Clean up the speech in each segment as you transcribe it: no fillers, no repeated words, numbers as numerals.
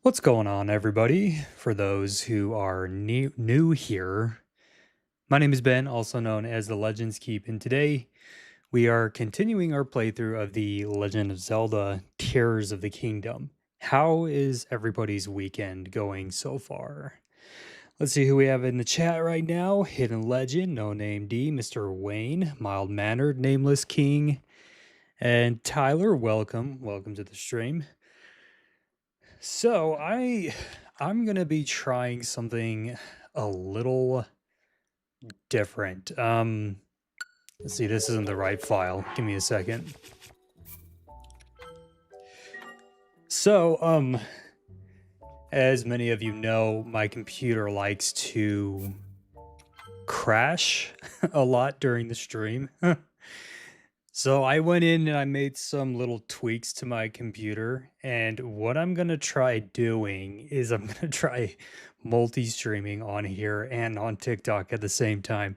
What's going on, everybody? For those who are new here, my name is Ben, also known as the Legends Keep, and today we are continuing our playthrough of the Legend of Zelda Tears of the Kingdom. How is everybody's weekend going so far? Let's see who we have in the chat right now. Hidden Legend, No Name D, Mr. Wayne, Mild Mannered, Nameless King, and Tyler. Welcome to the stream. So I'm gonna be trying something a little different. Let's see, this isn't the right file. Give me a second. So, as many of you know, my computer likes to crash a lot during the stream. So I went in and I made some little tweaks to my computer, and what I'm gonna try doing is I'm gonna try multi-streaming on here and on TikTok at the same time.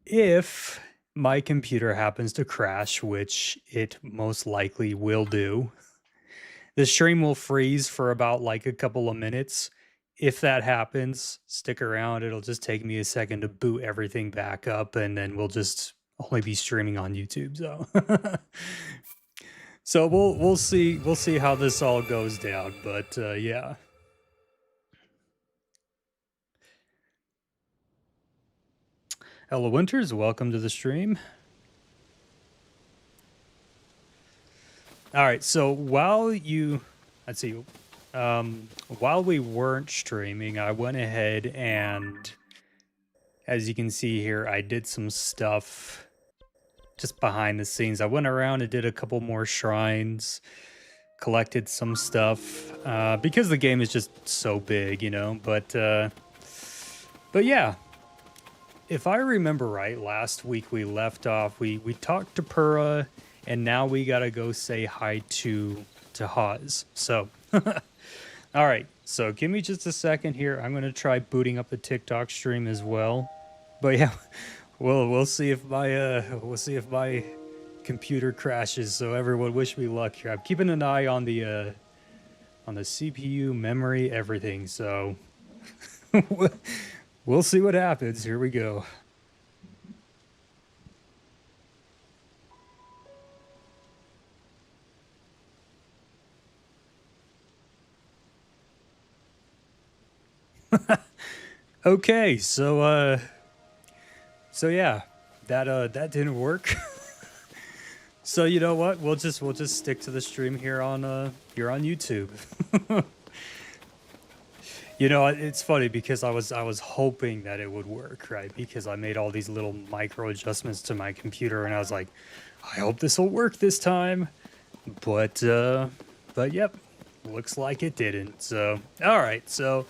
If my computer happens to crash, which it most likely will do, the stream will freeze for about like a couple of minutes. If that happens, stick around. It'll just take me a second to boot everything back up, and then we'll just only be streaming on YouTube. So, so we'll see how this all goes down. But yeah. Hello, Winters. Welcome to the stream. All right. So let's see. While we weren't streaming, I went ahead and, as you can see here, I did some stuff just behind the scenes. I went around and did a couple more shrines, collected some stuff, because the game is just so big, you know. But yeah, if I remember right, last week we left off. We talked to Pura, and now we gotta go say hi to Haz. So. All right, so give me just a second here. I'm gonna try booting up the TikTok stream as well. But yeah, we'll see if my computer crashes. So everyone, wish me luck here. I'm keeping an eye on the CPU, memory, everything. So we'll see what happens. Here we go. Okay, so yeah, that didn't work. So you know what? We'll just stick to the stream here on YouTube. You know, it's funny because I was hoping that it would work, right? Because I made all these little micro adjustments to my computer, and I was like, I hope this will work this time. But yep, looks like it didn't. So all right, so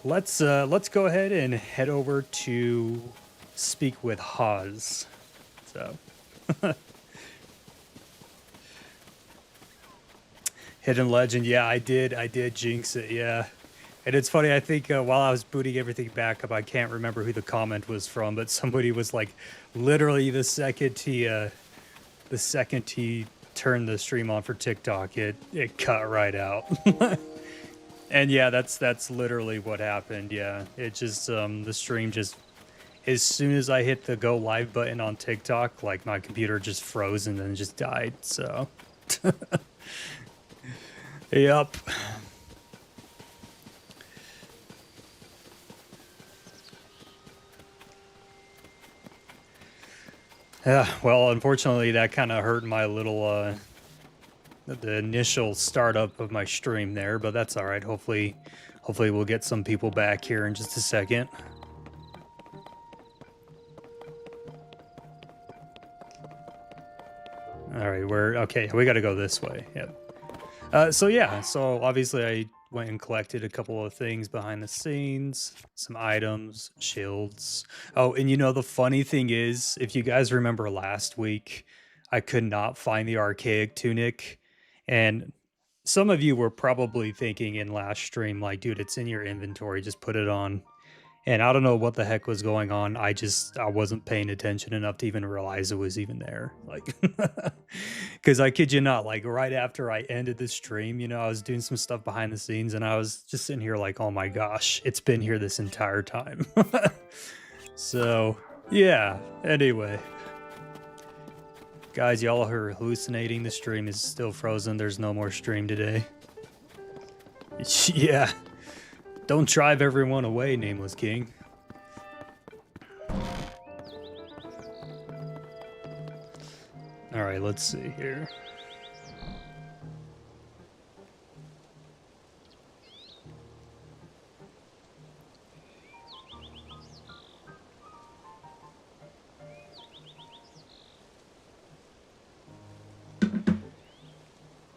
let's go ahead and head over to speak with Haz. So. Hidden Legend, yeah, I did jinx it, yeah. And it's funny, I think while I was booting everything back up, I can't remember who the comment was from, but somebody was like, literally the second he turned the stream on for TikTok, it cut right out. And yeah, that's literally what happened. Yeah, it just the stream just, as soon as I hit the go live button on TikTok, like my computer just froze and then just died. So. Yep. Yeah, well, unfortunately, that kind of hurt my little, the initial startup of my stream there, but that's all right. Hopefully we'll get some people back here in just a second. All right, okay. We got to go this way. Yep. So yeah, so obviously I went and collected a couple of things behind the scenes, some items, shields. Oh, and you know, the funny thing is, if you guys remember last week, I could not find the archaic tunic. And some of you were probably thinking in last stream, like, dude, it's in your inventory, just put it on. And I don't know what the heck was going on. I wasn't paying attention enough to even realize it was even there. Like, because I kid you not, like right after I ended the stream, you know, I was doing some stuff behind the scenes and I was just sitting here like, oh my gosh, it's been here this entire time. So, yeah, anyway. Guys, y'all are hallucinating. The stream is still frozen. There's no more stream today. Yeah. Don't drive everyone away, Nameless King. Alright, let's see here.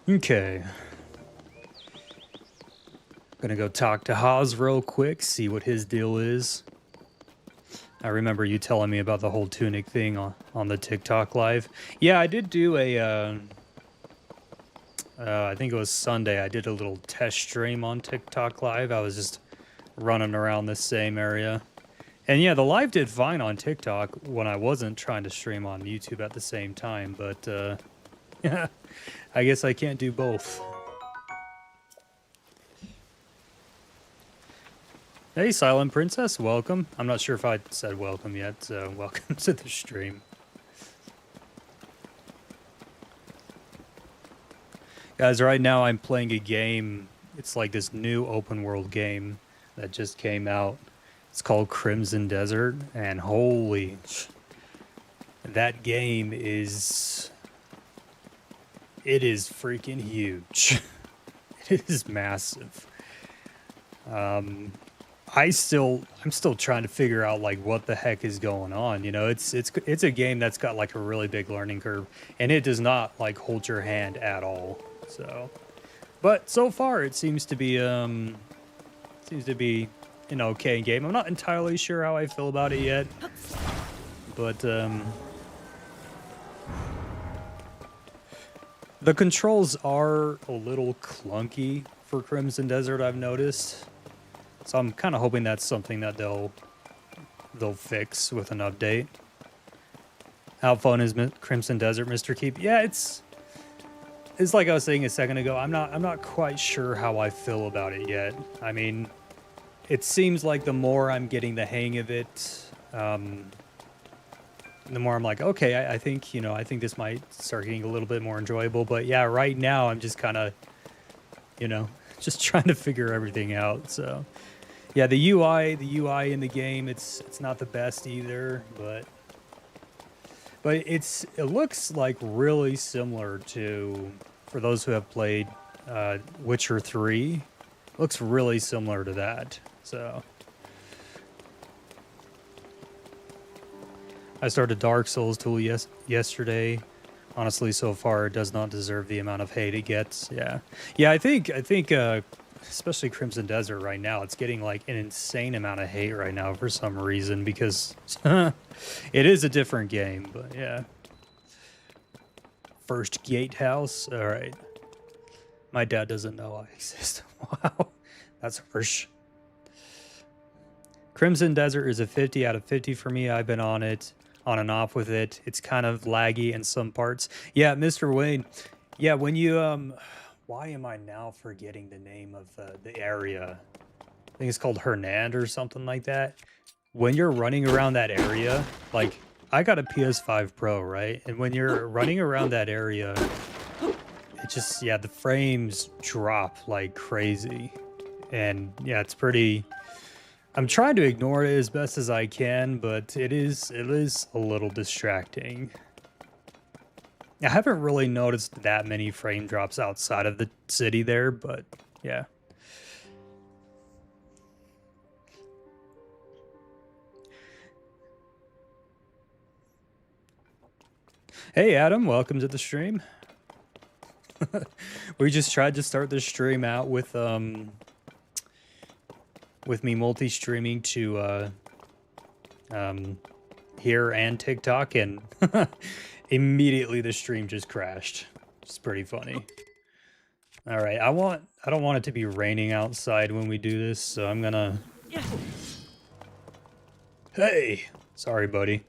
Okay. Gonna go talk to Haas real quick, see what his deal is. I remember you telling me about the whole tunic thing on the TikTok live. Yeah, I did do a, I think it was Sunday, I did a little test stream on TikTok live. I was just running around this same area. And yeah, the live did fine on TikTok when I wasn't trying to stream on YouTube at the same time, but yeah, I guess I can't do both. Hey, Silent Princess, welcome. I'm not sure if I said welcome yet, so welcome to the stream. Guys, right now I'm playing a game. It's like this new open world game that just came out. It's called Crimson Desert, and holy... that game is... it is freaking huge. It is massive. I'm still trying to figure out like what the heck is going on. You know, it's a game that's got like a really big learning curve, and it does not like hold your hand at all. So, but so far it seems to be an okay game. I'm not entirely sure how I feel about it yet, but the controls are a little clunky for Crimson Desert, I've noticed. So I'm kind of hoping that's something that they'll fix with an update. How fun is Crimson Desert, Mr. Keep? Yeah, it's like I was saying a second ago. I'm not quite sure how I feel about it yet. I mean, it seems like the more I'm getting the hang of it, the more I'm like, okay, I think this might start getting a little bit more enjoyable. But yeah, right now I'm just kind of, just trying to figure everything out. So. Yeah, the UI in the game, it's not the best either, but it looks like really similar to, for those who have played Witcher 3, looks really similar to that. So I started Dark Souls 2 yesterday. Honestly, so far it does not deserve the amount of hate it gets. Yeah, I think especially Crimson Desert right now, it's getting like an insane amount of hate right now for some reason, because it is a different game. But yeah, First Gatehouse. All right, my dad doesn't know I exist. Wow, that's harsh. Crimson Desert is a 50 out of 50 for me. I've been on it on and off with it. It's kind of laggy in some parts. Yeah, Mr. Wayne. Yeah, when you why am I now forgetting the name of the area? I think it's called Hernand or something like that. When you're running around that area, like, I got a PS5 Pro, right? And when you're running around that area, it just, yeah, the frames drop like crazy. And yeah, it's pretty... I'm trying to ignore it as best as I can, but it is a little distracting. I haven't really noticed that many frame drops outside of the city there, but yeah. Hey Adam, welcome to the stream. We just tried to start the stream out with me multi-streaming to here and TikTok, and immediately the stream just crashed. It's pretty funny. All right, I don't want it to be raining outside when we do this, so I'm gonna Hey! Sorry, buddy.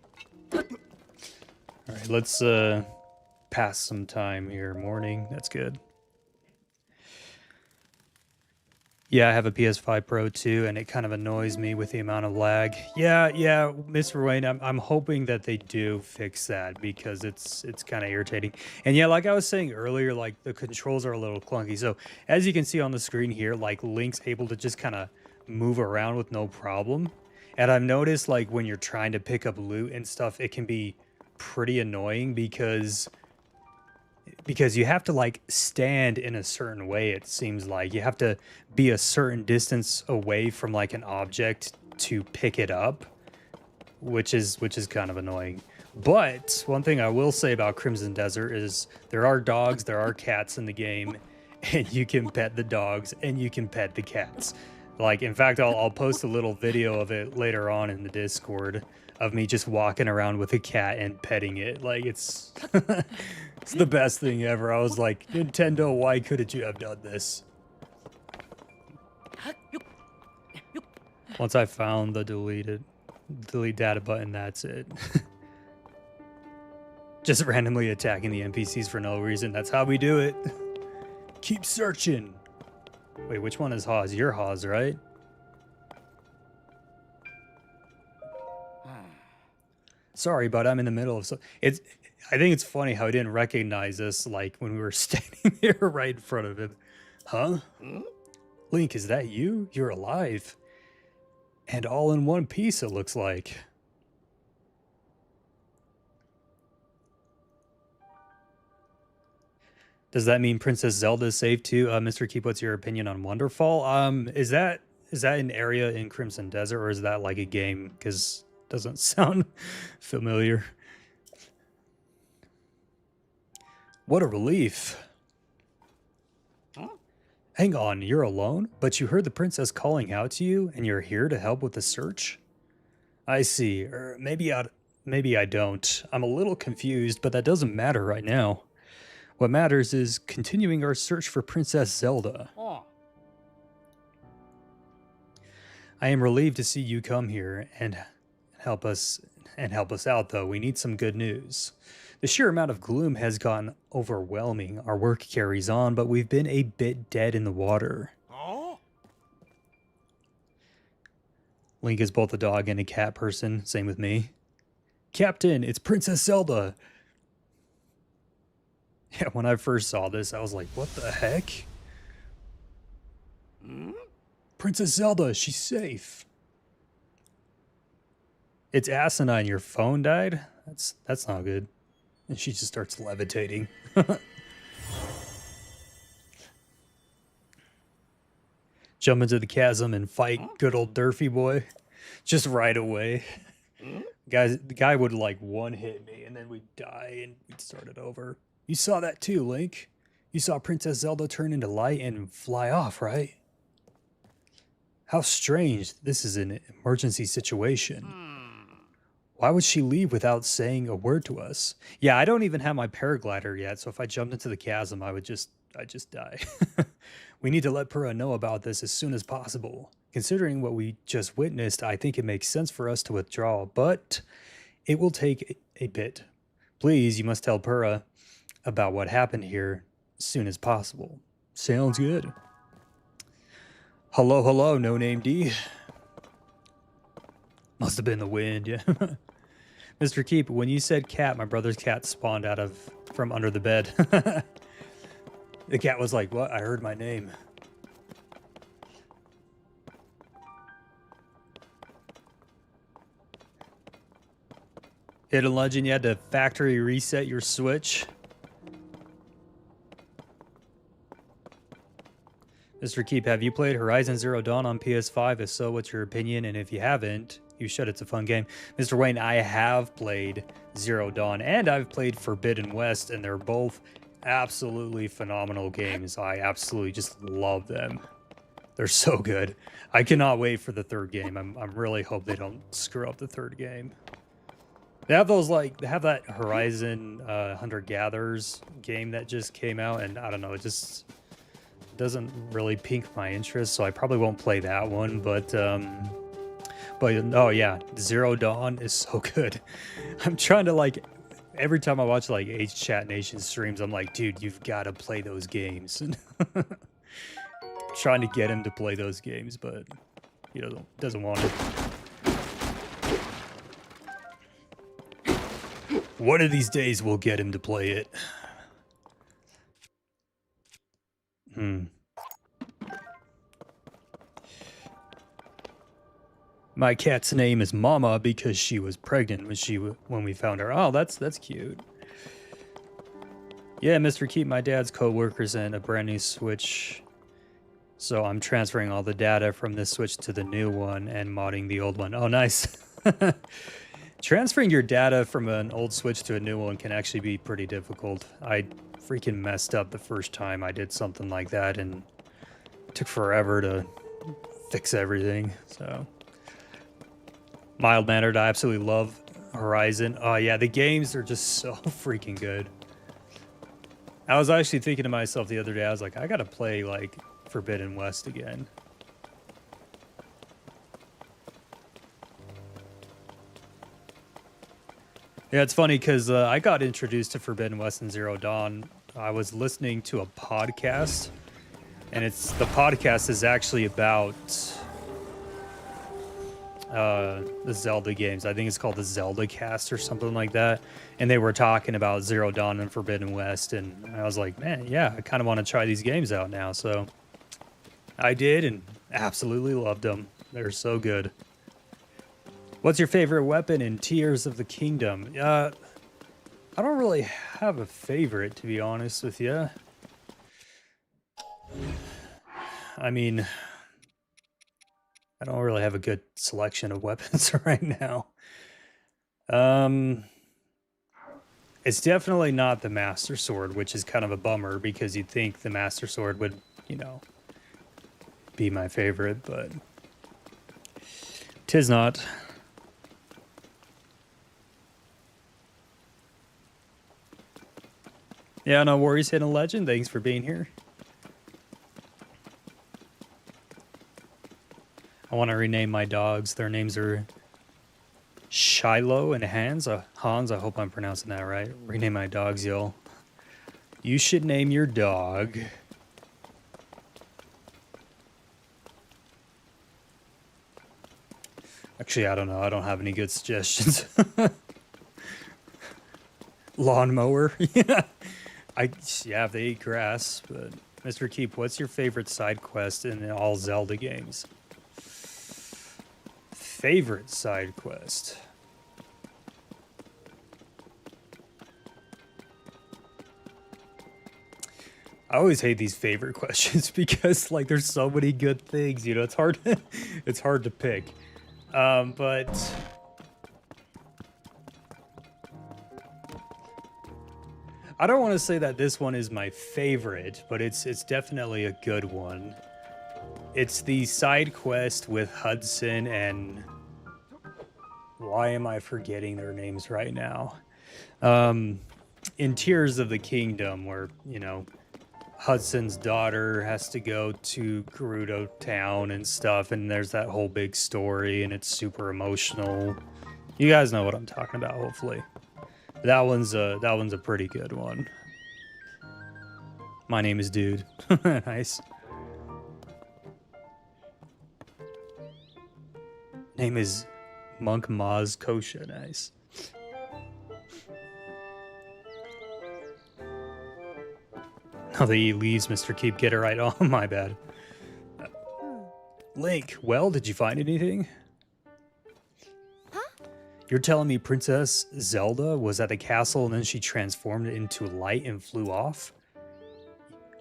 Alright, let's pass some time here. Morning, that's good. Yeah, I have a PS5 Pro too, and it kind of annoys me with the amount of lag. Yeah, Mr. Wayne, I'm hoping that they do fix that because it's kind of irritating. And yeah, like I was saying earlier, like the controls are a little clunky. So as you can see on the screen here, like Link's able to just kind of move around with no problem. And I've noticed like when you're trying to pick up loot and stuff, it can be pretty annoying because you have to like stand in a certain way. It seems like you have to be a certain distance away from like an object to pick it up, which is kind of annoying. But one thing I will say about Crimson Desert is there are dogs, there are cats in the game, and you can pet the dogs and you can pet the cats. Like, in fact, I'll post a little video of it later on in the Discord of me just walking around with a cat and petting it. Like, it's it's the best thing ever. I was like, Nintendo, why couldn't you have done this? Once I found the delete data button, that's it. Just randomly attacking the NPCs for no reason. That's how we do it. Keep searching. Wait, which one is Hawes? You're Hawes, right? Sorry, but I'm in the middle of I think it's funny how he didn't recognize us, like, when we were standing there right in front of him. Huh? Link, is that you? You're alive. And all in one piece, it looks like. Does that mean Princess Zelda is safe too? Mr. Keep, what's your opinion on Wonderfall? Is that an area in Crimson Desert, or is that like a game? Because it doesn't sound familiar. What a relief. Huh? Hang on, you're alone? But you heard the princess calling out to you, and you're here to help with the search? I see. Maybe I don't. I'm a little confused, but that doesn't matter right now. What matters is continuing our search for Princess Zelda. Oh. I am relieved to see you come here and help us out, though. We need some good news. The sheer amount of gloom has gone overwhelming. Our work carries on, but we've been a bit dead in the water. Oh. Link is both a dog and a cat person. Same with me. Captain, it's Princess Zelda. Yeah, when I first saw this, I was like, what the heck? Princess Zelda, she's safe. It's asinine, your phone died? That's not good. And she just starts levitating. Jump into the chasm and fight good old Durfee boy. Just right away. Guys, the guy would like one hit me and then we'd die and we'd start it over. You saw that too, Link. You saw Princess Zelda turn into light and fly off, right? How strange. This is an emergency situation. Why would she leave without saying a word to us? Yeah, I don't even have my paraglider yet, so if I jumped into the chasm, I'd just die. We need to let Purah know about this as soon as possible. Considering what we just witnessed, I think it makes sense for us to withdraw, but it will take a bit. Please, you must tell Purah about what happened here as soon as possible. Sounds good. Hello, no name D. Must have been the wind, yeah. Mr. Keep, when you said cat, my brother's cat spawned from under the bed. The cat was like, what? I heard my name. Hidden Legend, you had to factory reset your Switch. Mr. Keep, have you played Horizon Zero Dawn on PS5? If so, what's your opinion? And if you haven't, you should. It's a fun game. Mr. Wayne, I have played Zero Dawn and I've played Forbidden West, and they're both absolutely phenomenal games. I absolutely just love them. They're so good. I cannot wait for the third game. I'm really hope they don't screw up the third game. They have they have that Horizon Hunter-Gatherers game that just came out, and I don't know, it just doesn't really pique my interest, so I probably won't play that one. But But oh yeah, Zero Dawn is so good. I'm trying to like every time I watch like H Chat Nation streams, I'm like, dude, you've got to play those games. Trying to get him to play those games, but he doesn't want it. One of these days we'll get him to play it. My cat's name is Mama because she was pregnant when we found her. Oh, that's cute. Yeah, Mr. Keep, my dad's co-worker sent a brand new Switch. So I'm transferring all the data from this Switch to the new one and modding the old one. Oh, nice. Transferring your data from an old Switch to a new one can actually be pretty difficult. I freaking messed up the first time I did something like that and it took forever to fix everything, so... Mild-mannered, I absolutely love Horizon. Oh yeah, the games are just so freaking good. I was actually thinking to myself the other day, I was like, I gotta play, like, Forbidden West again. Yeah, it's funny, because I got introduced to Forbidden West and Zero Dawn. I was listening to a podcast, and the podcast is actually about... the Zelda games. I think it's called the Zelda Cast or something like that. And they were talking about Zero Dawn and Forbidden West. And I was like, man, yeah, I kind of want to try these games out now. So I did and absolutely loved them. They're so good. What's your favorite weapon in Tears of the Kingdom? I don't really have a favorite, to be honest with you. I mean... I don't really have a good selection of weapons right now. It's definitely not the Master Sword, which is kind of a bummer because you'd think the Master Sword would, you know, be my favorite, but 'tis not. Yeah, no worries, Hidden Legend. Thanks for being here. I want to rename my dogs. Their names are Shiloh and Hans. Hans, I hope I'm pronouncing that right. Rename my dogs, y'all. You should name your dog... Actually, I don't know. I don't have any good suggestions. Lawnmower? Yeah. Yeah, they eat grass, but... Mr. Keep, what's your favorite side quest in all Zelda games? Favorite side quest. I always hate these favorite questions because like there's so many good things, you know, it's hard to pick. But I don't want to say that this one is my favorite, but it's definitely a good one. It's the side quest with Hudson and... Why am I forgetting their names right now? In Tears of the Kingdom, where, you know, Hudson's daughter has to go to Gerudo Town and stuff, and there's that whole big story, and it's super emotional. You guys know what I'm talking about, hopefully. That one's a pretty good one. My name is Dude. Nice. Name is Monk Maz Kosha. Nice. Oh, the leaves, Mr. Keep. Get it right. Oh, my bad. Link, well, did you find anything? Huh? You're telling me Princess Zelda was at the castle and then she transformed it into light and flew off?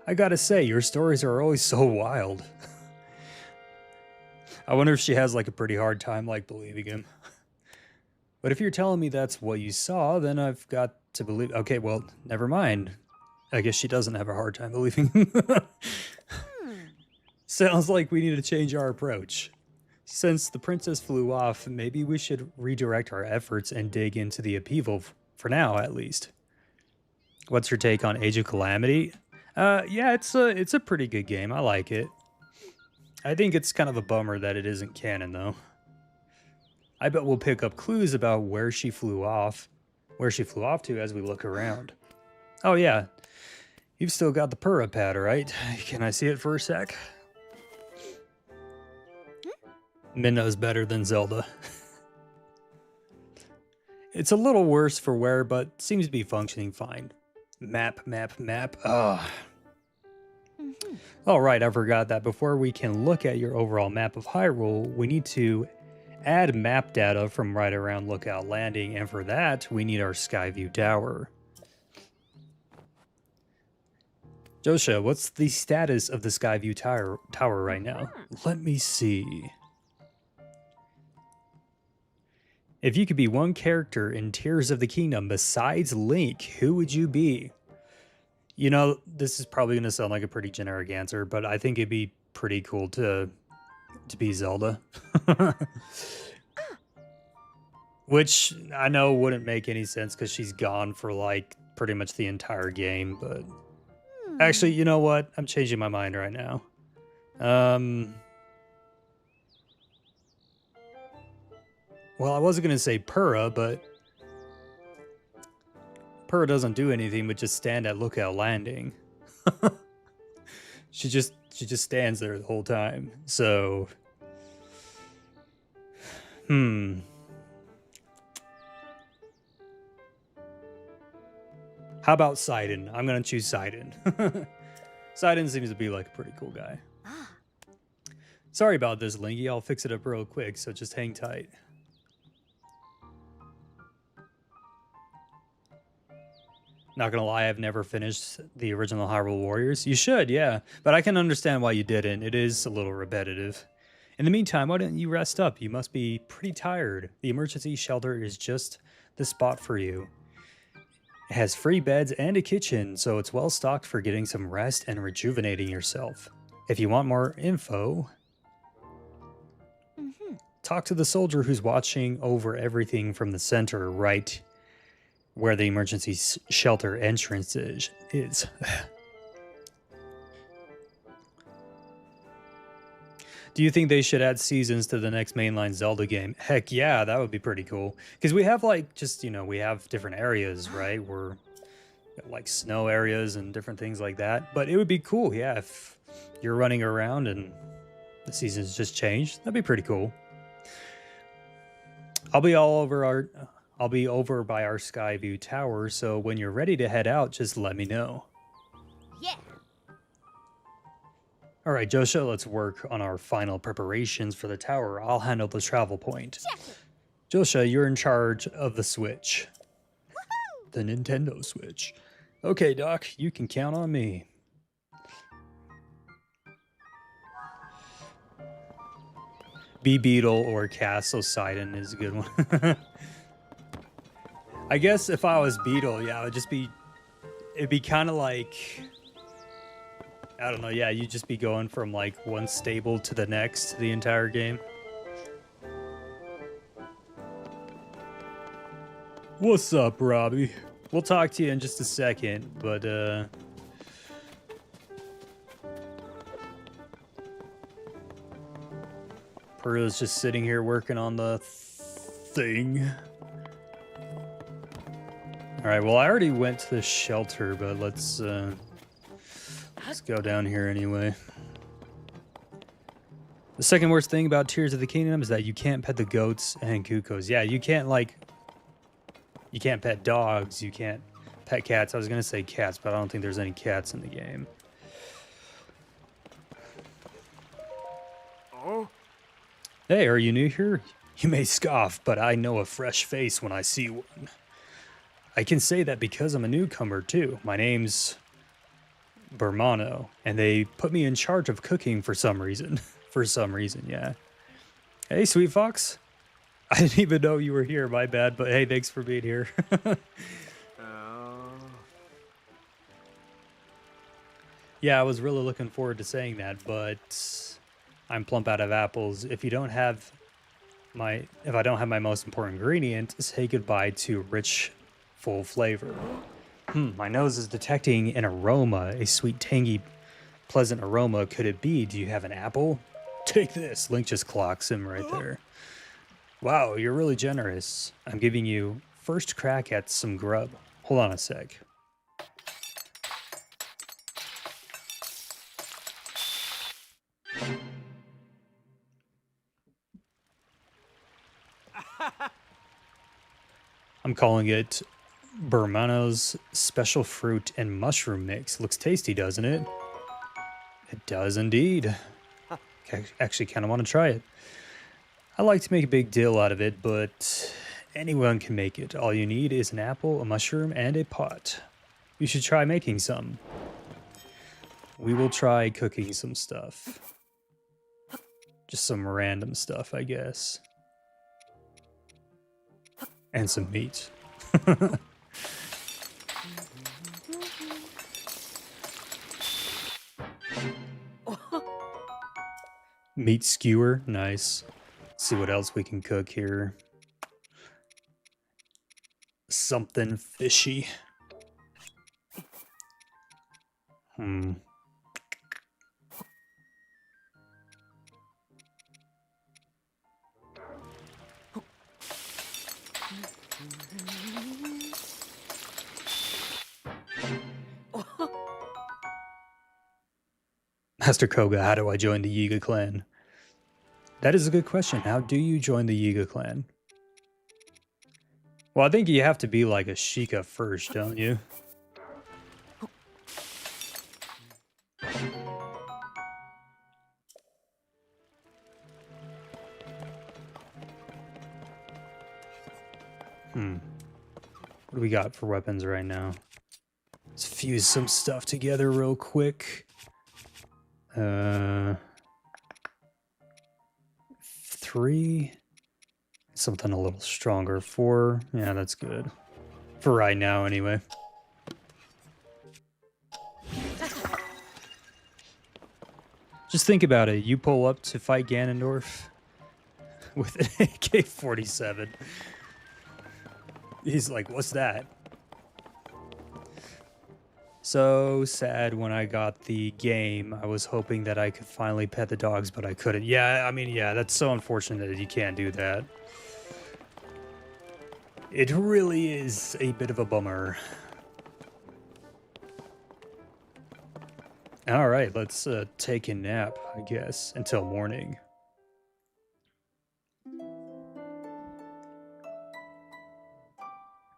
I gotta say, your stories are always so wild. I wonder if she has like a pretty hard time like believing him. But if you're telling me that's what you saw, then I've got to believe... Okay, well, never mind. I guess she doesn't have a hard time believing him. Sounds like we need to change our approach. Since the princess flew off, maybe we should redirect our efforts and dig into the upheaval, for now at least. What's your take on Age of Calamity? Yeah, it's a pretty good game. I like it. I think it's kind of a bummer that it isn't canon, though. I bet we'll pick up clues about where she flew off to as we look around. Oh yeah, you've still got the Purra pad, right? Can I see it for a sec? Minna's better than Zelda. It's a little worse for wear, but seems to be functioning fine. Map. Ugh. Oh, right, I forgot that before we can look at your overall map of Hyrule, we need to add map data from right around Lookout Landing, and for that, we need our Skyview Tower. Josha, what's the status of the Skyview Tower right now? Let me see. If you could be one character in Tears of the Kingdom besides Link, who would you be? You know, this is probably going to sound like a pretty generic answer, but I think it'd be pretty cool to be Zelda. Which I know wouldn't make any sense because she's gone for like pretty much the entire game, but actually, you know what? I'm changing my mind right now. Well, I wasn't going to say Purra, but Purra doesn't do anything but just stand at Lookout Landing. She just stands there the whole time. So, How about Sidon? I'm going to choose Sidon. Sidon seems to be like a pretty cool guy. Sorry about this, Linky. I'll fix it up real quick, so just hang tight. Not gonna lie, I've never finished the original Hyrule Warriors. You should, yeah. But I can understand why you didn't. It is a little repetitive. In the meantime, why don't you rest up? You must be pretty tired. The emergency shelter is just the spot for you. It has free beds and a kitchen, so it's well stocked for getting some rest and rejuvenating yourself. If you want more info, talk to the soldier who's watching over everything from the center, right where the emergency shelter entrance is. Do you think they should add seasons to the next mainline Zelda game? Heck yeah, that would be pretty cool. Because we have like, just, you know, we have different areas, right? We're like snow areas and different things like that. But it would be cool, yeah, if you're running around and the seasons just change. That'd be pretty cool. I'll be over by our Skyview Tower, so when you're ready to head out, just let me know. Yeah. All right, Josha, let's work on our final preparations for the tower. I'll handle the travel point. Josha, you're in charge of the Switch. The Nintendo Switch. Okay, Doc, you can count on me. Be Beetle or Castle Sidon is a good one. I guess if I was Beetle, yeah, it'd be kind of like, I don't know, yeah, you'd just be going from like one stable to the next the entire game. What's up, Robbie? We'll talk to you in just a second, but Purra's just sitting here working on the thing. All right, well, I already went to the shelter, but let's go down here anyway. The second worst thing about Tears of the Kingdom is that you can't pet the goats and cuckoos. Yeah, you can't pet dogs, you can't pet cats. I was gonna say cats, but I don't think there's any cats in the game. Oh? Hey, are you new here? You may scoff, but I know a fresh face when I see one. I can say that because I'm a newcomer, too. My name's Bermano, and they put me in charge of cooking for some reason. For some reason, yeah. Hey, Sweet Fox. I didn't even know you were here, my bad, but hey, thanks for being here. Yeah, I was really looking forward to saying that, but I'm plump out of apples. If I don't have my most important ingredient, say goodbye to rich, full flavor. My nose is detecting an aroma, a sweet, tangy, pleasant aroma. Could it be? Do you have an apple? Take this. Link just clocks him right there. Wow, you're really generous. I'm giving you first crack at some grub. Hold on a sec. I'm calling it Burmano's Special Fruit and Mushroom Mix. Looks tasty, doesn't it? It does indeed. Actually, kind of want to try it. I like to make a big deal out of it, but anyone can make it. All you need is an apple, a mushroom, and a pot. You should try making some. We will try cooking some stuff. Just some random stuff, I guess. And some meat. Meat skewer, nice. Let's see what else we can cook here. Something fishy. Master Koga, how do I join the Yiga clan? That is a good question. How do you join the Yiga clan? Well, I think you have to be like a Sheikah first, don't you? What do we got for weapons right now? Let's fuse some stuff together real quick. 3. Something a little stronger. 4. Yeah, that's good. For right now, anyway. Just think about it. You pull up to fight Ganondorf with an AK-47. He's like, what's that? So sad when I got the game. I was hoping that I could finally pet the dogs, but I couldn't. Yeah, I mean, yeah, that's so unfortunate that you can't do that. It really is a bit of a bummer. All right, let's take a nap, I guess, until morning.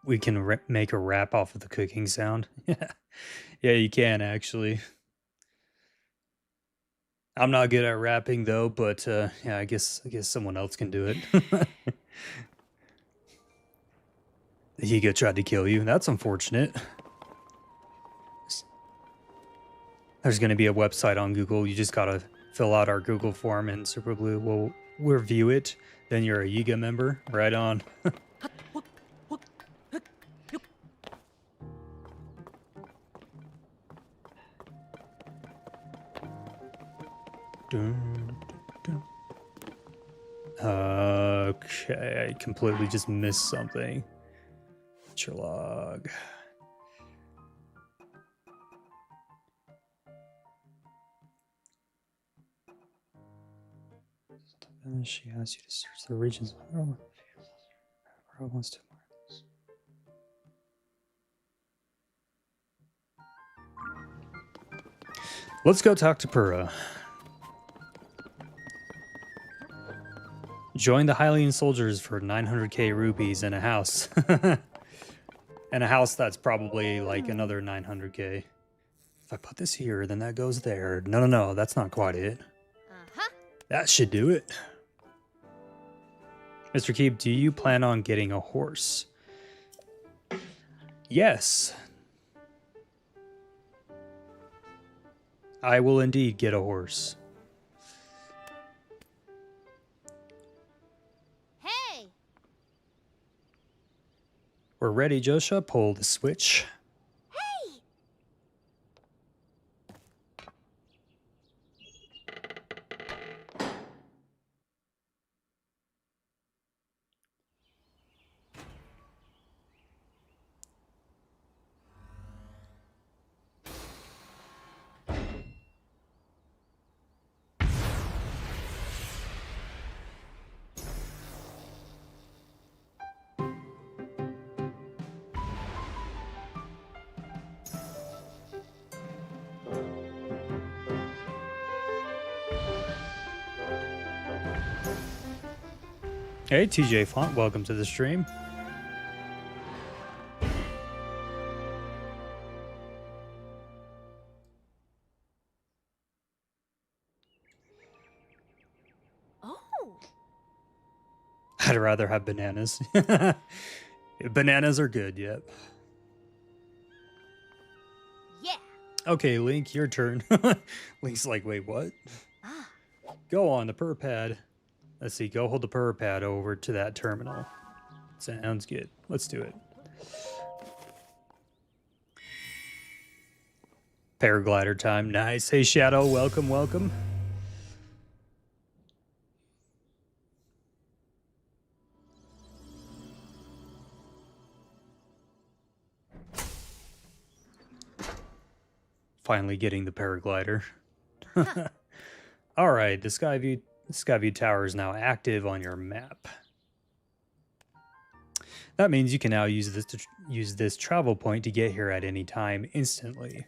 We can make a rap off of the cooking sound. Yeah, you can actually. I'm not good at rapping though, but yeah, I guess someone else can do it. Higa tried to kill you. That's unfortunate. There's going to be a website on Google. You just gotta fill out our Google form, and Super Blue will review it. Then you're a Yiga member. Right on. Okay, I completely just missed something. What's your log? She asks you to search the regions. Wants to. Let's go talk to Pura. Join the Hylian soldiers for 900k rupees and a house. And a house that's probably like another 900k. If I put this here, then that goes there. No, that's not quite it. That should do it. Mr. Keep, do you plan on getting a horse? Yes. I will indeed get a horse. Hey! We're ready, Joshua. Pull the switch. Hey! Hey, TJ Font, welcome to the stream. Oh. I'd rather have bananas. Bananas are good, yep. Yeah. Okay, Link, your turn. Link's like, wait, what? Ah. Go on the purr pad. Let's see, go hold the purr pad over to that terminal. Sounds good. Let's do it. Paraglider time. Nice. Hey, Shadow, welcome, welcome. Finally getting the paraglider. All right, the Skyview Tower is now active on your map. That means you can now use this travel point to get here at any time instantly.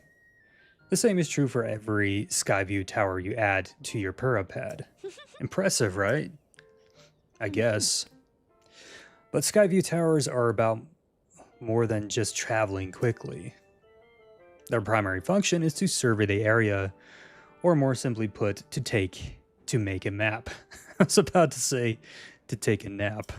The same is true for every Skyview Tower you add to your Pura pad. Impressive, right? I guess. But Skyview Towers are about more than just traveling quickly. Their primary function is to survey the area, or more simply put, to make a map. I was about to say to take a nap.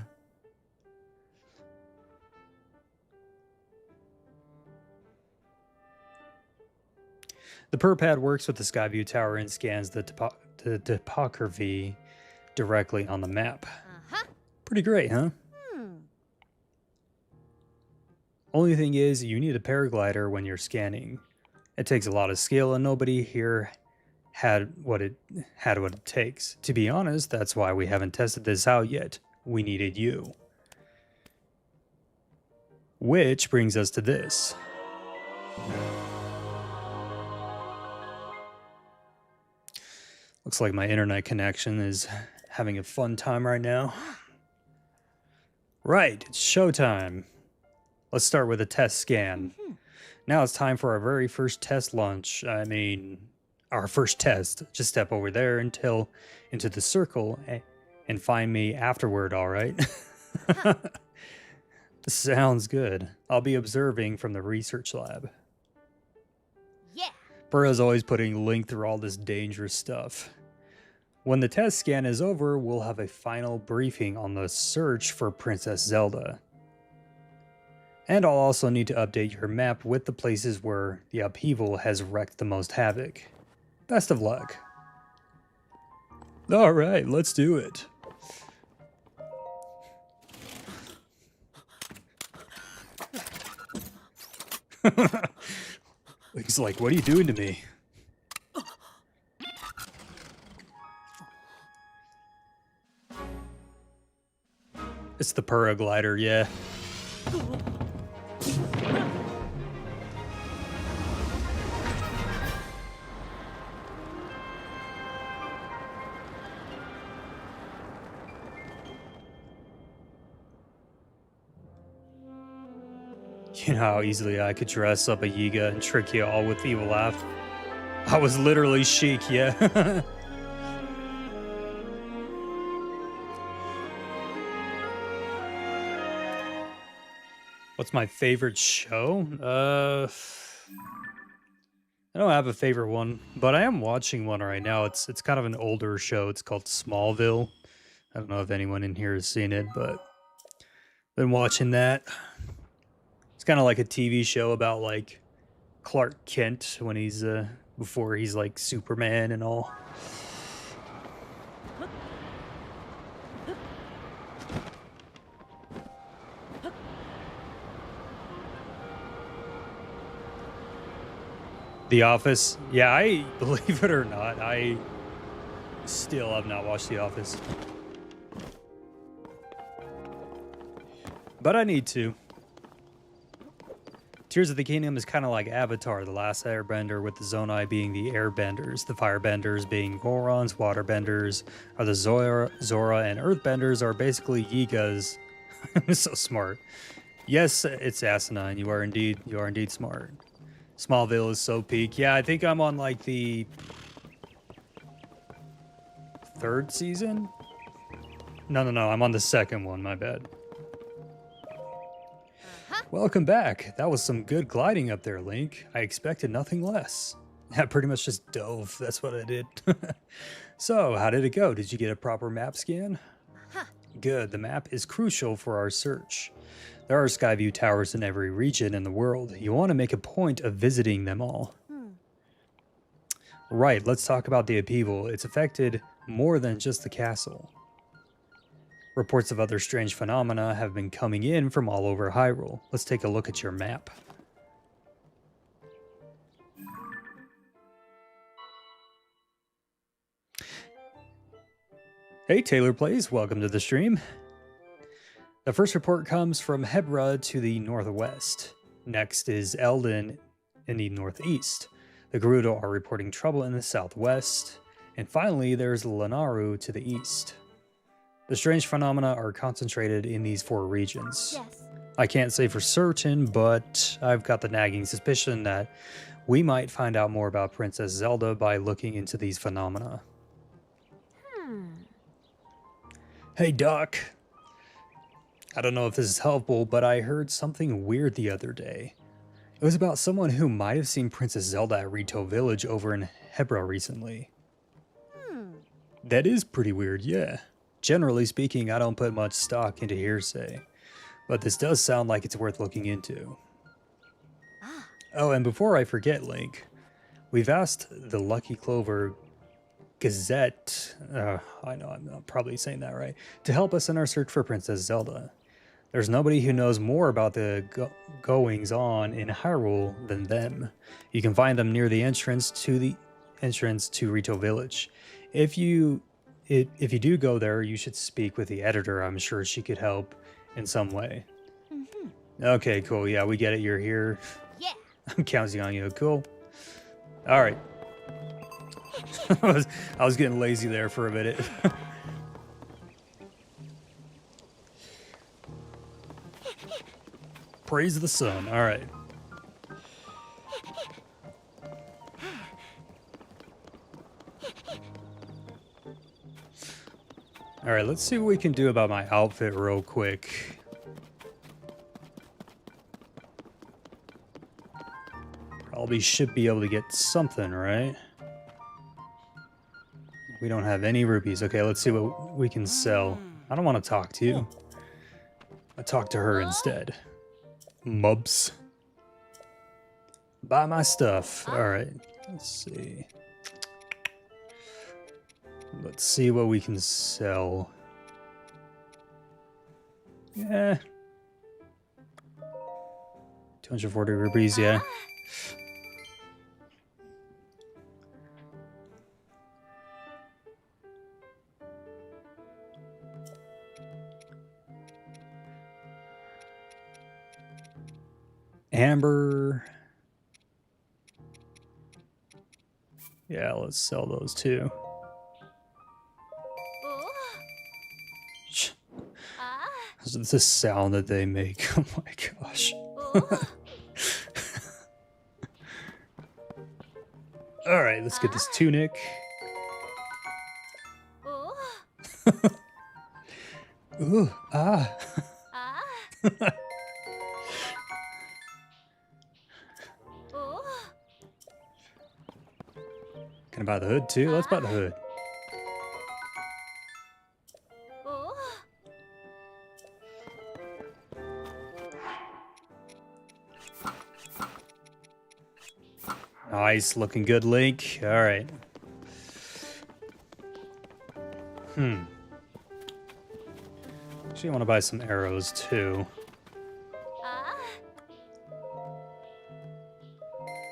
The PurPad works with the Skyview Tower and scans the topography directly on the map. Pretty great, huh? Only thing is, you need a paraglider when you're scanning. It takes a lot of skill, and nobody here had what it takes. To be honest, that's why we haven't tested this out yet. We needed you. Which brings us to this. Looks like my internet connection is having a fun time right now. Right, it's showtime. Let's start with a test scan. Now it's time for our very first test launch. I mean, our first test. Just step over there into the circle and find me afterward, all right? Sounds good. I'll be observing from the research lab. Yeah. Burra's always putting Link through all this dangerous stuff. When the test scan is over, we'll have a final briefing on the search for Princess Zelda. And I'll also need to update your map with the places where the upheaval has wreaked the most havoc. Best of luck. Alright, let's do it. He's like, what are you doing to me? It's the paraglider, yeah. You know how easily I could dress up a Yiga and trick you all with evil laugh? I was literally chic, yeah. What's my favorite show? I don't have a favorite one, but I am watching one right now. It's kind of an older show. It's called Smallville. I don't know if anyone in here has seen it, but been watching that. It's kind of like a TV show about like Clark Kent when he's before he's like Superman and all. The Office. Yeah, I believe it or not, I still have not watched The Office. But I need to. Tears of the Kingdom is kind of like Avatar, the last airbender, with the Zonai being the airbenders, the firebenders being Gorons, waterbenders are the Zora, and earthbenders are basically Yigas. I'm so smart. Yes, it's asinine. You are indeed smart. Smallville is so peak. Yeah, I think I'm on like the 3rd season. No, I'm on the second one, my bad. Uh-huh. Welcome back. That was some good gliding up there, Link. I expected nothing less. I pretty much just dove. That's what I did. So, how did it go? Did you get a proper map scan? Huh. Good. The map is crucial for our search. There are Skyview towers in every region in the world. You want to make a point of visiting them all. Hmm. Right, let's talk about the upheaval. It's affected more than just the castle. Reports of other strange phenomena have been coming in from all over Hyrule. Let's take a look at your map. Hey, Taylor Plays, welcome to the stream. The first report comes from Hebra to the northwest. Next is Eldin in the northeast. The Gerudo are reporting trouble in the southwest. And finally, there's Lanaru to the east. The strange phenomena are concentrated in these 4 regions. Yes. I can't say for certain, but I've got the nagging suspicion that we might find out more about Princess Zelda by looking into these phenomena. Hey, Doc. I don't know if this is helpful, but I heard something weird the other day. It was about someone who might have seen Princess Zelda at Rito Village over in Hebra recently. That is pretty weird, yeah. Generally speaking, I don't put much stock into hearsay, but this does sound like it's worth looking into. Ah. Oh, and before I forget, Link, we've asked the Lucky Clover Gazette, I know I'm not probably saying that right, to help us in our search for Princess Zelda. There's nobody who knows more about the goings-on in Hyrule than them. You can find them near the entrance to Rito Village. If you do go there, you should speak with the editor. I'm sure she could help in some way. Mm-hmm. Okay, cool. Yeah, we get it. You're here. Yeah. I'm counting on you. Cool. All right. I was getting lazy there for a minute. Praise the sun. All right. All right, let's see what we can do about my outfit real quick. Probably should be able to get something, right? We don't have any rupees. Okay, let's see what we can sell. I don't want to talk to you. I talk to her instead. Mubs. Buy my stuff. All right, let's see. Let's see what we can sell. Yeah. 240 rupees, yeah. Amber. Yeah, let's sell those too. Oh. Ah. The sound that they make. Oh my gosh. Oh. All right, let's get this tunic. Oh. Ooh, ah. Ah. Oh. Can I buy the hood too? Let's buy the hood. Oh. Nice, looking good, Link. All right. Actually, I want to buy some arrows too. Ah.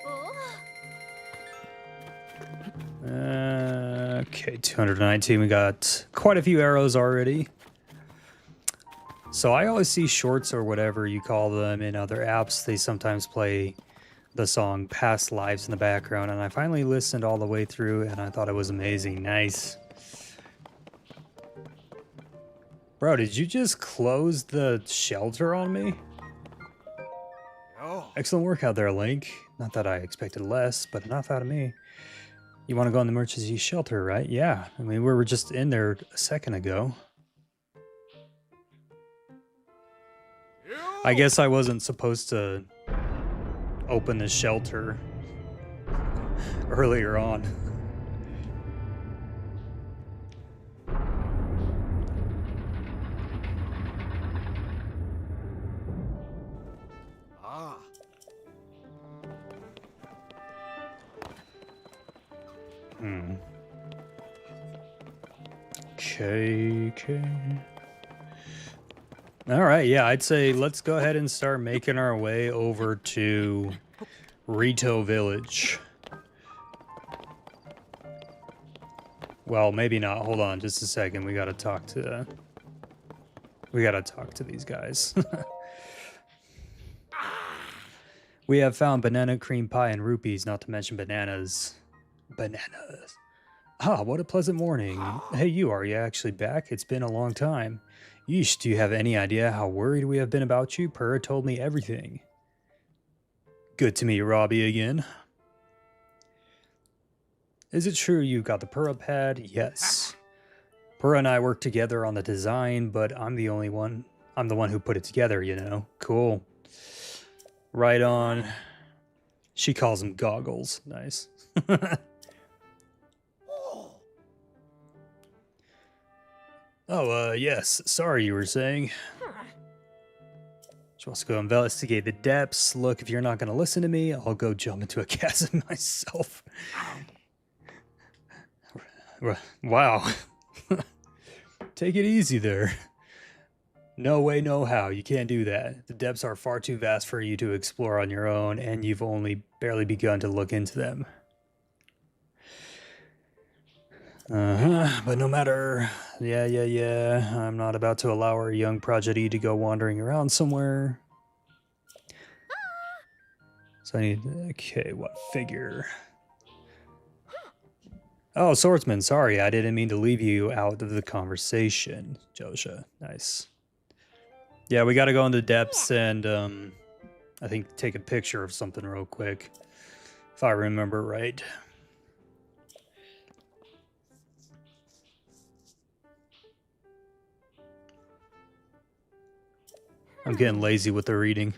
Oh. Okay, 219. We got quite a few arrows already. So I always see shorts or whatever you call them in other apps. They sometimes play the song Past Lives in the background, and I finally listened all the way through and I thought it was amazing. Nice. Bro, did you just close the shelter on me? Oh. Excellent work out there, Link. Not that I expected less, but enough out of me. You want to go in the emergency shelter, right? Yeah. I mean, we were just in there a second ago. I guess I wasn't supposed to open the shelter earlier on. Okay. All right, yeah, I'd say let's go ahead and start making our way over to Rito Village. Well, maybe not. Hold on just a second. We gotta talk to these guys. We have found banana cream pie and rupees, not to mention bananas. Bananas. Ah, what a pleasant morning. Hey, are you actually back? It's been a long time. Yeesh, do you have any idea how worried we have been about you? Purah told me everything. Good to meet Robbie again. Is it true you got the Purah pad? Yes. Purah and I worked together on the design, but I'm the one who put it together, you know. Cool. Right on. She calls them goggles. Nice. Oh, yes. Sorry, you were saying. She wants to go investigate the depths. Look, if you're not going to listen to me, I'll go jump into a chasm myself. Wow. Take it easy there. No way, no how. You can't do that. The depths are far too vast for you to explore on your own, and you've only barely begun to look into them. But no matter... Yeah. I'm not about to allow our young prodigy to go wandering around somewhere. So I need... Okay, what figure? Oh, swordsman, sorry. I didn't mean to leave you out of the conversation, Josha. Nice. Yeah, we gotta go into depths and, I think take a picture of something real quick. If I remember right. I'm getting lazy with the reading.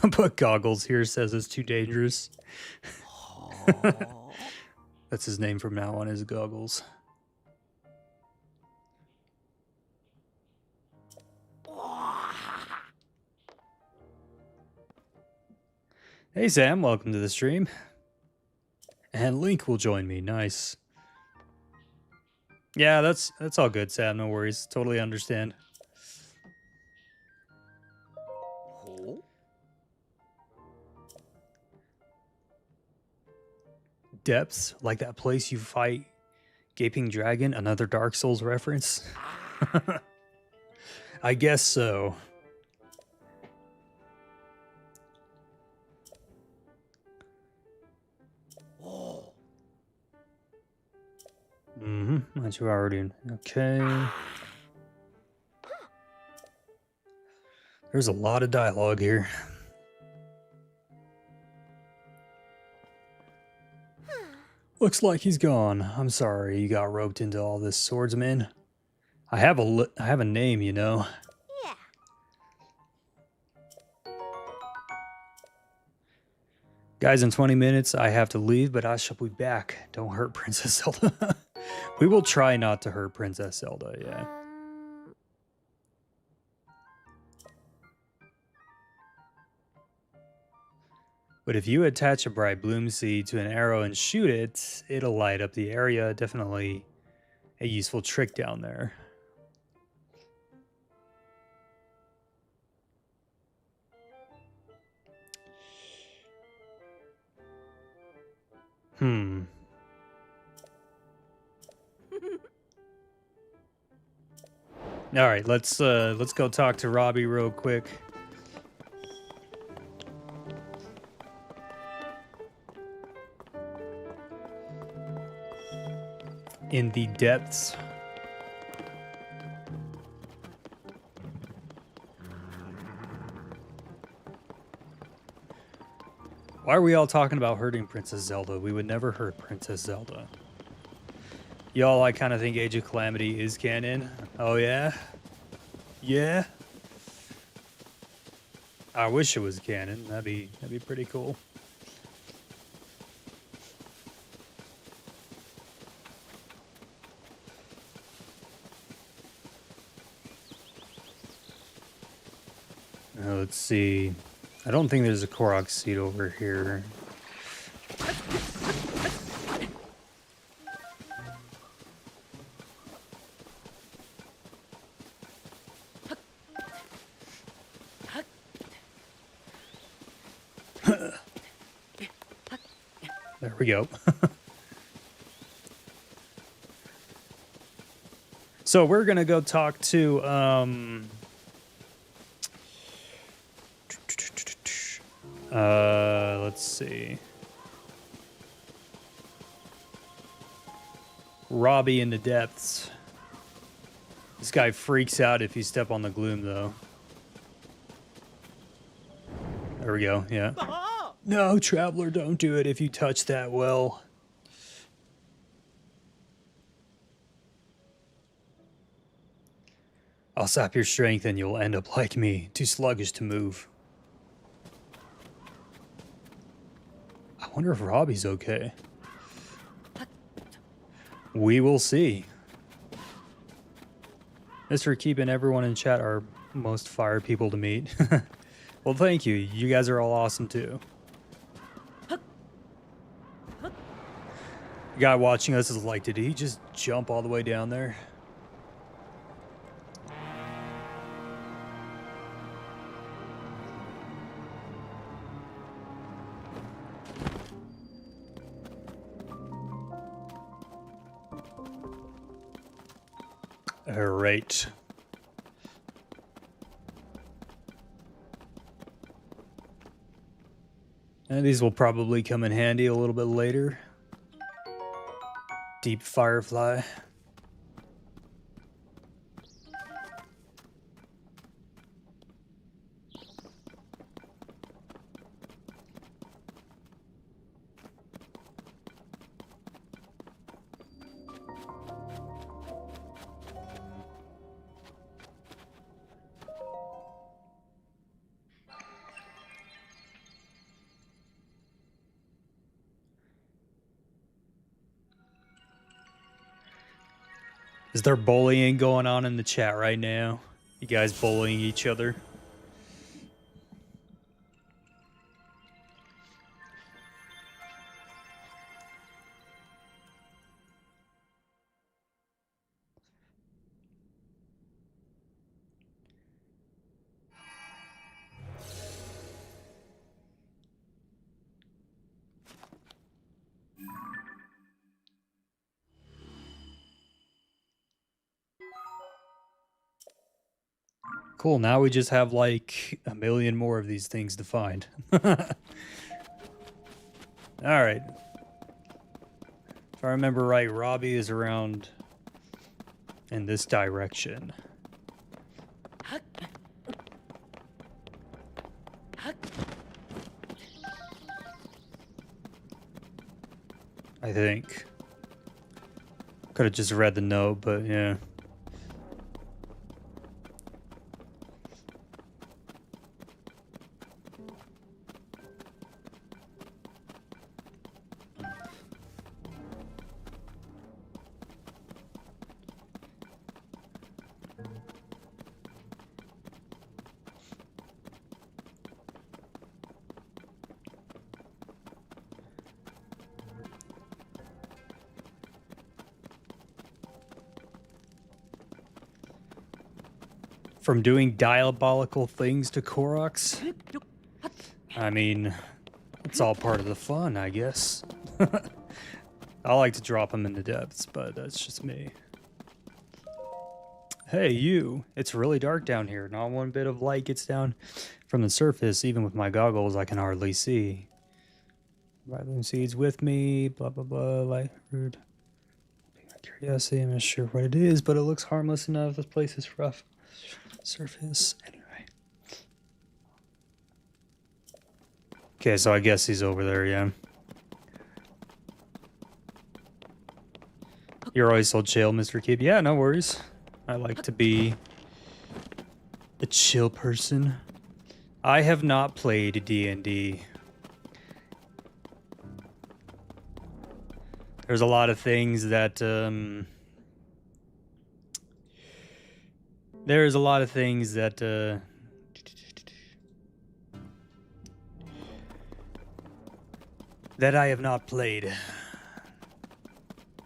But Goggles here says it's too dangerous. That's his name from now on, is Goggles. Hey Sam, welcome to the stream. And Link will join me, nice. Yeah, that's all good, Sam, no worries. Totally understand. Depths, like that place you fight Gaping Dragon, another Dark Souls reference? I guess so. That's you already. Okay. There's a lot of dialogue here. Looks like he's gone. I'm sorry you got roped into all this, swordsman. I have a name, you know. Yeah. Guys, in 20 minutes I have to leave, but I shall be back. Don't hurt Princess Zelda. We will try not to hurt Princess Zelda, yeah. But if you attach a bright bloom seed to an arrow and shoot it, it'll light up the area. Definitely a useful trick down there. All right, let's go talk to Robbie real quick. In the depths. Why are we all talking about hurting Princess Zelda? We would never hurt Princess Zelda. Y'all, I kind of think Age of Calamity is canon. Oh, yeah? Yeah? I wish it was canon. That'd be pretty cool. Let's see. I don't think there's a Korok seed over here. There we go. So we're gonna go talk to let's see. Robbie in the depths. This guy freaks out if you step on the gloom, though. There we go, yeah. No, Traveler, don't do it if you touch that well. I'll sap your strength and you'll end up like me, too sluggish to move. I wonder if Robbie's okay. We will see. As for keeping everyone in chat our most fire people to meet. Well, thank you. You guys are all awesome too. The guy watching us is like, did he just jump all the way down there? All right. And these will probably come in handy a little bit later. Deep Firefly. Is there bullying going on in the chat right now? You guys bullying each other? Cool, now we just have like a million more of these things to find. Alright. If I remember right, Robbie is around in this direction. I think. Could have just read the note, but yeah. From doing diabolical things to Koroks? I mean, it's all part of the fun, I guess. I like to drop them in the depths, but that's just me. Hey, you. It's really dark down here. Not one bit of light gets down from the surface. Even with my goggles, I can hardly see. Vitamin seeds with me, blah, blah, blah, light rude. Curiosity, I'm not sure what it is, but it looks harmless enough. This place is rough. Surface, anyway. Okay, so I guess he's over there, yeah. You're always so chill, Mr. Kid. Yeah, no worries. I like to be a chill person. I have not played D&D. There's a lot of things that, there's a lot of things that, that I have not played.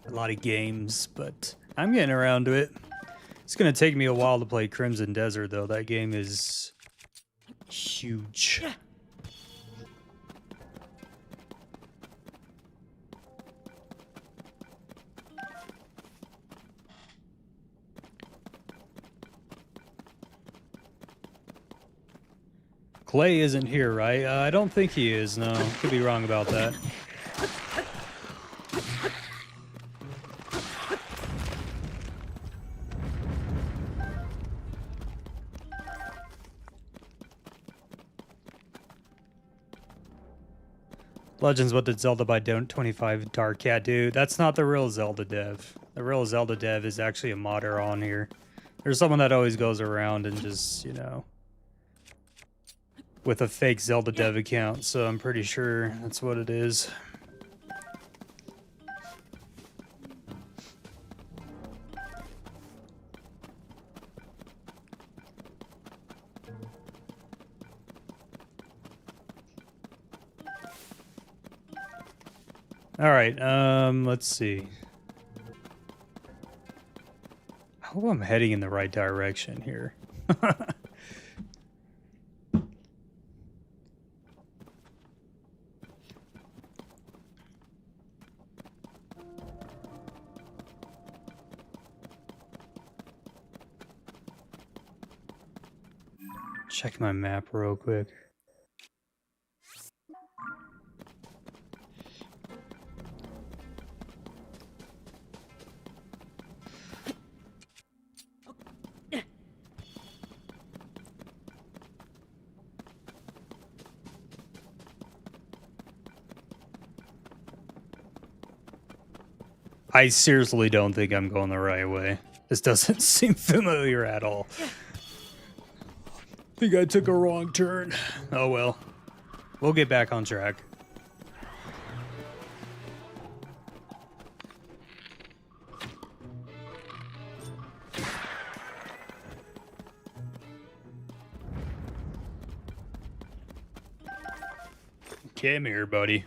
A lot of games, but I'm getting around to it. It's gonna take me a while to play Crimson Desert, though. That game is huge. Clay isn't here, right? I don't think he is, no. Could be wrong about that. Legends What Did Zelda by Don't 25 Dark Cat, dude. That's not the real Zelda dev. The real Zelda dev is actually a modder on here. There's someone that always goes around and just, you know, with a fake Zelda dev account, so I'm pretty sure that's what it is. All right, let's see. I hope I'm heading in the right direction here. Check my map real quick. I seriously don't think I'm going the right way. This doesn't seem familiar at all. I think I took a wrong turn. Oh well. We'll get back on track. Come here, buddy.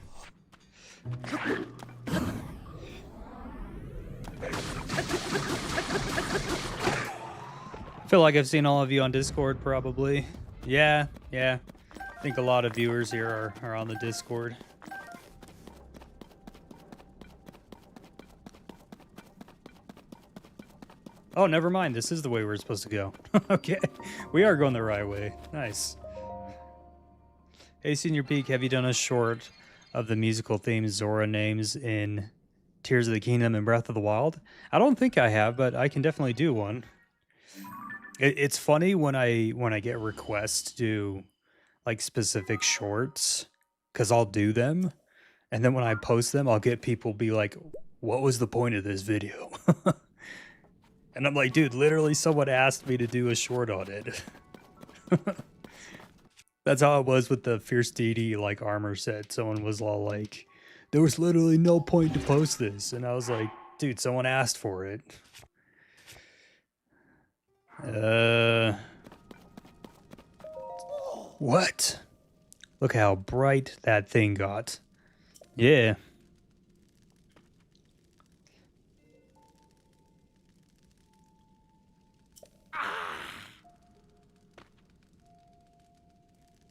I feel like I've seen all of you on Discord, probably. Yeah. I think a lot of viewers here are on the Discord. Oh, never mind. This is the way we're supposed to go. Okay. We are going the right way. Nice. Hey, Senior Peak, have you done a short of the musical themes Zora names in Tears of the Kingdom and Breath of the Wild? I don't think I have, but I can definitely do one. It's funny when I get requests to do like specific shorts, because I'll do them, and then when I post them, I'll get people be like, "What was the point of this video?" And I'm like, dude, literally someone asked me to do a short on it. That's how it was with the Fierce DD like armor set. Someone was all like, there was literally no point to post this. And I was like, dude, someone asked for it. What? Look how bright that thing got. Yeah.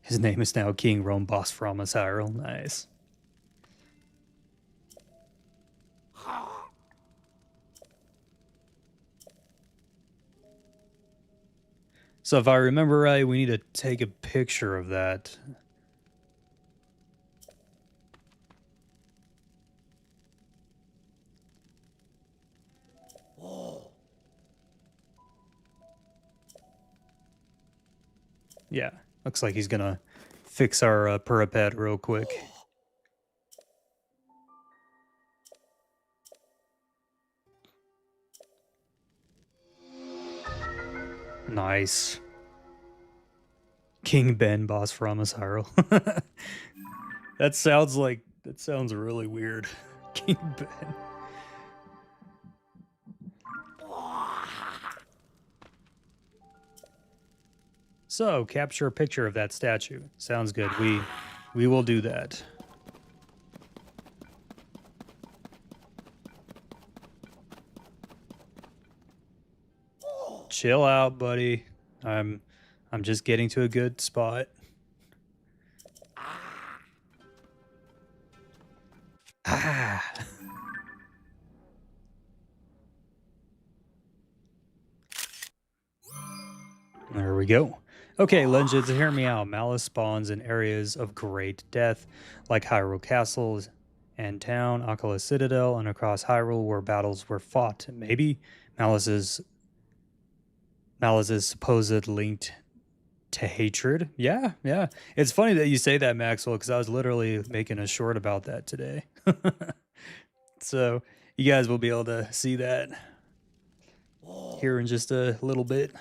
His name is now King Rombos from Hyrule. Nice. So if I remember right, we need to take a picture of that. Yeah, looks like he's gonna fix our parapet real quick. Nice. King Ben, boss promise Hyrule. That sounds really weird. King Ben. So, capture a picture of that statue. Sounds good. We will do that. Chill out, buddy. I'm just getting to a good spot. Ah. There we go. Okay, legends, hear me out. Malice spawns in areas of great death, like Hyrule Castles and Town, Akala Citadel, and across Hyrule where battles were fought. Maybe Malice's supposed linked to hatred. Yeah. It's funny that you say that, Maxwell, because I was literally making a short about that today. So you guys will be able to see that here in just a little bit.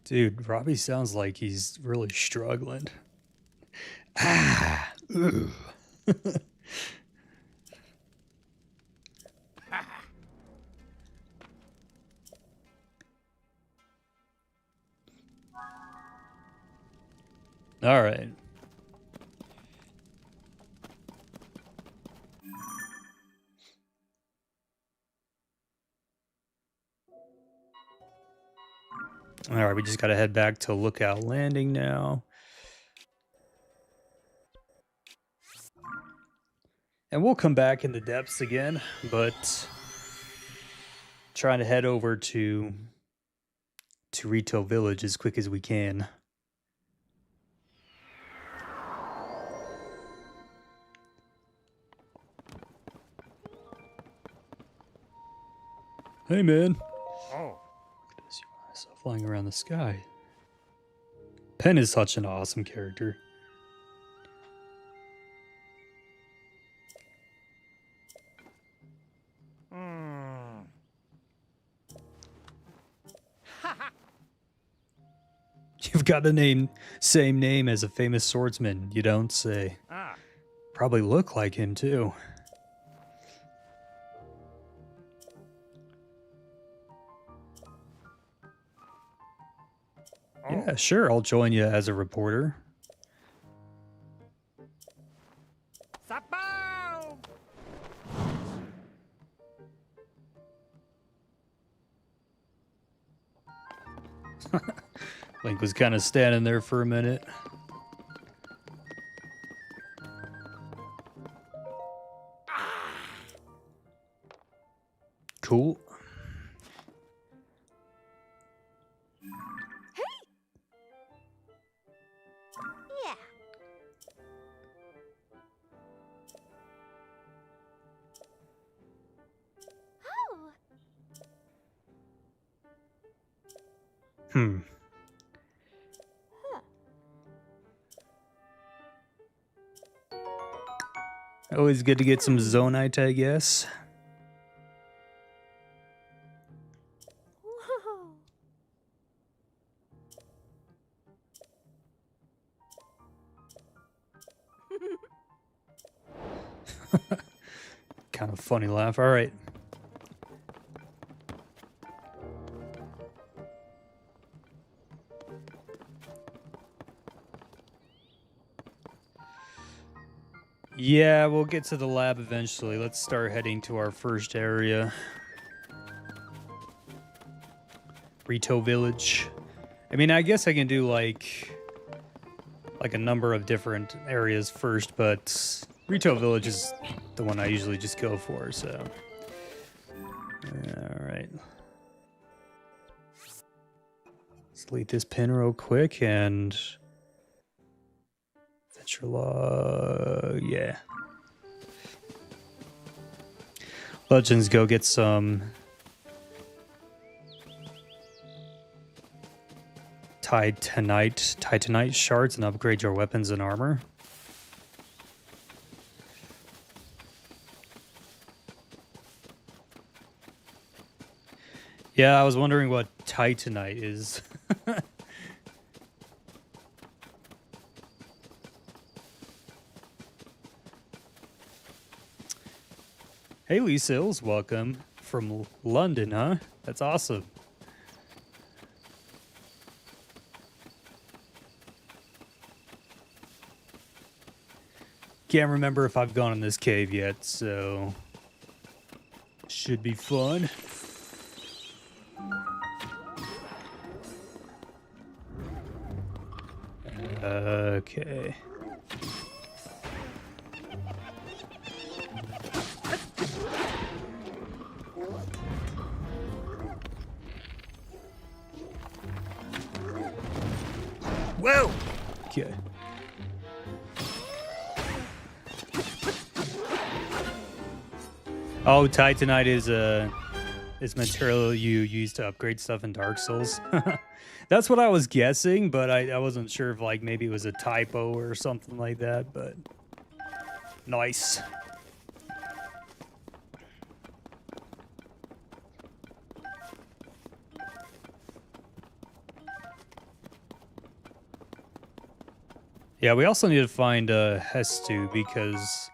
Dude, Robbie sounds like he's really struggling. Ah. All right. All right, we just got to head back to Lookout Landing now. And we'll come back in the depths again, but trying to head over to Rito Village as quick as we can. Hey, man. Oh. Look at this USO flying around the sky. Pen is such an awesome character. You've got the same name as a famous swordsman, you don't say. Ah. Probably look like him, too. Oh. Yeah, sure, I'll join you as a reporter. Sapow! Link was kind of standing there for a minute. Cool. Yeah. Oh. Hmm. Always good to get some Zonite, I guess. Whoa. Kind of funny laugh. All right. Yeah, we'll get to the lab eventually. Let's start heading to our first area. Rito Village. I mean, I guess I can do like a number of different areas first, but Rito Village is the one I usually just go for, so. All right. Let's delete this pin real quick and adventure log, yeah. Legends, go get some Titanite shards and upgrade your weapons and armor. Yeah, I was wondering what Titanite is. Hey, Lee Sills, welcome from London, huh? That's awesome. Can't remember if I've gone in this cave yet, so should be fun. Okay. Whoa! Okay. Oh, Titanite is material you use to upgrade stuff in Dark Souls. That's what I was guessing, but I wasn't sure if like maybe it was a typo or something like that, but nice. Yeah, we also need to find Hestu because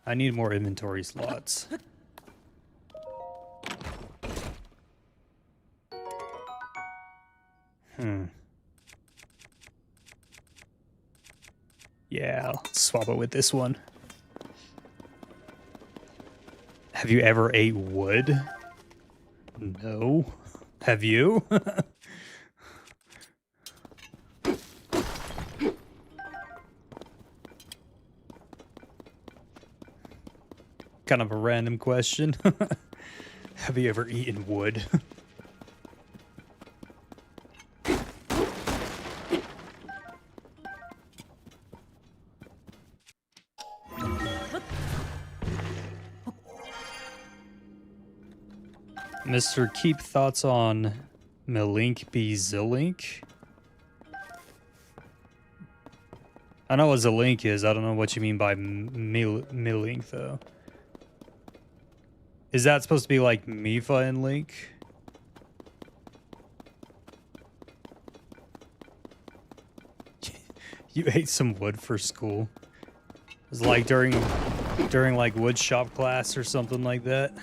I need more inventory slots. Yeah, I'll swap it with this one. Have you ever ate wood? No. Have you? Kind of a random question. Have you ever eaten wood? Mr. Keep thoughts on Milink be Zilink? I know what Zilink is. I don't know what you mean by Milink, though. Is that supposed to be like Mifa and Link? You ate some wood for school. It was like during like wood shop class or something like that.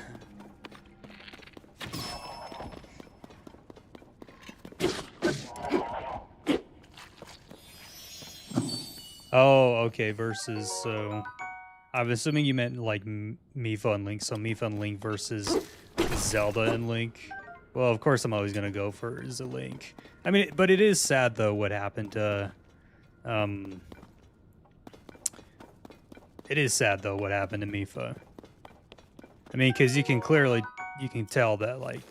Oh, okay, versus, so I'm assuming you meant like Mifa and Link, so Mifa and Link versus Zelda and Link. Well, of course I'm always gonna go for Link. I mean, but it is sad though what happened to, it is sad though what happened to Mifa. I mean, because you can tell that like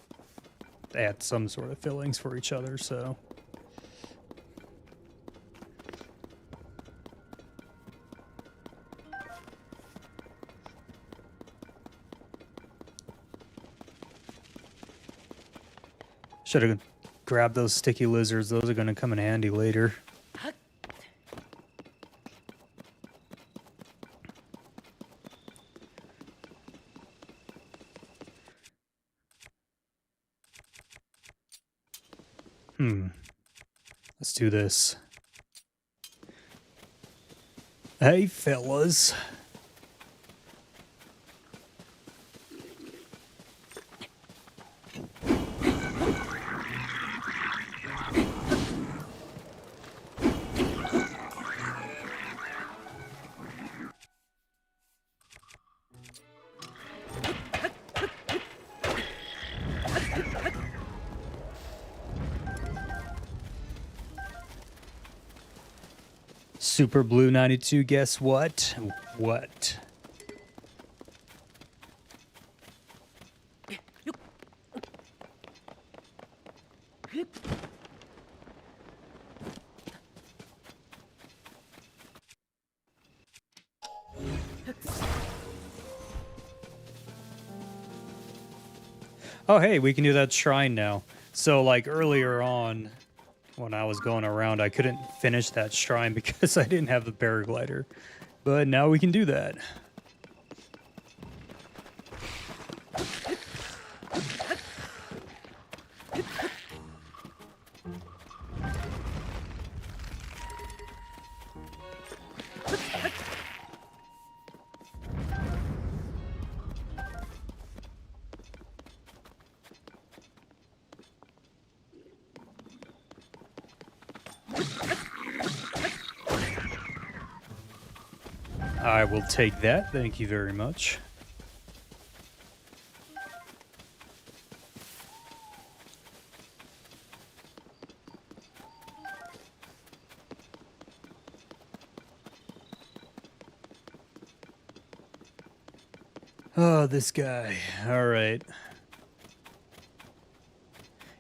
they had some sort of feelings for each other, so. Should have grabbed those sticky lizards. Those are going to come in handy later. Let's do this. Hey, fellas. Super Blue 92, guess what? What? Oh, hey, we can do that shrine now. So, like, earlier on, when I was going around, I couldn't finish that shrine because I didn't have the paraglider. But now we can do that. I will take that. Thank you very much. Oh, this guy. All right.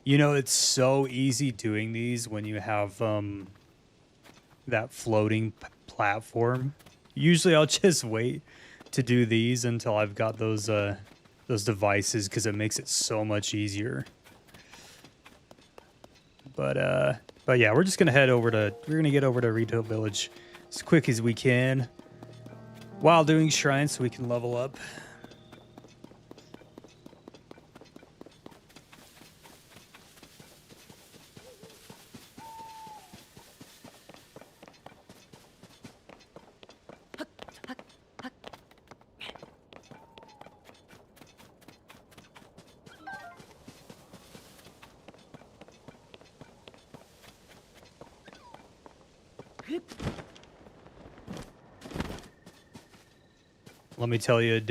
You know, it's so easy doing these when you have that floating platform. Usually I'll just wait to do these until I've got those devices because it makes it so much easier. But yeah, we're just gonna get over to Rito Village as quick as we can while doing shrines so we can level up. Let me tell you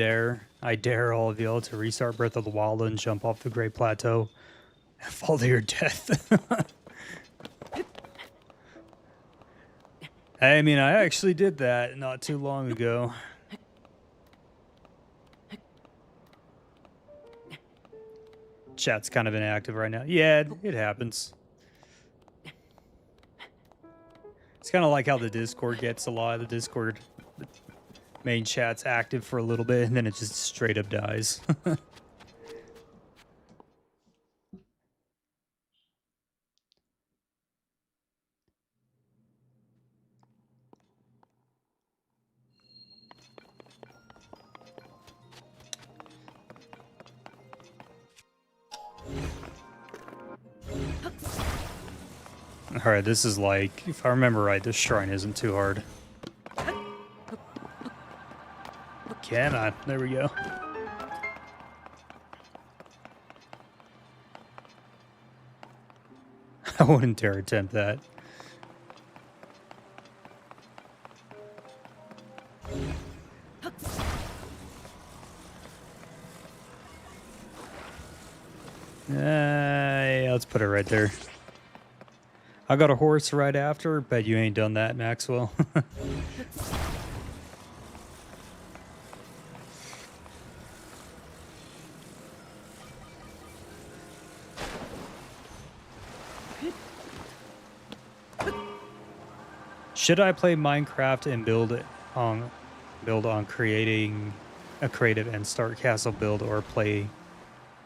I dare all of y'all to restart Breath of the Wild and jump off the Great Plateau and fall to your death. I mean, I actually did that not too long ago. Chat's kind of inactive right now. Yeah, it happens. It's kind of like how the Discord gets a lot. The Discord main chat's active for a little bit, and then it just straight up dies. Alright, this is like, if I remember right, this shrine isn't too hard. Come on, there we go. I wouldn't dare attempt that. Yeah, let's put it right there. I got a horse right after, bet you ain't done that, Maxwell. Should I play Minecraft and build on creating a creative and start castle build, or play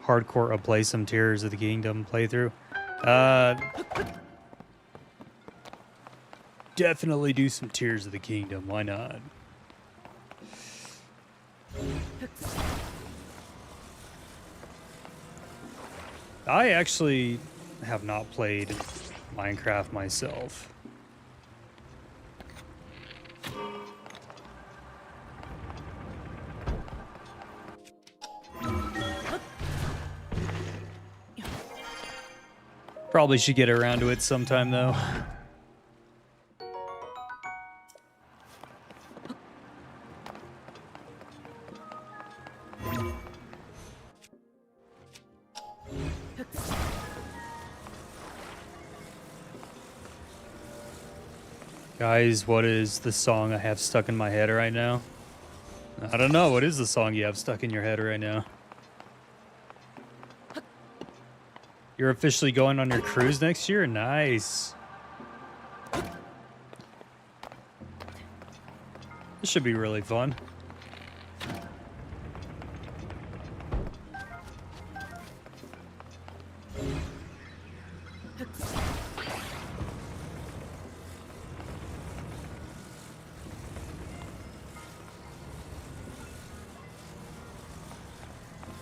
hardcore or play some Tears of the Kingdom playthrough? Definitely do some Tears of the Kingdom. Why not? I actually have not played Minecraft myself. Probably should get around to it sometime, though. Guys, what is the song I have stuck in my head right now? I don't know. What is the song you have stuck in your head right now? You're officially going on your cruise next year? Nice. This should be really fun.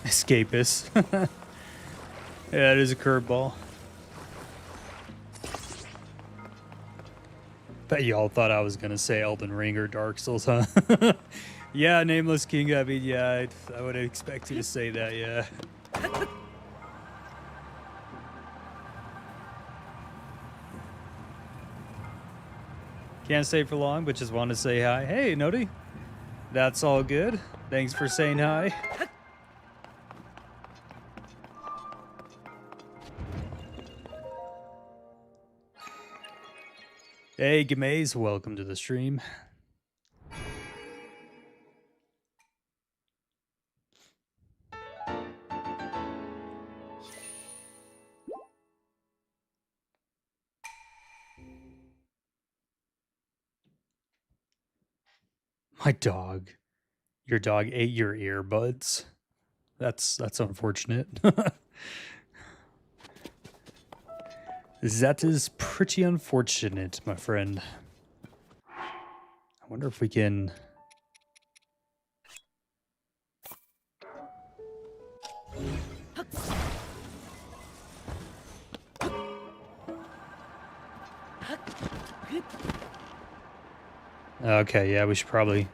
Escapist. Yeah, it is a curveball. Bet y'all thought I was gonna say Elden Ring or Dark Souls, huh? Yeah, Nameless King. I mean, yeah, I would expect you to say that. Yeah. Can't stay for long, but just want to say hi. Hey, Nodi. That's all good. Thanks for saying hi. Hey, Gamaze, welcome to the stream. My dog. Your dog ate your earbuds. That's unfortunate. That is pretty unfortunate, my friend. I wonder if we can... Okay, yeah, we should probably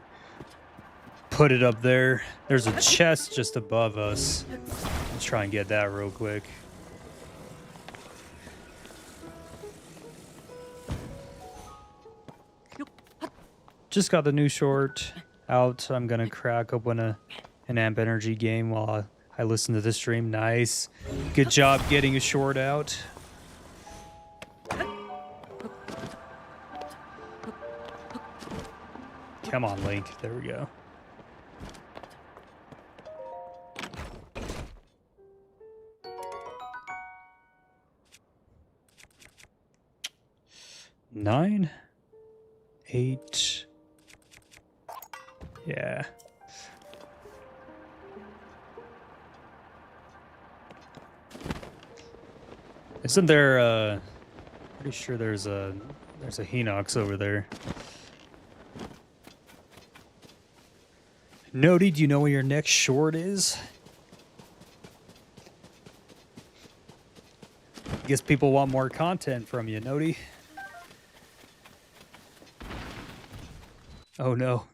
put it up there. There's a chest just above us. Let's try and get that real quick. Just got the new short out. I'm gonna crack open an amp energy game while I listen to this stream. Nice. Good job getting a short out. Come on, Link. There we go. Nine, 8. Yeah. Isn't there pretty sure there's a Hinox over there. Nody, do you know where your next short is? Guess people want more content from you, Nody. Oh no.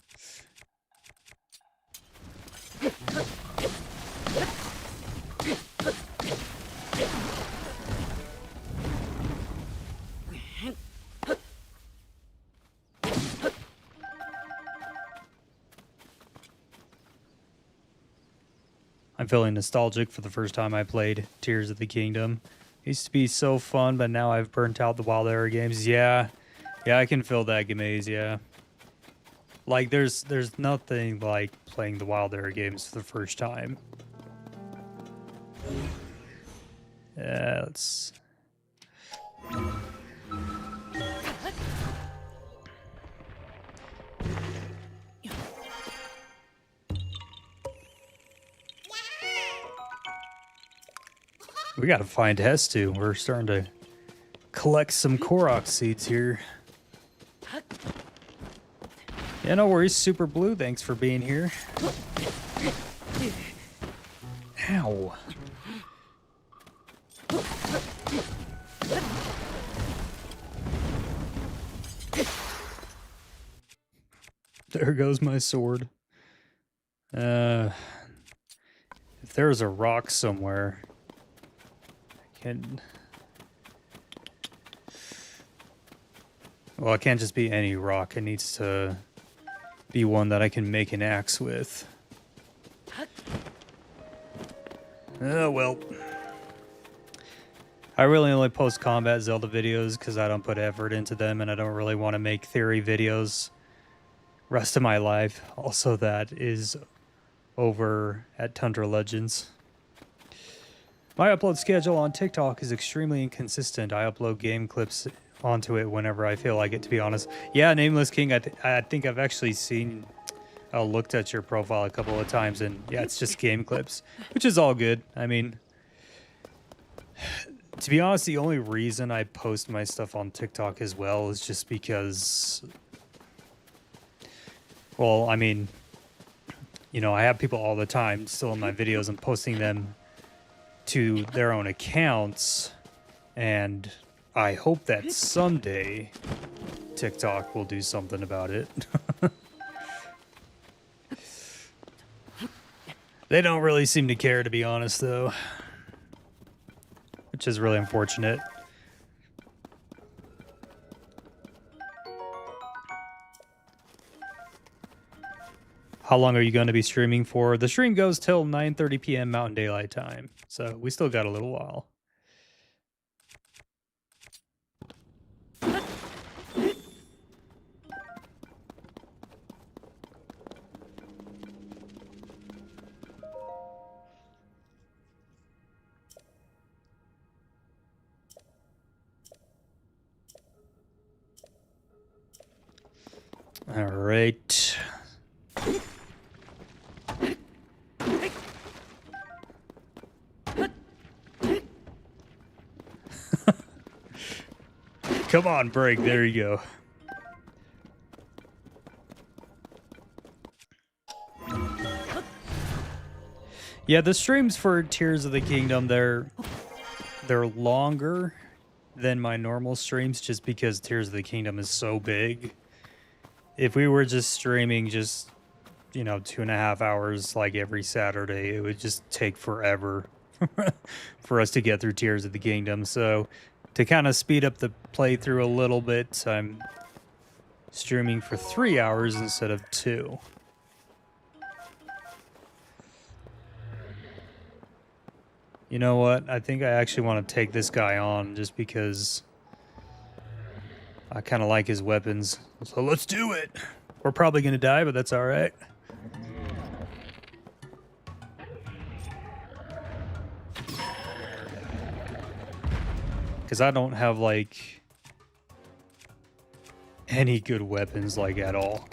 I'm feeling nostalgic for the first time I played Tears of the Kingdom. It used to be so fun, but now I've burnt out the Wild Era games. Yeah, I can feel that, Gamaze, yeah. Like, there's nothing like playing the Wild Era games for the first time. Yeah, let's... We gotta find Hess too. We're starting to collect some Korok seeds here. Yeah, no worries, Super Blue. Thanks for being here. Ow. There goes my sword. If there's a rock somewhere, I can... Well, it can't just be any rock. It needs to be one that I can make an axe with. Oh, well. I really only post combat Zelda videos because I don't put effort into them, and I don't really want to make theory videos rest of my life. Also, that is over at Tundra Legends. My upload schedule on TikTok is extremely inconsistent. I upload game clips onto it whenever I feel like it, to be honest. Yeah, Nameless King, I think I've actually seen... looked at your profile a couple of times, and yeah, it's just game clips, which is all good. I mean, To be honest, the only reason I post my stuff on TikTok as well is just because, well, I mean, you know, I have people all the time still in my videos and posting them to their own accounts, and I hope that someday TikTok will do something about it. They don't really seem to care, to be honest, though, which is really unfortunate. How long are you going to be streaming for? The stream goes till 9:30 p.m. Mountain Daylight Time, so we still got a little while. All right. Come on, break. There you go. Yeah, the streams for Tears of the Kingdom, they're longer than my normal streams just because Tears of the Kingdom is so big. If we were just streaming just, you know, 2.5 hours like every Saturday, it would just take forever for us to get through Tears of the Kingdom. So to kind of speed up the playthrough a little bit, I'm streaming for 3 hours instead of 2. You know what? I think I actually want to take this guy on just because I kind of like his weapons. So let's do it. We're probably going to die, but that's all right. Because I don't have, like, any good weapons, like, at all.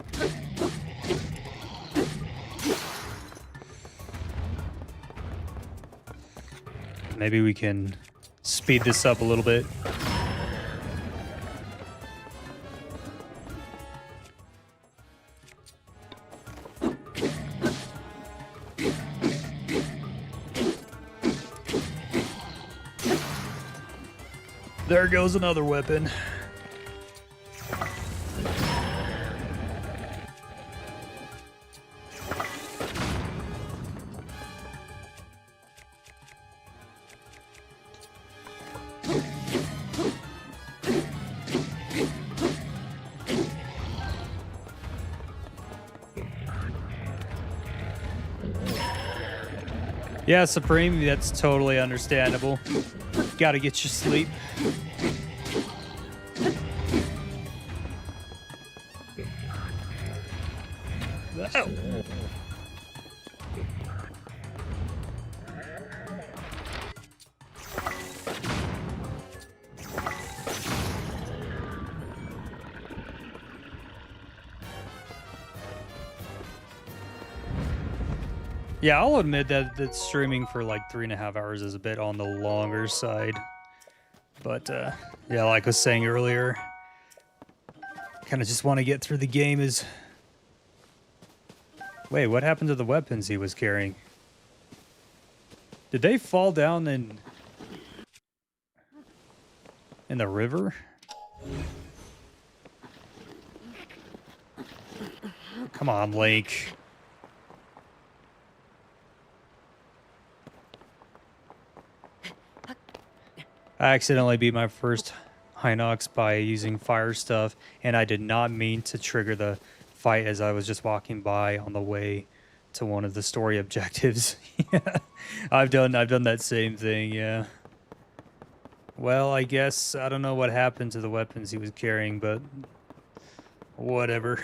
Maybe we can speed this up a little bit. There goes another weapon. Yeah, Supreme, that's totally understandable. Gotta get your sleep. Oh. Yeah, I'll admit that streaming for like 3.5 hours is a bit on the longer side. But, yeah, like I was saying earlier, kind of just want to get through the game is... Wait, what happened to the weapons he was carrying? Did they fall down in the river? Come on, Link. I accidentally beat my first Hinox by using fire stuff, and I did not mean to trigger the fight as I was just walking by on the way to one of the story objectives. Yeah, I've done that same thing, yeah. Well, I guess I don't know what happened to the weapons he was carrying, but whatever.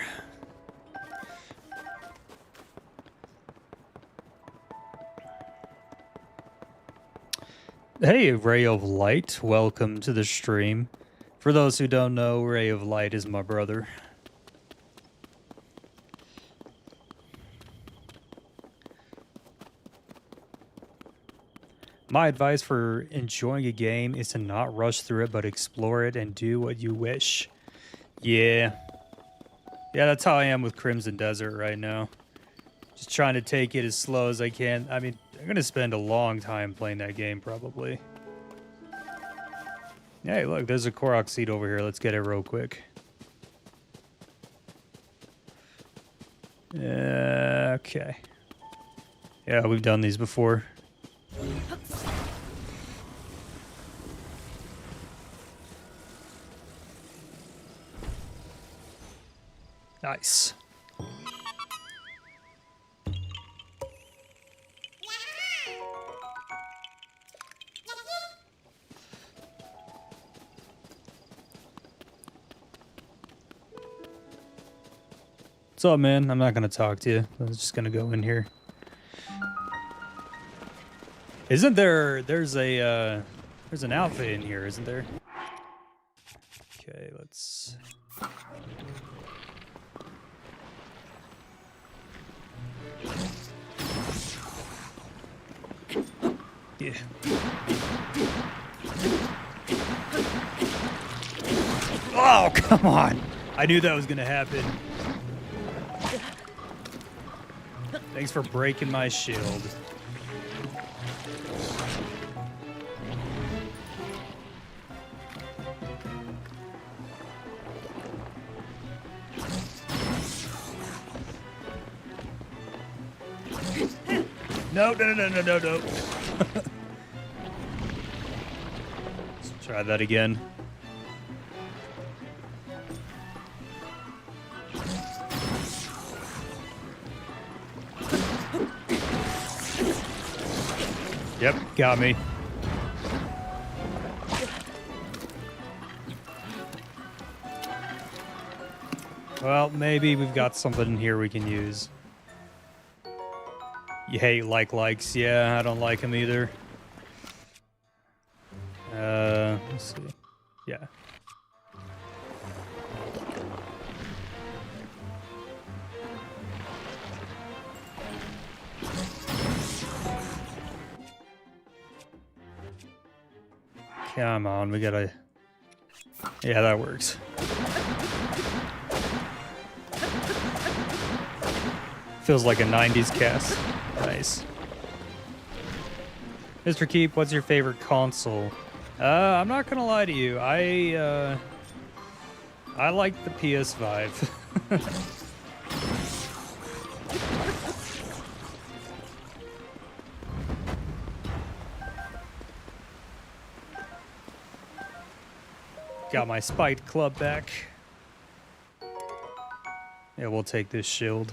Hey, Ray of Light, welcome to the stream. For those who don't know, Ray of Light is my brother. My advice for enjoying a game is to not rush through it, but explore it and do what you wish. Yeah. Yeah, that's how I am with Crimson Desert right now. Just trying to take it as slow as I can. I mean, I'm going to spend a long time playing that game, probably. Hey, look, there's a Korok seed over here. Let's get it real quick. Okay. Yeah, we've done these before. Nice. What's up, man? I'm not gonna talk to you. I'm just gonna go in here. Isn't there? There's an outfit in here, isn't there? Okay, let's. Yeah. Oh, come on! I knew that was gonna happen. Thanks for breaking my shield. No. Let's try that again. Yep, got me. Well, maybe we've got something in here we can use. You hate likes. Yeah, I don't like them either. Let's see. Yeah. Come on, we gotta... Yeah, that works. Feels like a 90s cast. Nice. Mr. Keep, what's your favorite console? I'm not gonna lie to you. I like the PS5. Got my Spiked Club back. Yeah, we'll take this shield.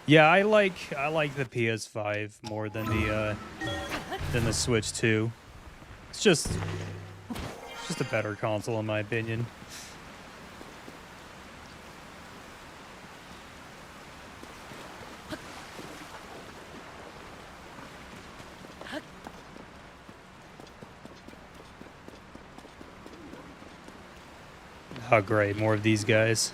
Yeah, I like the PS5 more than the Switch 2. It's just a better console in my opinion. Oh, great. More of these guys.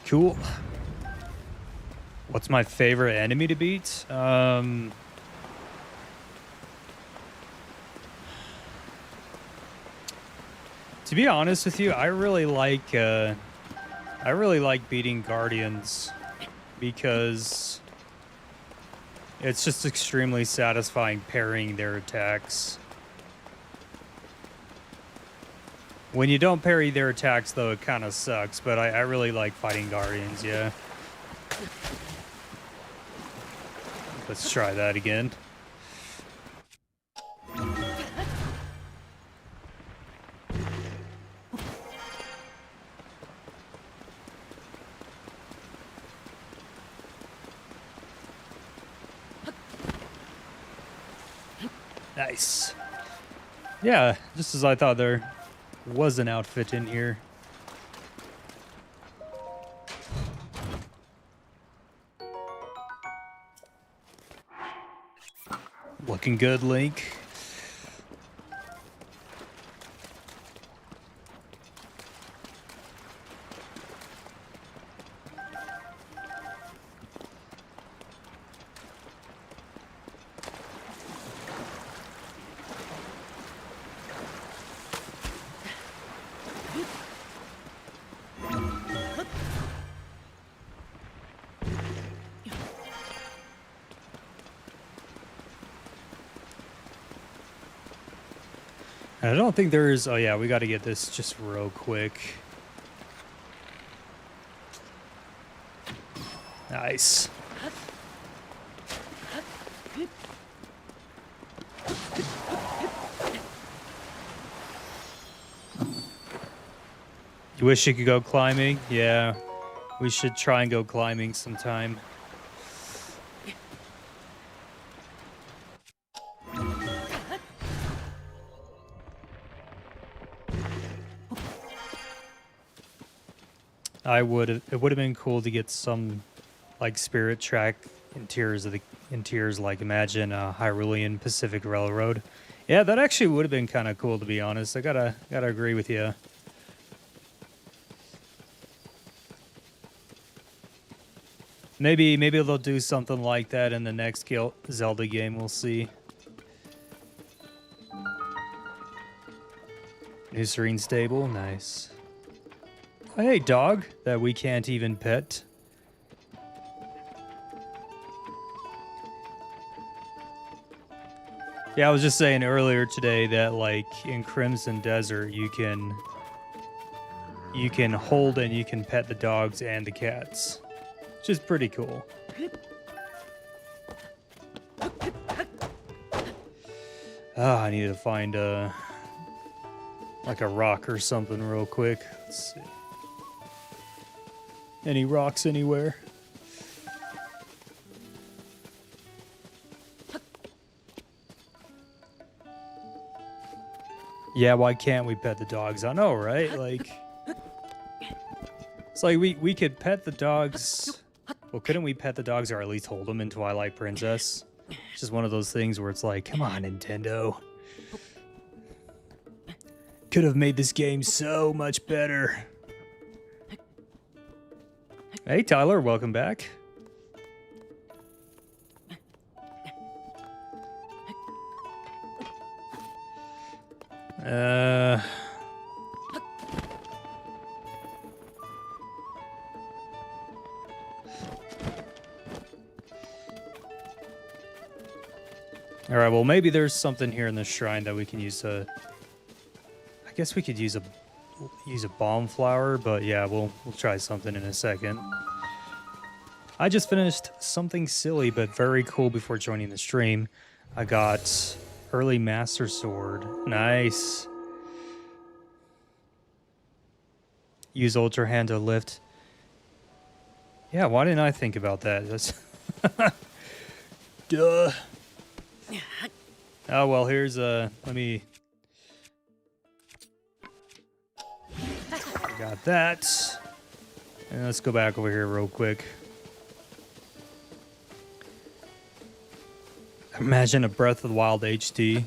Cool. What's my favorite enemy to beat? To be honest with you, I really like beating Guardians because it's just extremely satisfying parrying their attacks. When you don't parry their attacks, though, it kind of sucks, but I really like fighting Guardians, yeah. Let's try that again. Nice. Yeah, just as I thought there was an outfit in here. Looking good, Link. I don't think there's... Oh, yeah, we got to get this just real quick. Nice. You wish you could go climbing? Yeah, we should try and go climbing sometime. It would have been cool to get some like Spirit Track in Tears, like imagine Hyrulean Pacific Railroad. Yeah, that actually would have been kind of cool, to be honest. I gotta agree with you. Maybe they'll do something like that in the next Zelda game. We'll see. New Serene Stable, nice. Oh, hey, dog that we can't even pet. Yeah, I was just saying earlier today that like in Crimson Desert you can hold and you can pet the dogs and the cats, which is pretty cool. Ah, I need to find like a rock or something real quick. Let's see. Any rocks anywhere? Yeah, why can't we pet the dogs? I know, right? Like, it's like we could pet the dogs. Well, couldn't we pet the dogs or at least hold them in Twilight Princess? It's just one of those things where it's like, come on, Nintendo. Could have made this game so much better. Hey, Tyler, welcome back. All right, well, maybe there's something here in the shrine that we can use to... I guess we could use a bomb flower, but yeah, we'll try something in a second. I just finished something silly but very cool before joining the stream. I got early Master Sword. Nice. Use Ultra Hand to lift. Yeah, why didn't I think about that? That's duh. Oh, well, here's let me... Got that. And let's go back over here real quick. Imagine a Breath of the Wild HD.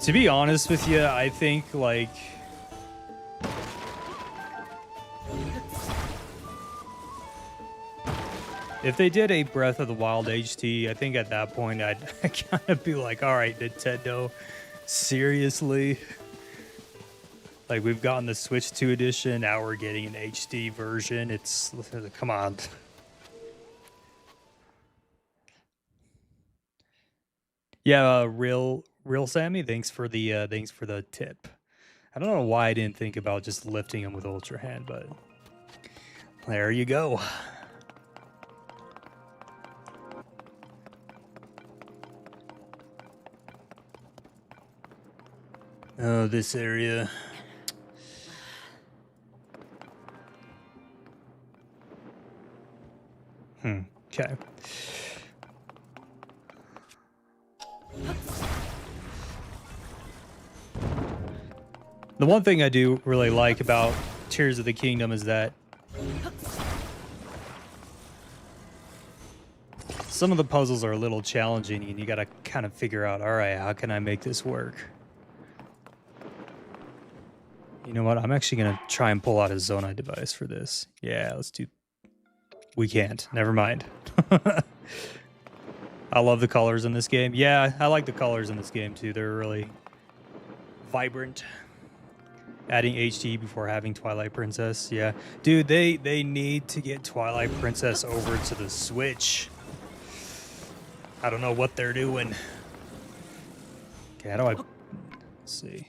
To be honest with you, I think, like... if they did a Breath of the Wild HD, I think at that point I'd kind of be like, all right, Nintendo, seriously? Like, we've gotten the Switch 2 edition, now we're getting an HD version. It's, come on. Yeah, real Sammy, thanks for the tip. I don't know why I didn't think about just lifting him with Ultra Hand, but there you go. Oh, this area. Okay. The one thing I do really like about Tears of the Kingdom is that some of the puzzles are a little challenging and you gotta kind of figure out, all right, how can I make this work? You know what? I'm actually gonna try and pull out a Zonai device for this. Yeah, let's do... We can't. Never mind. I love the colors in this game. Yeah, I like the colors in this game too. They're really vibrant. Adding HD before having Twilight Princess. Yeah. Dude, they need to get Twilight Princess over to the Switch. I don't know what they're doing. Okay, how do I... Let's see.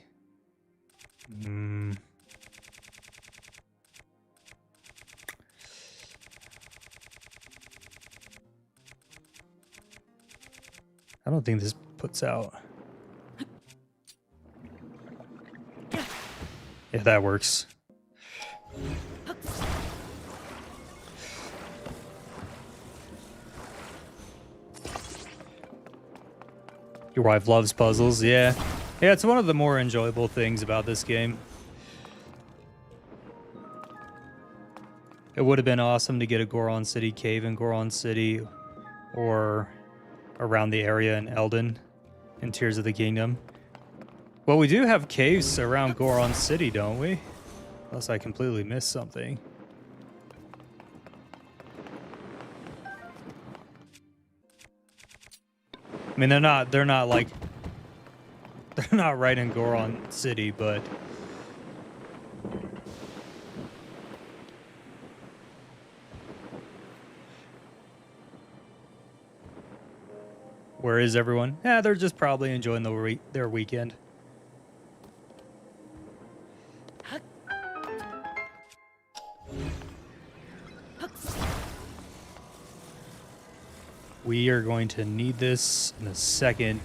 I don't think this puts out. Yeah, that works. Your wife loves puzzles, yeah. Yeah, it's one of the more enjoyable things about this game. It would have been awesome to get a Goron City cave in Goron City or around the area in Eldin in Tears of the Kingdom. Well, we do have caves around Goron City, don't we? Unless I completely missed something. I mean, they're not like, they're not right in Goron City, but where is everyone? Yeah, they're just probably enjoying their weekend. We are going to need this in a second.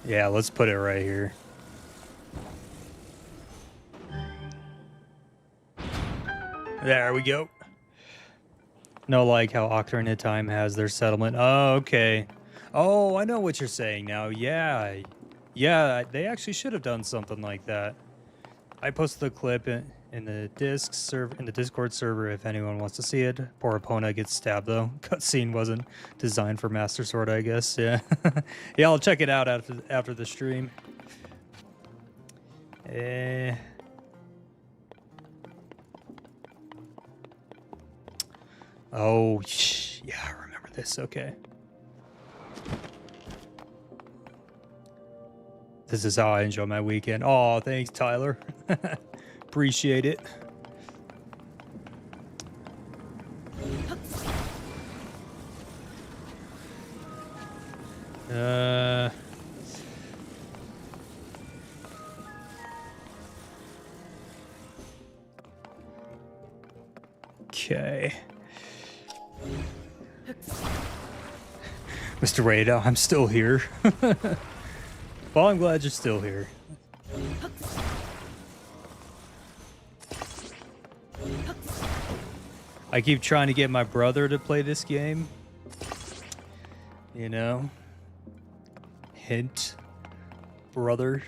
Yeah, let's put it right here. There we go. No, like how Octarine Time has their settlement. Oh, okay. Oh, I know what you're saying now. Yeah. Yeah, they actually should have done something like that. I posted the clip in the Discord server if anyone wants to see it. Poor Epona gets stabbed though. Cutscene wasn't designed for Master Sword, I guess. Yeah. Yeah, I'll check it out after the stream. Oh, yeah, I remember this. Okay. This is how I enjoy my weekend. Oh, thanks, Tyler. Appreciate it. Okay. Mr. Rito, I'm still here. Well, I'm glad you're still here. I keep trying to get my brother to play this game. You know? Hint. Brother.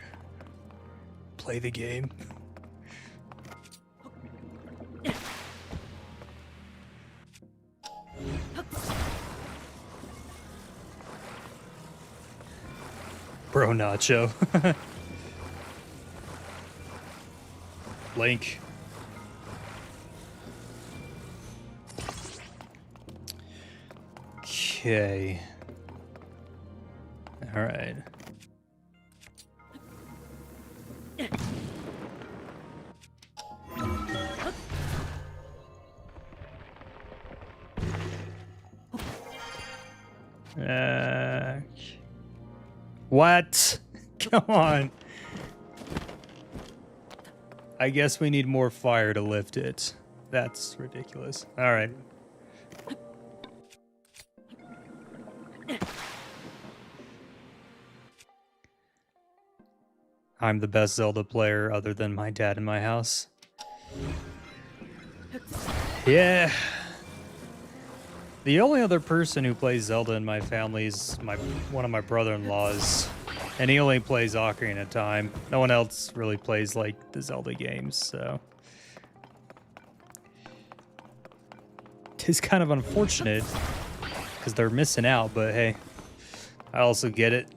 Play the game. Bro Nacho. Link. Okay. All right. What? Come on. I guess we need more fire to lift it. That's ridiculous. All right. I'm the best Zelda player other than my dad in my house. Yeah. The only other person who plays Zelda in my family is one of my brother-in-laws, and he only plays Ocarina of Time. No one else really plays like the Zelda games, so it's kind of unfortunate because they're missing out. But hey, I also get it.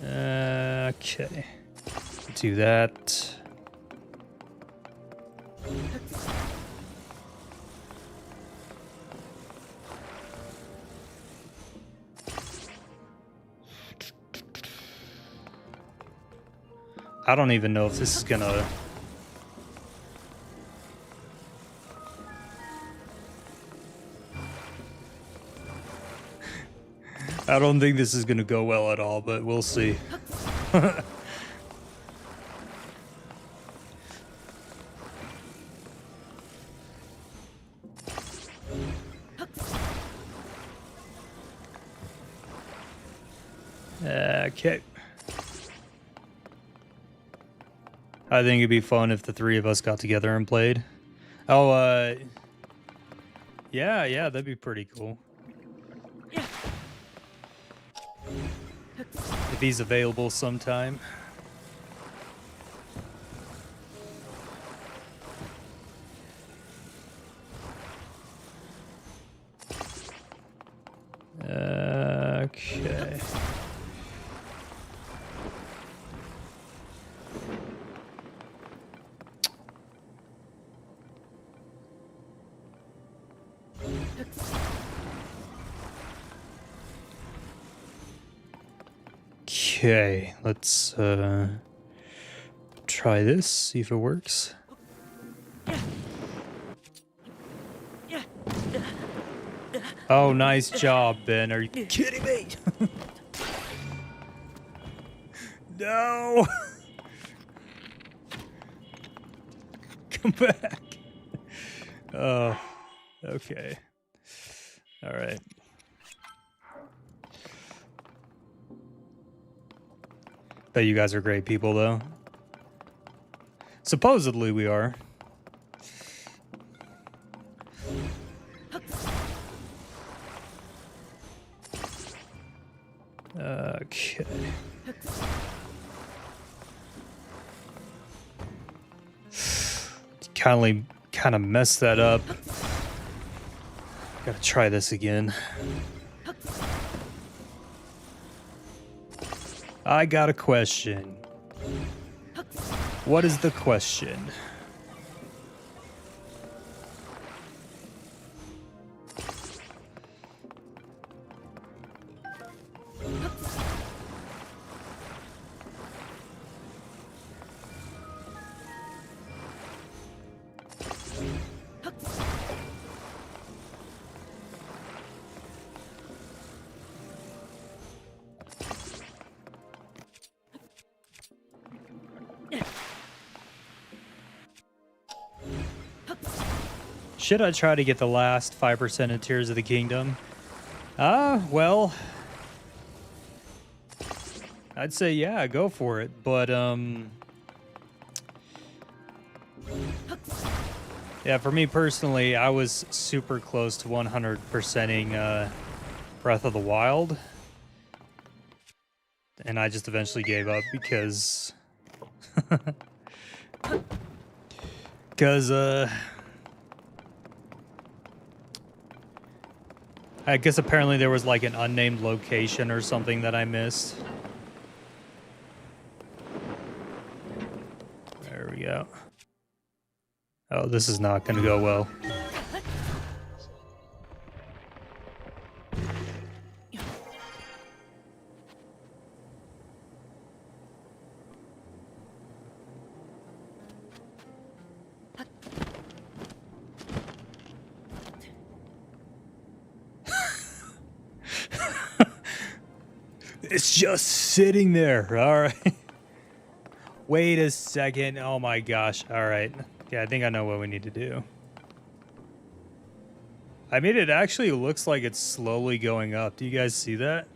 Okay, do that. I don't even know if this is gonna... I don't think this is gonna go well at all, but we'll see. Okay. I think it'd be fun if the three of us got together and played. Oh, yeah, that'd be pretty cool. If he's available sometime. Okay. Okay, let's try this, see if it works. Oh, nice job, Ben. Are you kidding me? No! Come back. Oh, okay. All right. Bet you guys are great people, though. Supposedly we are. Okay. Kind of messed that up. Gotta try this again. I got a question. What is the question? Should I try to get the last 5% of Tears of the Kingdom? Well, I'd say yeah, go for it. But yeah, for me personally, I was super close to 100%ing Breath of the Wild, and I just eventually gave up because I guess apparently there was like an unnamed location or something that I missed. There we go. Oh, this is not going to go well. It's just sitting there. All right. Wait a second. Oh my gosh. All right. Yeah, I think I know what we need to do. I mean, it actually looks like it's slowly going up. Do you guys see that?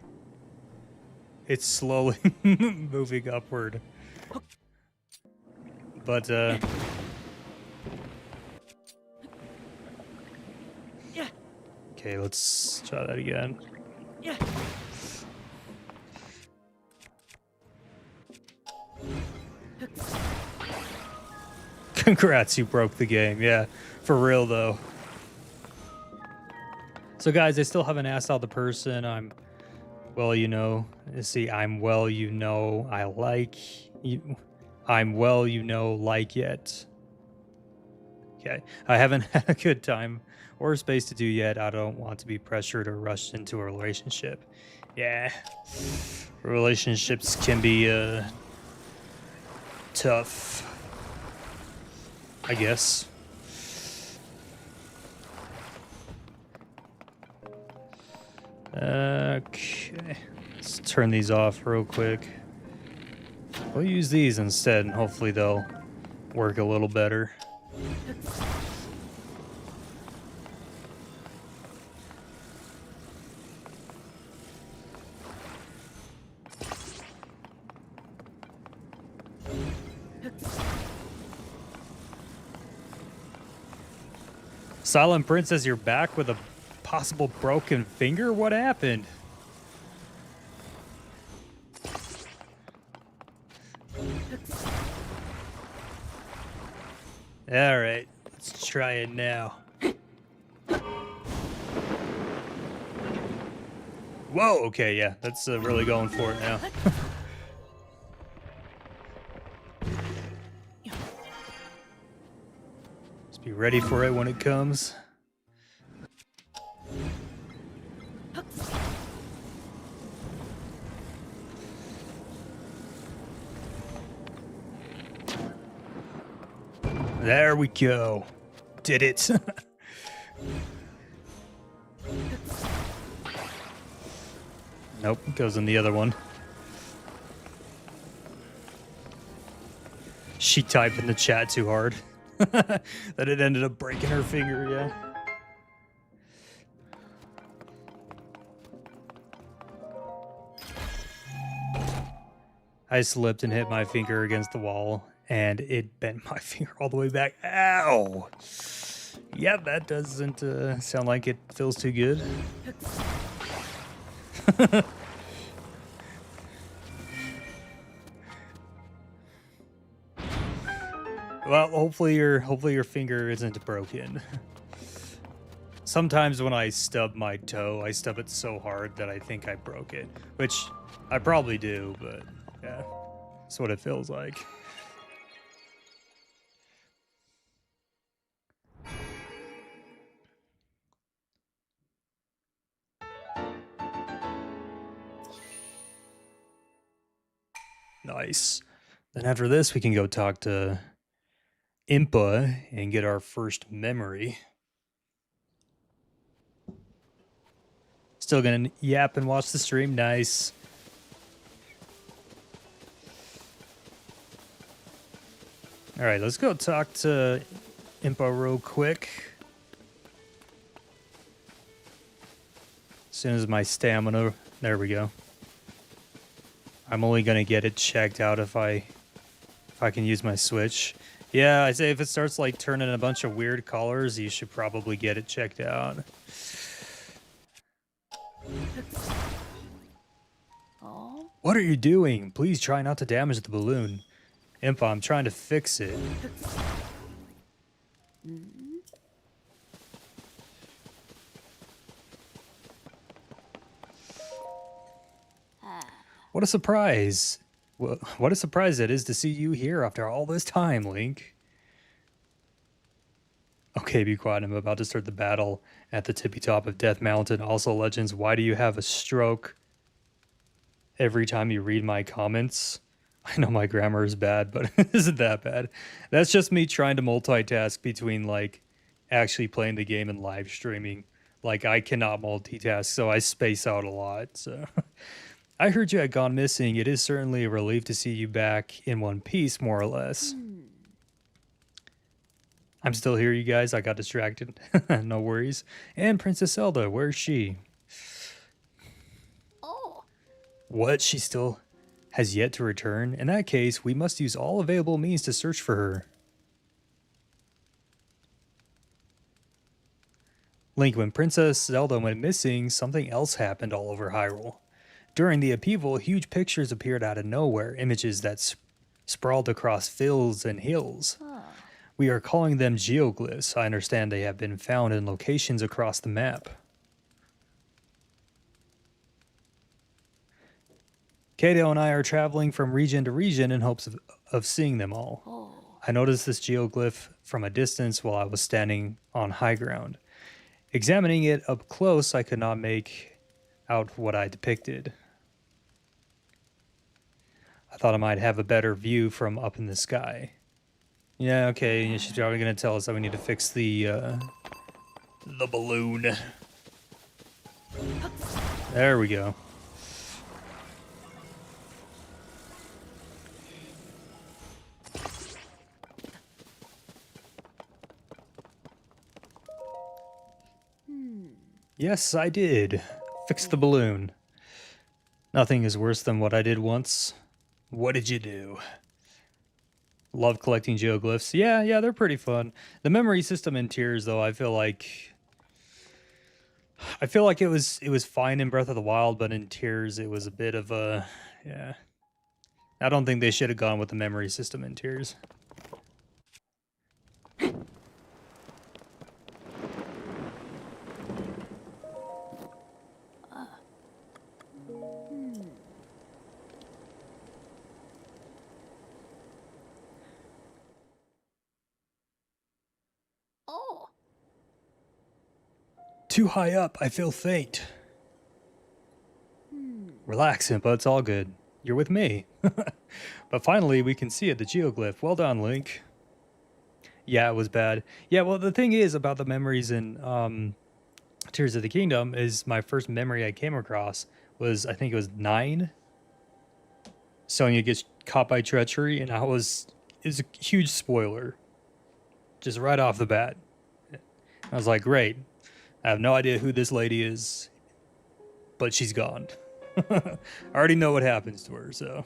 It's slowly moving upward. But, okay, let's try that again. Congrats, you broke the game. Yeah, for real though. So guys, I still haven't asked out the person I'm well, you know. See, I'm well, you know, I like you. I'm well, you know, like yet. Okay, I haven't had a good time or space to do yet. I don't want to be pressured or rushed into a relationship. Yeah, relationships can be tough, I guess. Okay. Let's turn these off real quick. We'll use these instead, and hopefully they'll work a little better. Silent Princess, you're back with a possible broken finger? What happened? Alright, let's try it now. Whoa, okay, yeah, that's really going for it now. Just be ready for it when it comes. There we go. Did it. Nope, goes in the other one. She typed in the chat too hard. That it ended up breaking her finger, yeah. I slipped and hit my finger against the wall, and it bent my finger all the way back. Ow! Yeah, that doesn't sound like it feels too good. Well, hopefully your finger isn't broken. Sometimes when I stub my toe, I stub it so hard that I think I broke it, which I probably do, but yeah, that's what it feels like. Nice. Then after this, we can go talk to Impa and get our first memory. Still gonna yap and watch the stream. Nice. All right, let's go talk to Impa real quick. As soon as my stamina, there we go. I'm only gonna get it checked out if I can use my switch. Yeah, I say if it starts like turning a bunch of weird colors, you should probably get it checked out. Oh. What are you doing? Please try not to damage the balloon. Impa, I'm trying to fix it. What a surprise. What a surprise it is to see you here after all this time, Link. Okay, be quiet. I'm about to start the battle at the tippy top of Death Mountain. Also, Legends, why do you have a stroke every time you read my comments? I know my grammar is bad, but it isn't that bad. That's just me trying to multitask between, like, actually playing the game and live streaming. Like, I cannot multitask, so I space out a lot, so... I heard you had gone missing. It is certainly a relief to see you back in one piece, more or less. I'm still here, you guys. I got distracted. No worries. And Princess Zelda, where's she? Oh. What? She still has yet to return? In that case, we must use all available means to search for her. Link, when Princess Zelda went missing, something else happened all over Hyrule. During the upheaval, huge pictures appeared out of nowhere, images that sprawled across fields and hills. We are calling them geoglyphs. I understand they have been found in locations across the map. Kato and I are traveling from region to region in hopes of seeing them all. Oh. I noticed this geoglyph from a distance while I was standing on high ground. Examining it up close, I could not make out what I depicted. I thought I might have a better view from up in the sky. Yeah, okay, she's probably going to tell us that we need to fix the balloon. There we go. Yes, I did. Fix the balloon. Nothing is worse than what I did once. What did you do? Love collecting geoglyphs. Yeah, they're pretty fun. The memory system in Tears, though, I feel like it was fine in Breath of the Wild, but in Tears it was a bit of a yeah. I don't think they should have gone with the memory system in Tears. Oh. Too high up, I feel faint. Relax, Impa, it's all good. You're with me. But finally, we can see it, the geoglyph. Well done, Link. Yeah, it was bad. Yeah, well, the thing is about the memories in Tears of the Kingdom is my first memory I came across was, I think it was 9. Sonya gets caught by treachery, and it was a huge spoiler. Just right off the bat. I was like, great. I have no idea who this lady is, but she's gone. I already know what happens to her, so.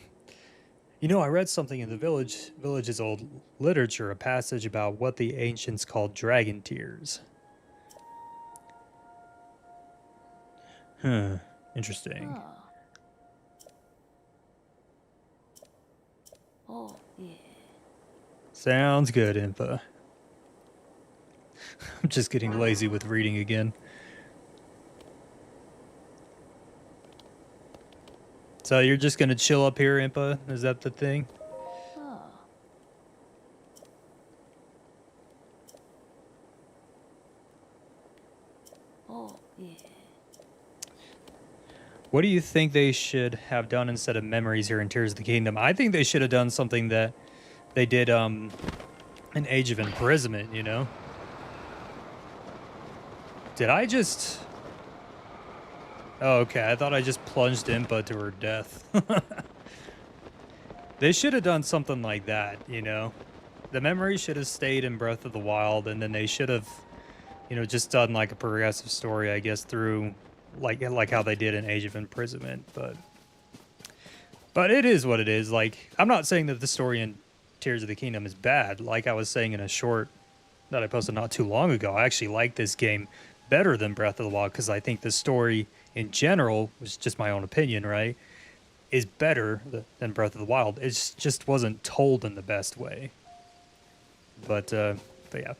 You know, I read something in the village's old literature, a passage about what the ancients called dragon tears. Huh, interesting. Oh, yeah. Sounds good, Impa. I'm just getting lazy with reading again. So you're just gonna chill up here, Impa? Is that the thing? Oh, yeah. What do you think they should have done instead of memories here in Tears of the Kingdom? I think they should have done something that they did in Age of Imprisonment, you know? Did I just... Oh, okay, I thought I just plunged Impa to her death. They should have done something like that, you know? The memory should have stayed in Breath of the Wild, and then they should have, you know, just done like a progressive story, I guess, through like how they did in Age of Imprisonment. But it is what it is. Like, I'm not saying that the story in Tears of the Kingdom is bad. Like I was saying in a short that I posted not too long ago, I actually like this game better than Breath of the Wild because I think the story in general, which is just my own opinion, right, is better than Breath of the Wild. It just wasn't told in the best way. But yeah.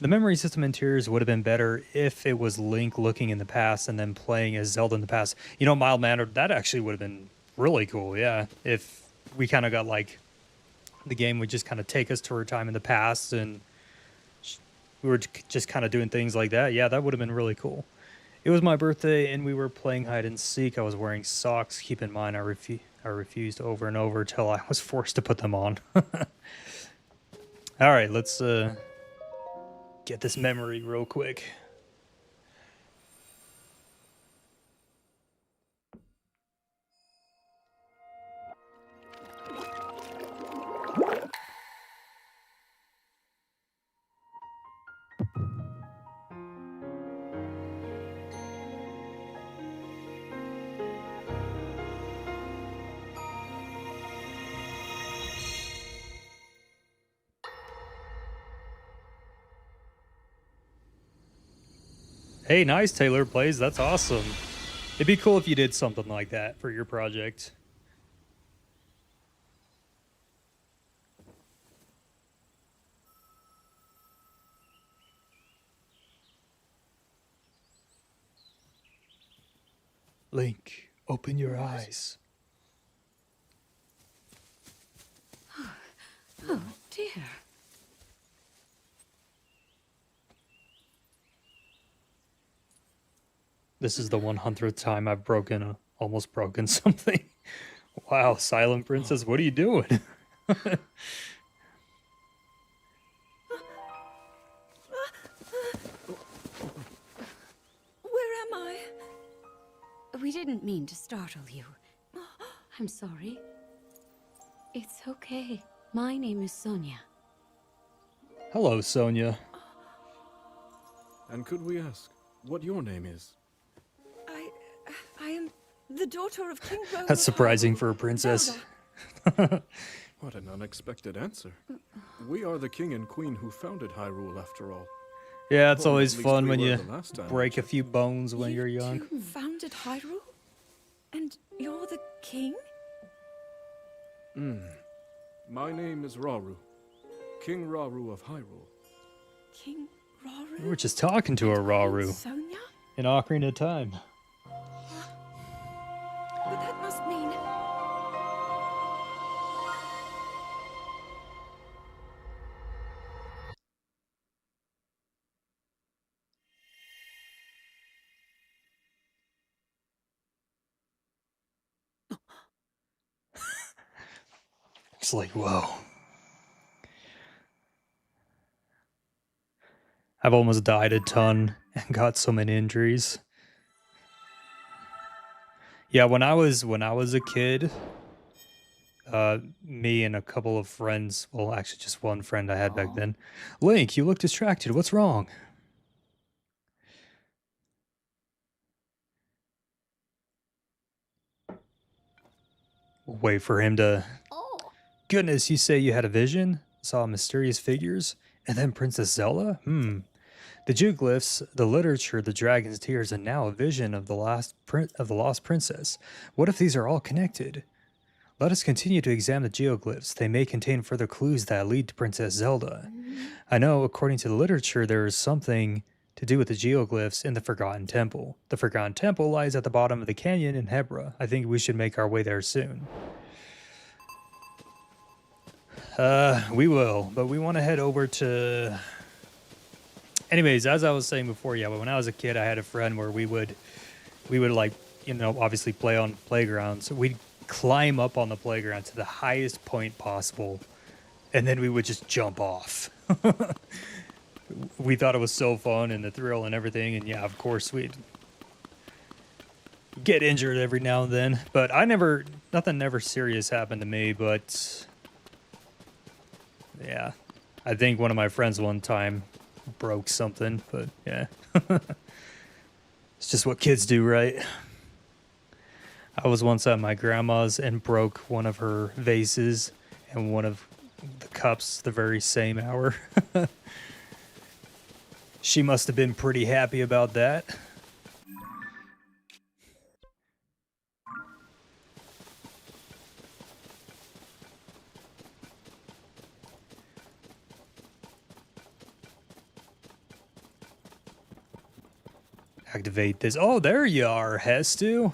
The memory system in Tears would have been better if it was Link looking in the past and then playing as Zelda in the past. You know, mild-mannered, that actually would have been really cool, yeah. If we kind of got, like, the game would just kind of take us to our time in the past and we were just kind of doing things like that. Yeah, that would have been really cool. It was my birthday and we were playing hide and seek. I was wearing socks. Keep in mind, I refused over and over till I was forced to put them on. All right, let's get this memory real quick. Hey, nice, Taylor Plays. That's awesome. It'd be cool if you did something like that for your project. Link, open your eyes. Oh, dear. This is the 100th time I've almost broken something. Wow, Silent Princess, what are you doing? Where We didn't mean to startle you. I'm sorry. It's okay. My name is Sonia. Hello, Sonia. And could we ask what your name is? I am the daughter of King Rome. That's of surprising Hyrule, for a princess. Zelda. What an unexpected answer. We are the king and queen who founded Hyrule, after all. Yeah, it's Well, always at least fun we when were you the last time we break a checked. few bones when You you're young. two founded Hyrule? And you're the king? My name is Rauru, King Rauru of Hyrule. King Rauru? We were just talking to a Rauru Sonia? in Ocarina of Time. But that must mean... It's like, whoa. I've almost died a ton and got so many injuries. Yeah, when I was a kid, me and a couple of friends, well, actually just one friend I had back then. Link, you look distracted. What's wrong? Wait for him to... Oh. Goodness, you say you had a vision? Saw mysterious figures? And then Princess Zelda? The geoglyphs, the literature, the dragon's tears, and now a vision of the lost princess. What if these are all connected? Let us continue to examine the geoglyphs. They may contain further clues that lead to Princess Zelda. I know, according to the literature, there is something to do with the geoglyphs in the Forgotten Temple. The Forgotten Temple lies at the bottom of the canyon in Hebra. I think we should make our way there soon. We will, but we want to head over to... Anyways, as I was saying before, yeah, when I was a kid, I had a friend where we would like, you know, obviously play on playgrounds. So we'd climb up on the playground to the highest point possible, and then we would just jump off. We thought it was so fun and the thrill and everything, and yeah, of course we'd get injured every now and then. But nothing ever serious happened to me, but yeah, I think one of my friends one time broke something, but yeah. It's just what kids do, right? I was once at my grandma's and broke one of her vases and one of the cups the very same hour. She must have been pretty happy about that. Activate this. Oh, there you are, Hestu.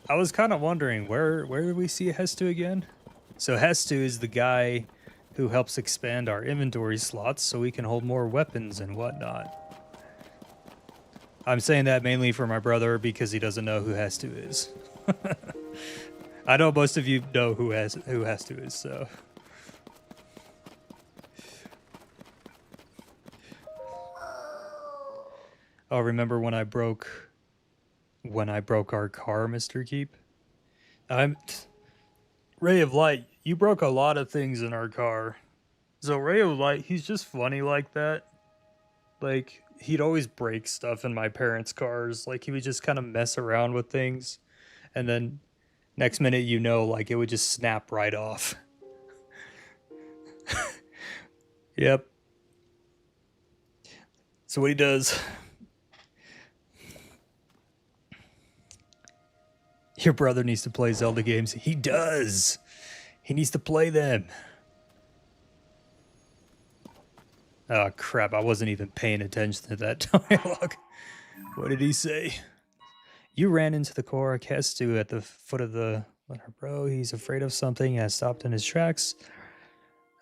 I was kind of wondering, where did we see Hestu again? So Hestu is the guy who helps expand our inventory slots so we can hold more weapons and whatnot. I'm saying that mainly for my brother because he doesn't know who Hestu is. I know most of you know who Hestu is, so... Oh, remember when I broke our car, Mr. Keep? Ray of Light, you broke a lot of things in our car. So Ray of Light, he's just funny like that. Like, he'd always break stuff in my parents' cars. Like, he would just kind of mess around with things. And then next minute, you know, like, it would just snap right off. Yep. So what he does... Your brother needs to play Zelda games. He does. He needs to play them. Oh, crap. I wasn't even paying attention to that dialogue. What did he say? You ran into the Korra Kestu at the foot of the... Bro, he's afraid of something. Has stopped in his tracks.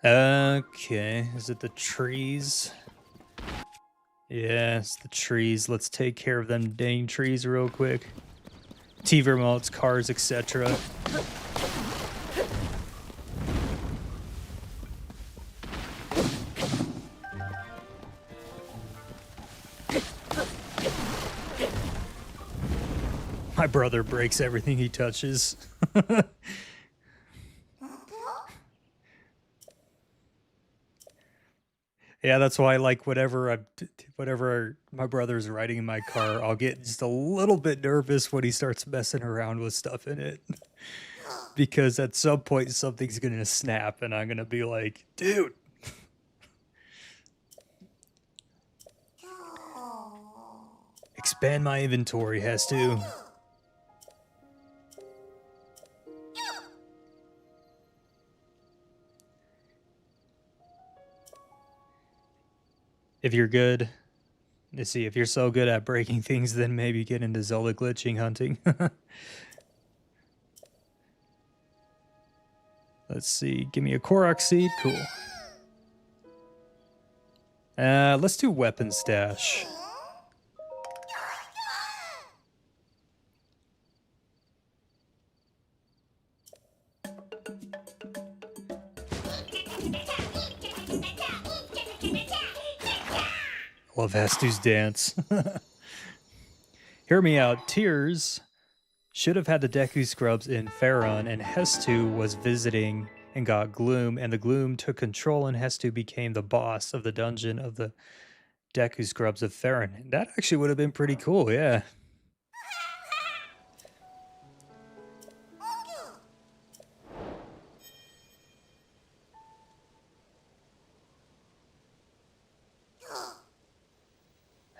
Okay. Is it the trees? Yeah, it's the trees. Let's take care of them dang trees real quick. TV remotes, cars, etc. My brother breaks everything he touches. Yeah, that's why, like, whatever my brother's riding in my car, I'll get just a little bit nervous when he starts messing around with stuff in it. Because at some point something's gonna snap and I'm gonna be like, dude. Expand my inventory has to. If you're good, let's see, if you're so good at breaking things, then maybe get into Zelda glitching hunting. Let's see, give me a Korok seed, cool. Let's do weapon stash. Love Hastu's dance. Hear me out. Tears should have had the Deku Scrubs in Faron, and Hestu was visiting and got Gloom, and the Gloom took control, and Hestu became the boss of the dungeon of the Deku Scrubs of Faron. That actually would have been pretty cool, yeah.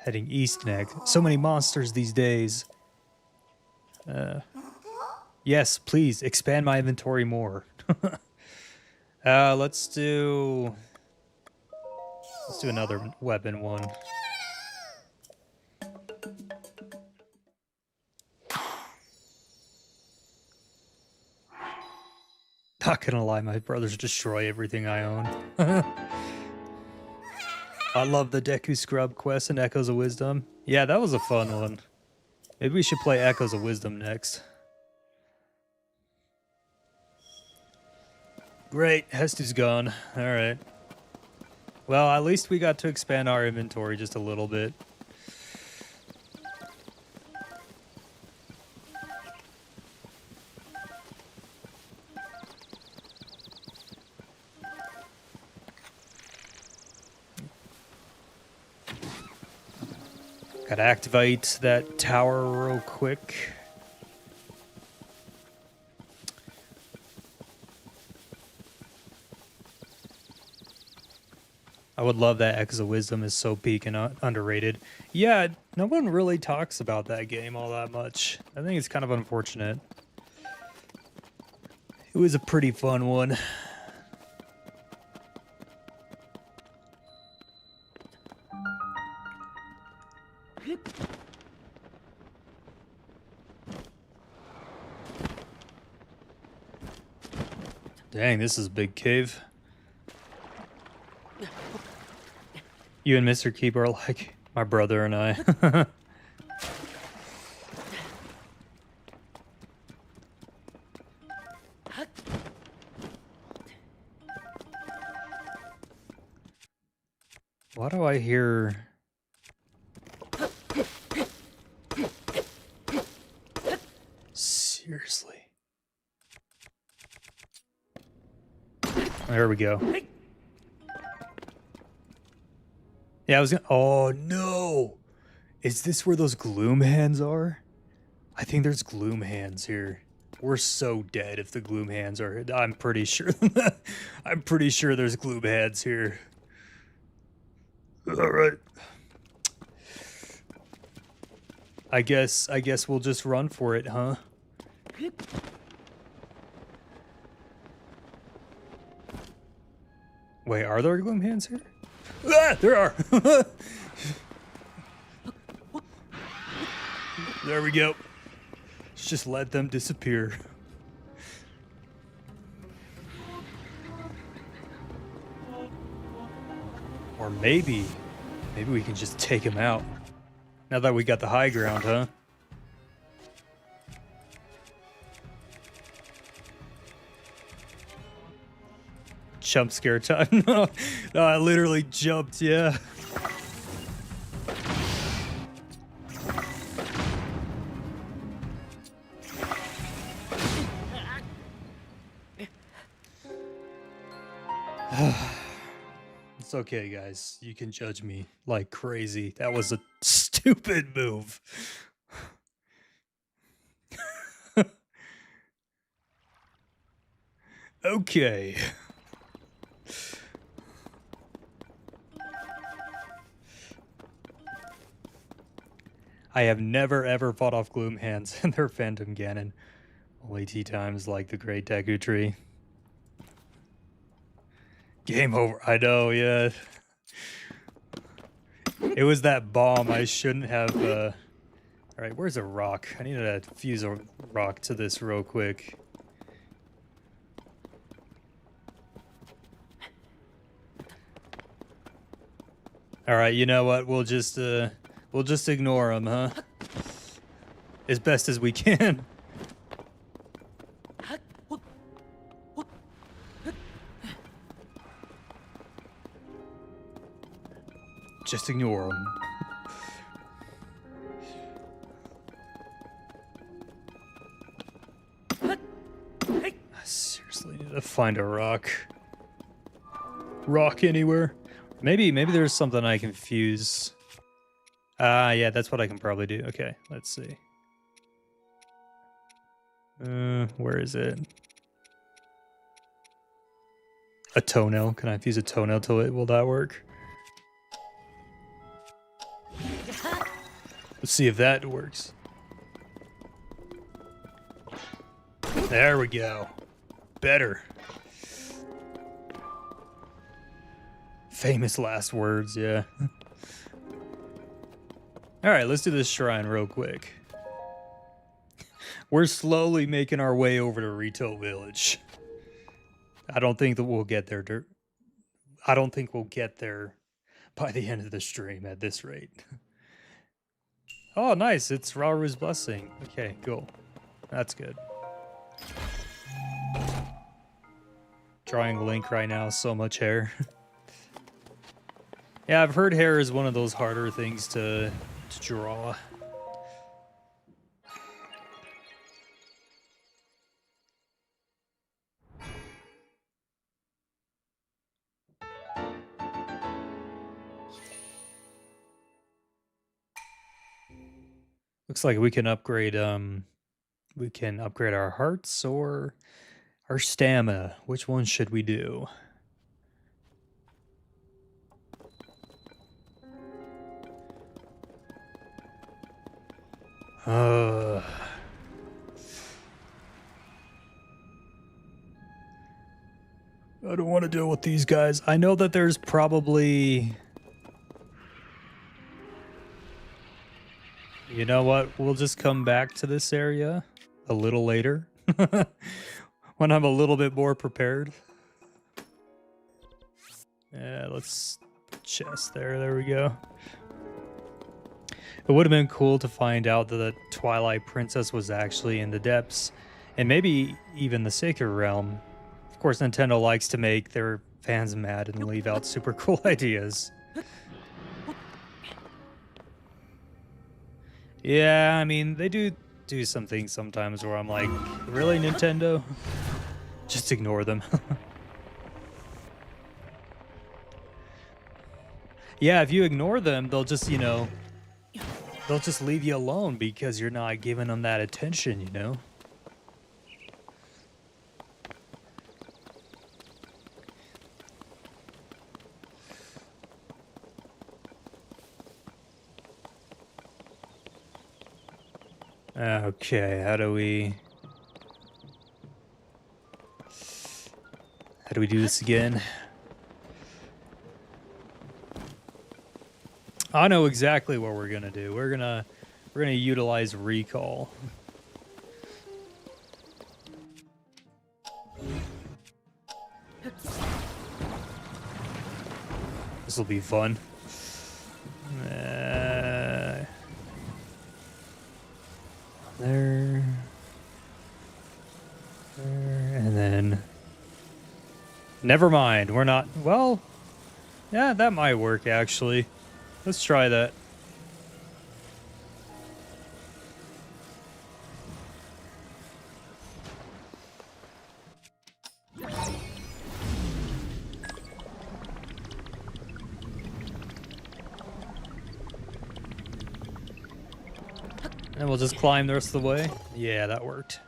Heading east next. So many monsters these days. Yes, please expand my inventory more. Let's do another weapon one. Not gonna lie, my brothers destroy everything I own. I love the Deku Scrub quest and Echoes of Wisdom. Yeah, that was a fun one. Maybe we should play Echoes of Wisdom next. Great, Hestu's gone. Alright. Well, at least we got to expand our inventory just a little bit. Gotta activate that tower real quick. I would love that Echoes of Wisdom is so peak and underrated. Yeah, no one really talks about that game all that much. I think it's kind of unfortunate. It was a pretty fun one. Dang, this is a big cave. You and Mr. Keeper are like my brother and I. Why do I hear... Seriously. There we go. Yeah, I was gonna... Oh, no! Is this where those gloom hands are? I think there's gloom hands here. We're so dead if the gloom hands are... I'm pretty sure... I'm pretty sure there's gloom hands here. Alright. I guess we'll just run for it, huh? Wait, are there gloom hands here? Ah, there are! There we go. Let's just let them disappear. Or maybe we can just take him out. Now that we got the high ground, huh? Jump scare time. No, I literally jumped, yeah. It's okay, guys. You can judge me like crazy. That was a stupid move. Okay. I have never ever fought off Gloom Hands and their Phantom Ganon. Only tea times like the Great Deku Tree. Game over. I know, yeah. It was that bomb. I shouldn't have. Alright, where's a rock? I need to fuse a rock to this real quick. Alright, you know what? We'll just ignore them, huh? As best as we can. Just ignore them. I seriously need to find a rock. Rock anywhere. Maybe there's something I can fuse. Yeah, that's what I can probably do. Okay, let's see. Where is it? A toenail. Can I fuse a toenail to it? Will that work? Let's see if that works. There we go. Better. Famous last words, yeah. Alright, let's do this shrine real quick. We're slowly making our way over to Rito Village. I don't think that we'll get there. I don't think we'll get there by the end of the stream at this rate. Oh, nice. It's Raru's blessing. Okay, cool. That's good. Drawing Link right now, so much hair. Yeah, I've heard hair is one of those harder things to draw. Looks like we can upgrade our hearts or our stamina. Which one should we do? I don't want to deal with these guys. I know that there's probably... You know what? We'll just come back to this area a little later. When I'm a little bit more prepared. Yeah, let's... Chest there. There we go. It would have been cool to find out that the Twilight Princess was actually in the depths. And maybe even the Sacred Realm. Of course, Nintendo likes to make their fans mad and leave out super cool ideas. Yeah, I mean, they do some things sometimes where I'm like, really, Nintendo? Just ignore them. Yeah, if you ignore them, they'll just, you know, they'll just leave you alone because you're not giving them that attention, you know? Okay, how do we do this again? I know exactly what we're gonna do. We're gonna utilize recall. This will be fun. There, and then never mind, we're not, well, yeah, that might work actually. Let's try that. And we'll just climb the rest of the way. Yeah, that worked.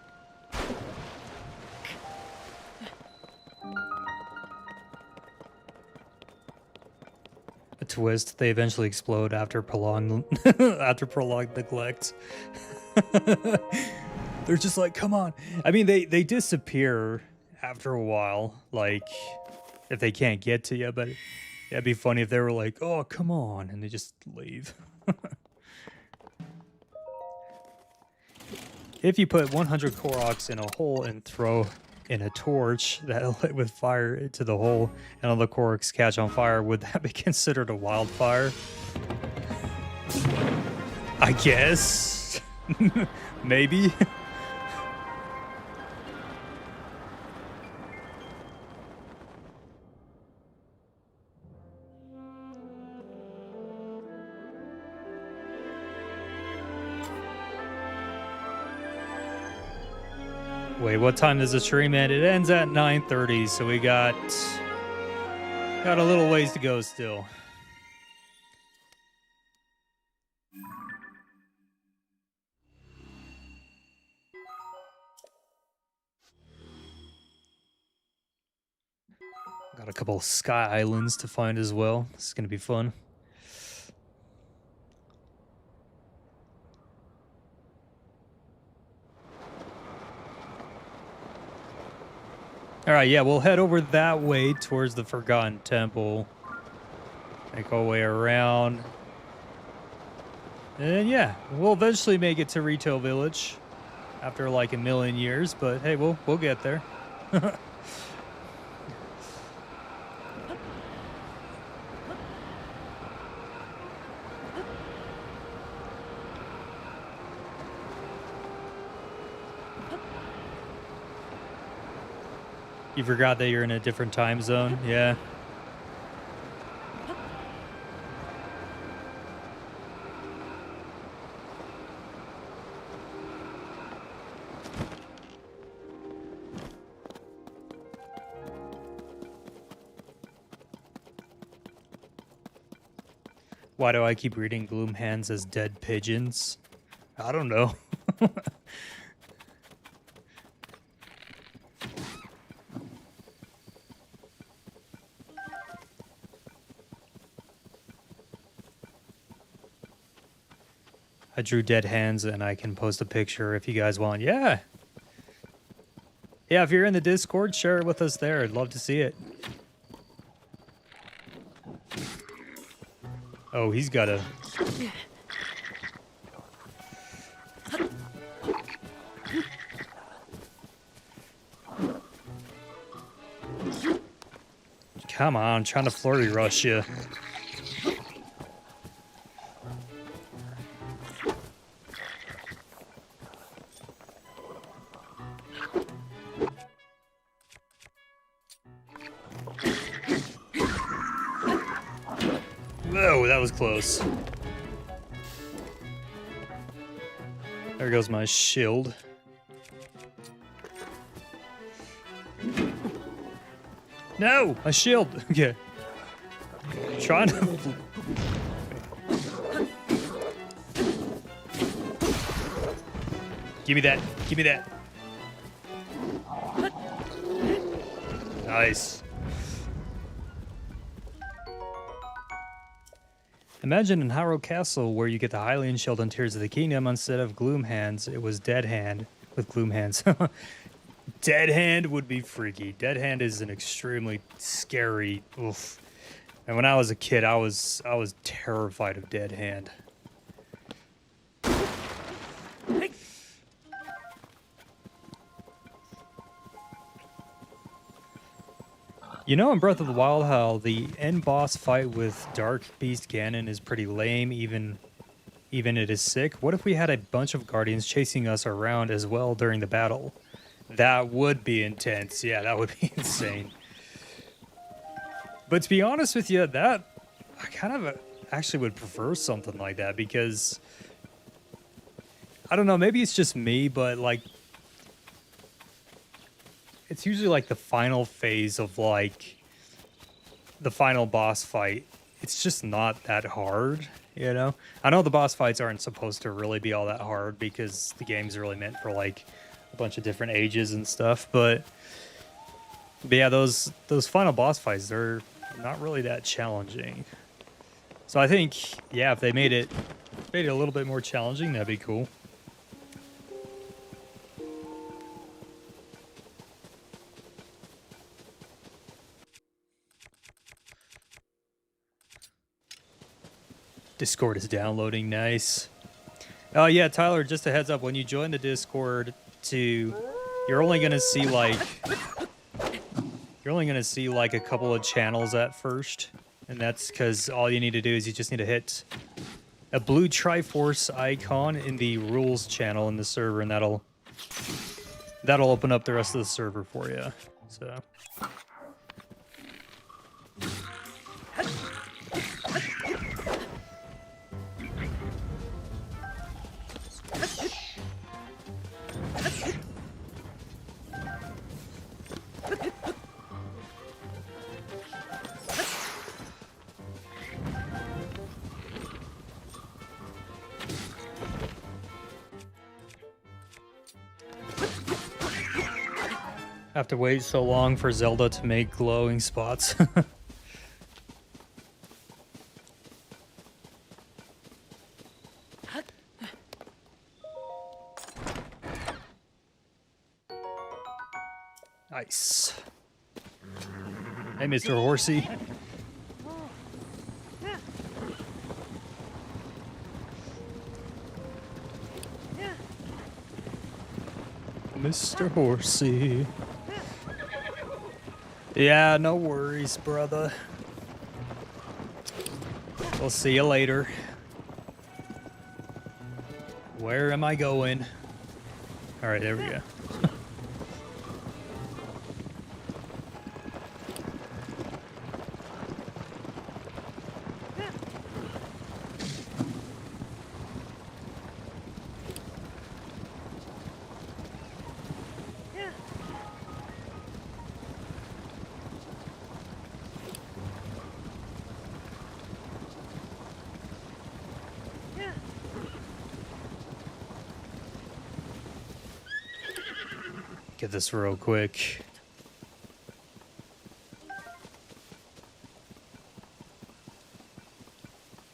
A twist, they eventually explode after prolonged prolonged neglect. They're just like, come on. I mean, they disappear after a while, like if they can't get to you, but it'd be funny if they were like, oh, come on, and they just leave. If you put 100 Koroks in a hole and throw in a torch that lit with fire into the hole and all the Koroks catch on fire, would that be considered a wildfire? I guess. Maybe. Wait, what time does the stream end? It ends at 9:30, so we got a little ways to go still. Got a couple of sky islands to find as well. This is gonna be fun. All right, yeah, we'll head over that way towards the Forgotten Temple. Make our way around. And yeah, we'll eventually make it to Rito Village after like a million years, but hey, we'll get there. You forgot that you're in a different time zone? Yeah. Why do I keep reading Gloom Hands as dead pigeons? I don't know. I drew dead hands and I can post a picture if you guys want. Yeah. Yeah, if you're in the Discord, share it with us there. I'd love to see it. Oh, he's got a... Come on, I'm trying to flurry rush you. Whoa, that was close. There goes my shield. No, my shield. Okay. Trying to. Give me that. Give me that. Nice. Imagine in Hyrule Castle where you get the Hylian Shield on Tears of the Kingdom instead of Gloom Hands, it was Dead Hand with Gloom Hands. Dead Hand would be freaky. Dead Hand is an extremely scary. Oof. And when I was a kid, I was terrified of Dead Hand. You know in Breath of the Wild how the end boss fight with Dark Beast Ganon is pretty lame, even it is sick? What if we had a bunch of guardians chasing us around as well during the battle? That would be intense. Yeah, that would be insane. But to be honest with you, that I kind of actually would prefer something like that because I don't know, maybe it's just me, but like it's usually like the final phase of like the final boss fight. It's just not that hard. you know? I know the boss fights aren't supposed to really be all that hard because the game's really meant for like a bunch of different ages and stuff, but yeah, those final boss fights, they're not really that challenging. So I think, yeah, if they made it a little bit more challenging, that'd be cool. Discord is downloading, nice. Oh yeah, Tyler, just a heads up, when you join the Discord you're only gonna see like a couple of channels at first. And that's because all you need to do is you just need to hit a blue Triforce icon in the rules channel in the server, and that'll open up the rest of the server for you. So have to wait so long for Zelda to make glowing spots. Nice. Hey, Mr. Horsey. Mr. Horsey. Yeah, no worries, brother. We'll see you later. Where am I going? All right, there we go. Get this real quick.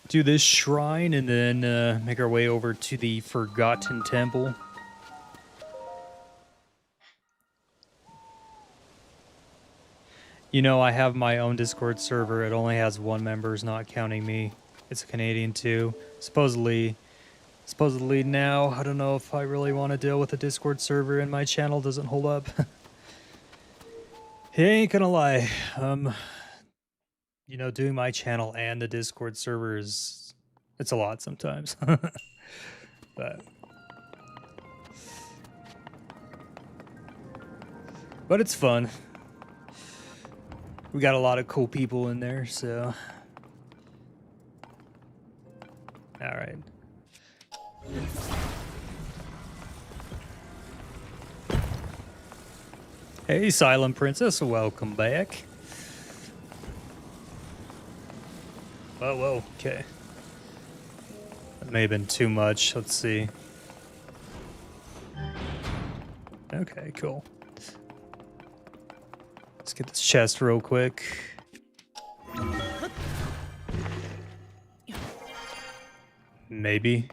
Do this shrine and then make our way over to the Forgotten Temple. You know, I have my own Discord server. It only has one member, not counting me. It's a Canadian too. Supposedly now, I don't know if I really want to deal with a Discord server and my channel doesn't hold up. He ain't gonna lie. You know, doing my channel and the Discord server it's a lot sometimes. But it's fun. We got a lot of cool people in there, so. All right. Hey, Silent Princess, welcome back. Whoa, okay. That may have been too much. Let's see. Okay, cool. Let's get this chest real quick. Maybe.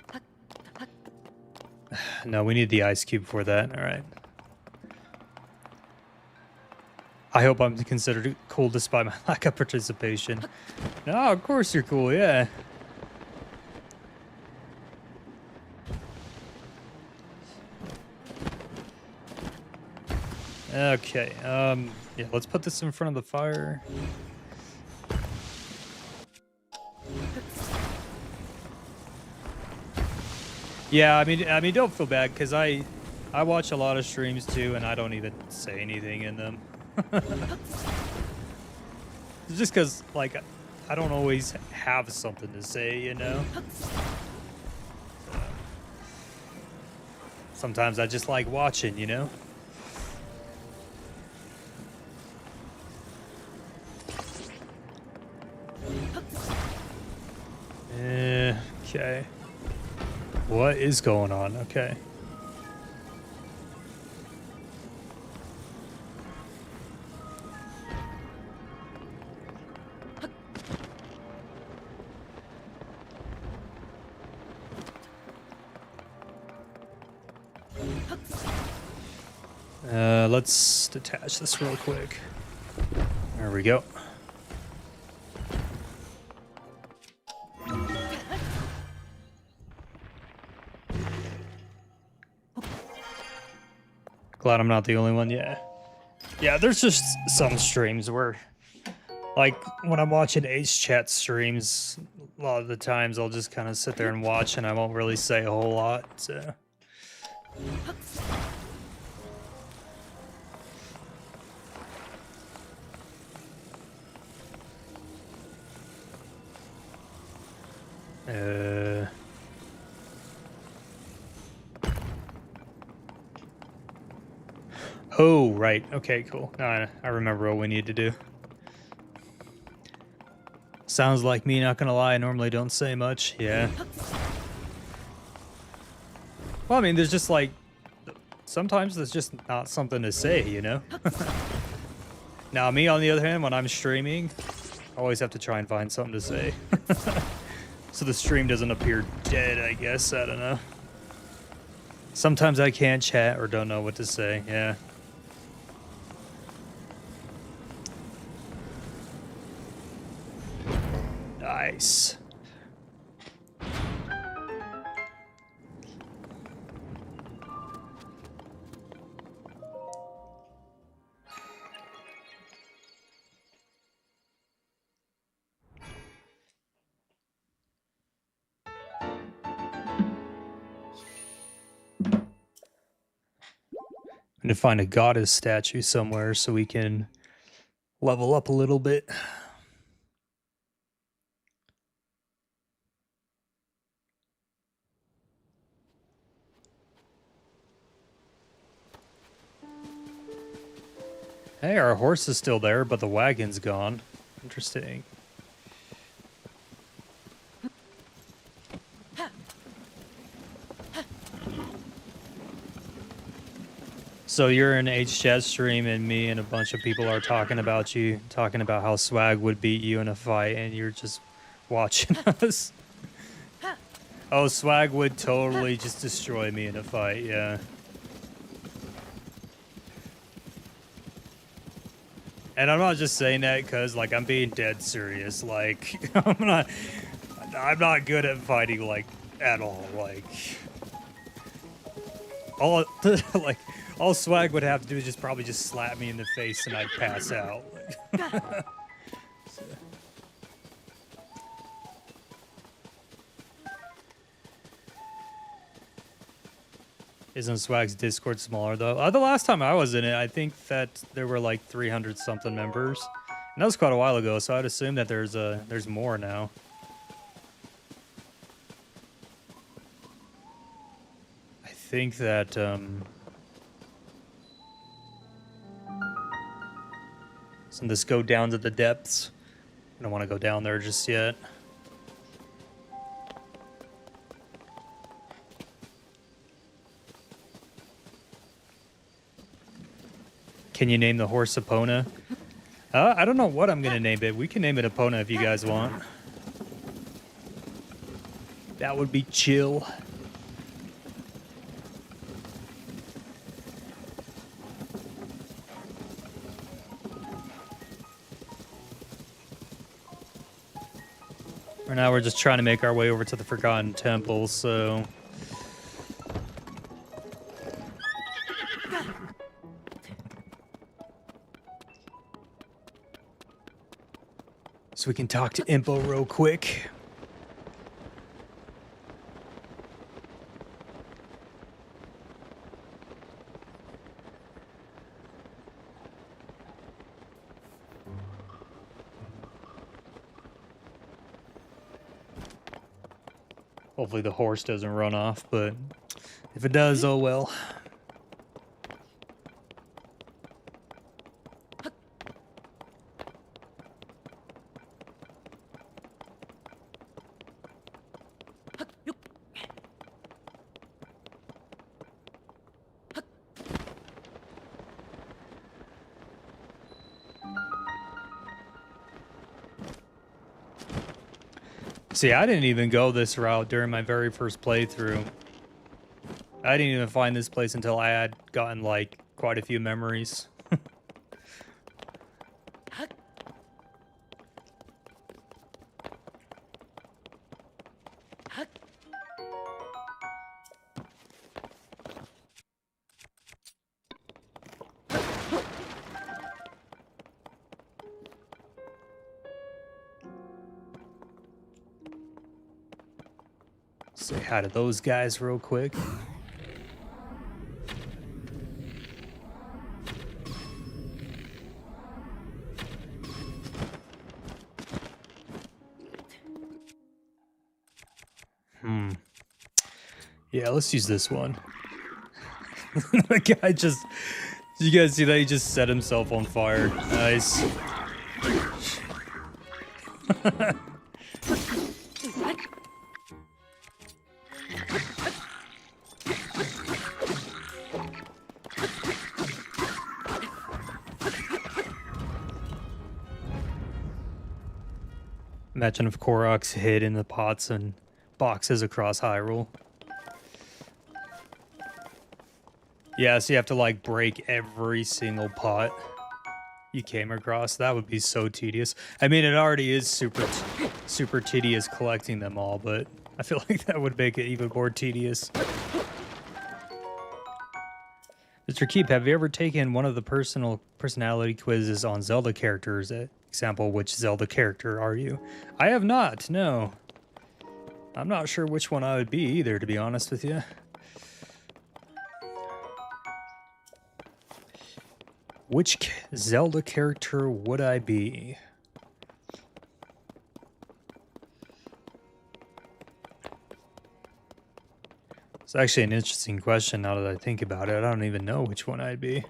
No, we need the ice cube for that. All right. I hope I'm considered cool despite my lack of participation. No, of course you're cool, yeah. Okay, yeah, let's put this in front of the fire. Yeah, I mean, don't feel bad, because I watch a lot of streams too, and I don't even say anything in them. It's just because, like, I don't always have something to say, you know? Sometimes I just like watching, you know? is going on? Okay. Let's detach this real quick. There we go. Glad I'm not the only one. Yeah. Yeah, there's just some streams where, like, when I'm watching Ace Chat streams, a lot of the times I'll just kind of sit there and watch and I won't really say a whole lot, so. Oh, right. Okay, cool. No, I remember what we need to do. Sounds like me, not gonna lie. I normally don't say much. Yeah. Well, I mean, there's just like... sometimes there's just not something to say, you know? Now, me, on the other hand, when I'm streaming, I always have to try and find something to say. So the stream doesn't appear dead, I guess. I don't know. Sometimes I can't chat or don't know what to say. Yeah. Nice. And to find a goddess statue somewhere so we can level up a little bit. Hey, our horse is still there, but the wagon's gone. Interesting. So you're in HChat stream and me and a bunch of people are talking about you, talking about how Swag would beat you in a fight, and you're just watching us. Oh, Swag would totally just destroy me in a fight, yeah. And I'm not just saying that because, like, I'm being dead serious. Like, I'm not good at fighting, like, at all. Like, all, like, all Swag would have to do is just probably just slap me in the face and I'd pass out. So. Isn't Swag's Discord smaller though? The last time I was in it, I think that there were like 300 something members, and that was quite a while ago. So I'd assume that there's more now. I think that so let's go down to the depths. I don't want to go down there just yet. Can you name the horse Epona? I don't know what I'm gonna name it. We can name it Epona if you guys want. That would be chill. Right now we're just trying to make our way over to the Forgotten Temple, so... So we can talk to Impo real quick. Hopefully the horse doesn't run off, but if it does, oh well. See, I didn't even go this route during my very first playthrough. I didn't even find this place until I had gotten, like, quite a few memories. Say hi to those guys real quick. Yeah, let's use this one. The guy just... You guys see that? He just set himself on fire. Nice. Imagine if Korok's hid in the pots and boxes across Hyrule. Yeah, so you have to like break every single pot you came across. That would be so tedious. I mean, it already is super tedious collecting them all, but I feel like that would make it even more tedious. Mr. Keep, have you ever taken one of the personality quizzes on Zelda characters? Example, which Zelda character are you? I have not, no. I'm not sure which one I would be either, to be honest with you. Which Zelda character would I be? It's actually an interesting question now that I think about it. I don't even know which one I'd be.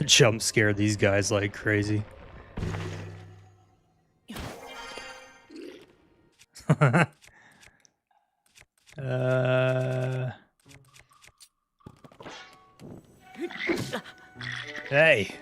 Jump scare these guys like crazy. Hey.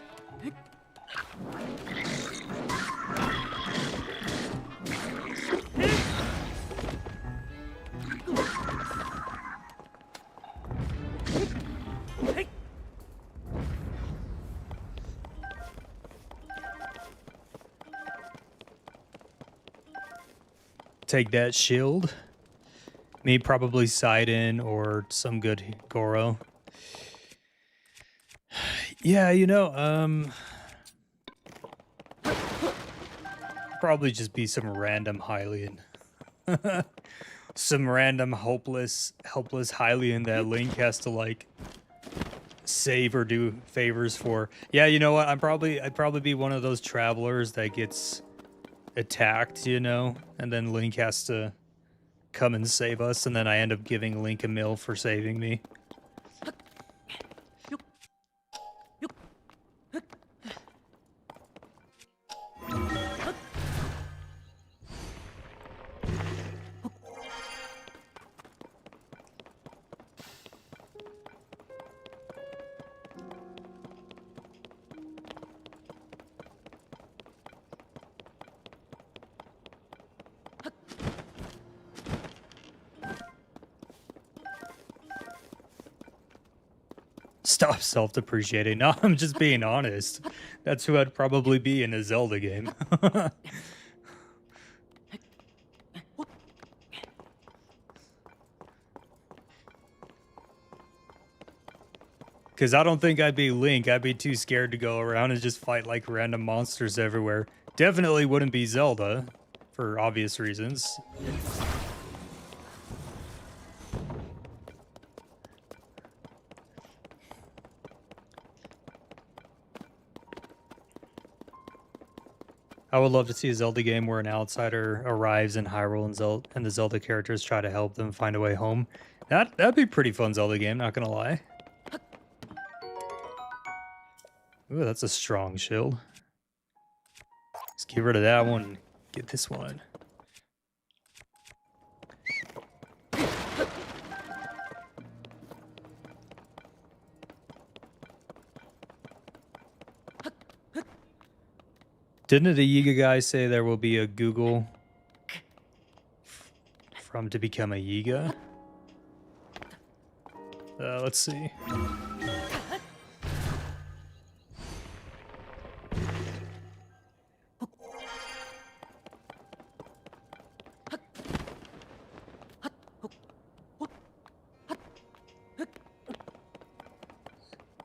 Take that shield. Me probably Sidon or some good Goro. Yeah, you know, probably just be some random Hylian. Some random helpless Hylian that Link has to like save or do favors for. Yeah, you know what? I'd probably be one of those travelers that gets attacked, you know, and then Link has to come and save us, and then I end up giving Link a mill for saving me. Stop self-depreciating. No, I'm just being honest. That's who I'd probably be in a Zelda game. Because I don't think I'd be Link. I'd be too scared to go around and just fight like random monsters everywhere. Definitely wouldn't be Zelda, for obvious reasons. I would love to see a Zelda game where an outsider arrives in Hyrule and the Zelda characters try to help them find a way home. That'd be a pretty fun Zelda game, not gonna lie. Ooh, that's a strong shield. Let's get rid of that one and get this one. Didn't the Yiga guy say there will be a Google from to become a Yiga? Let's see.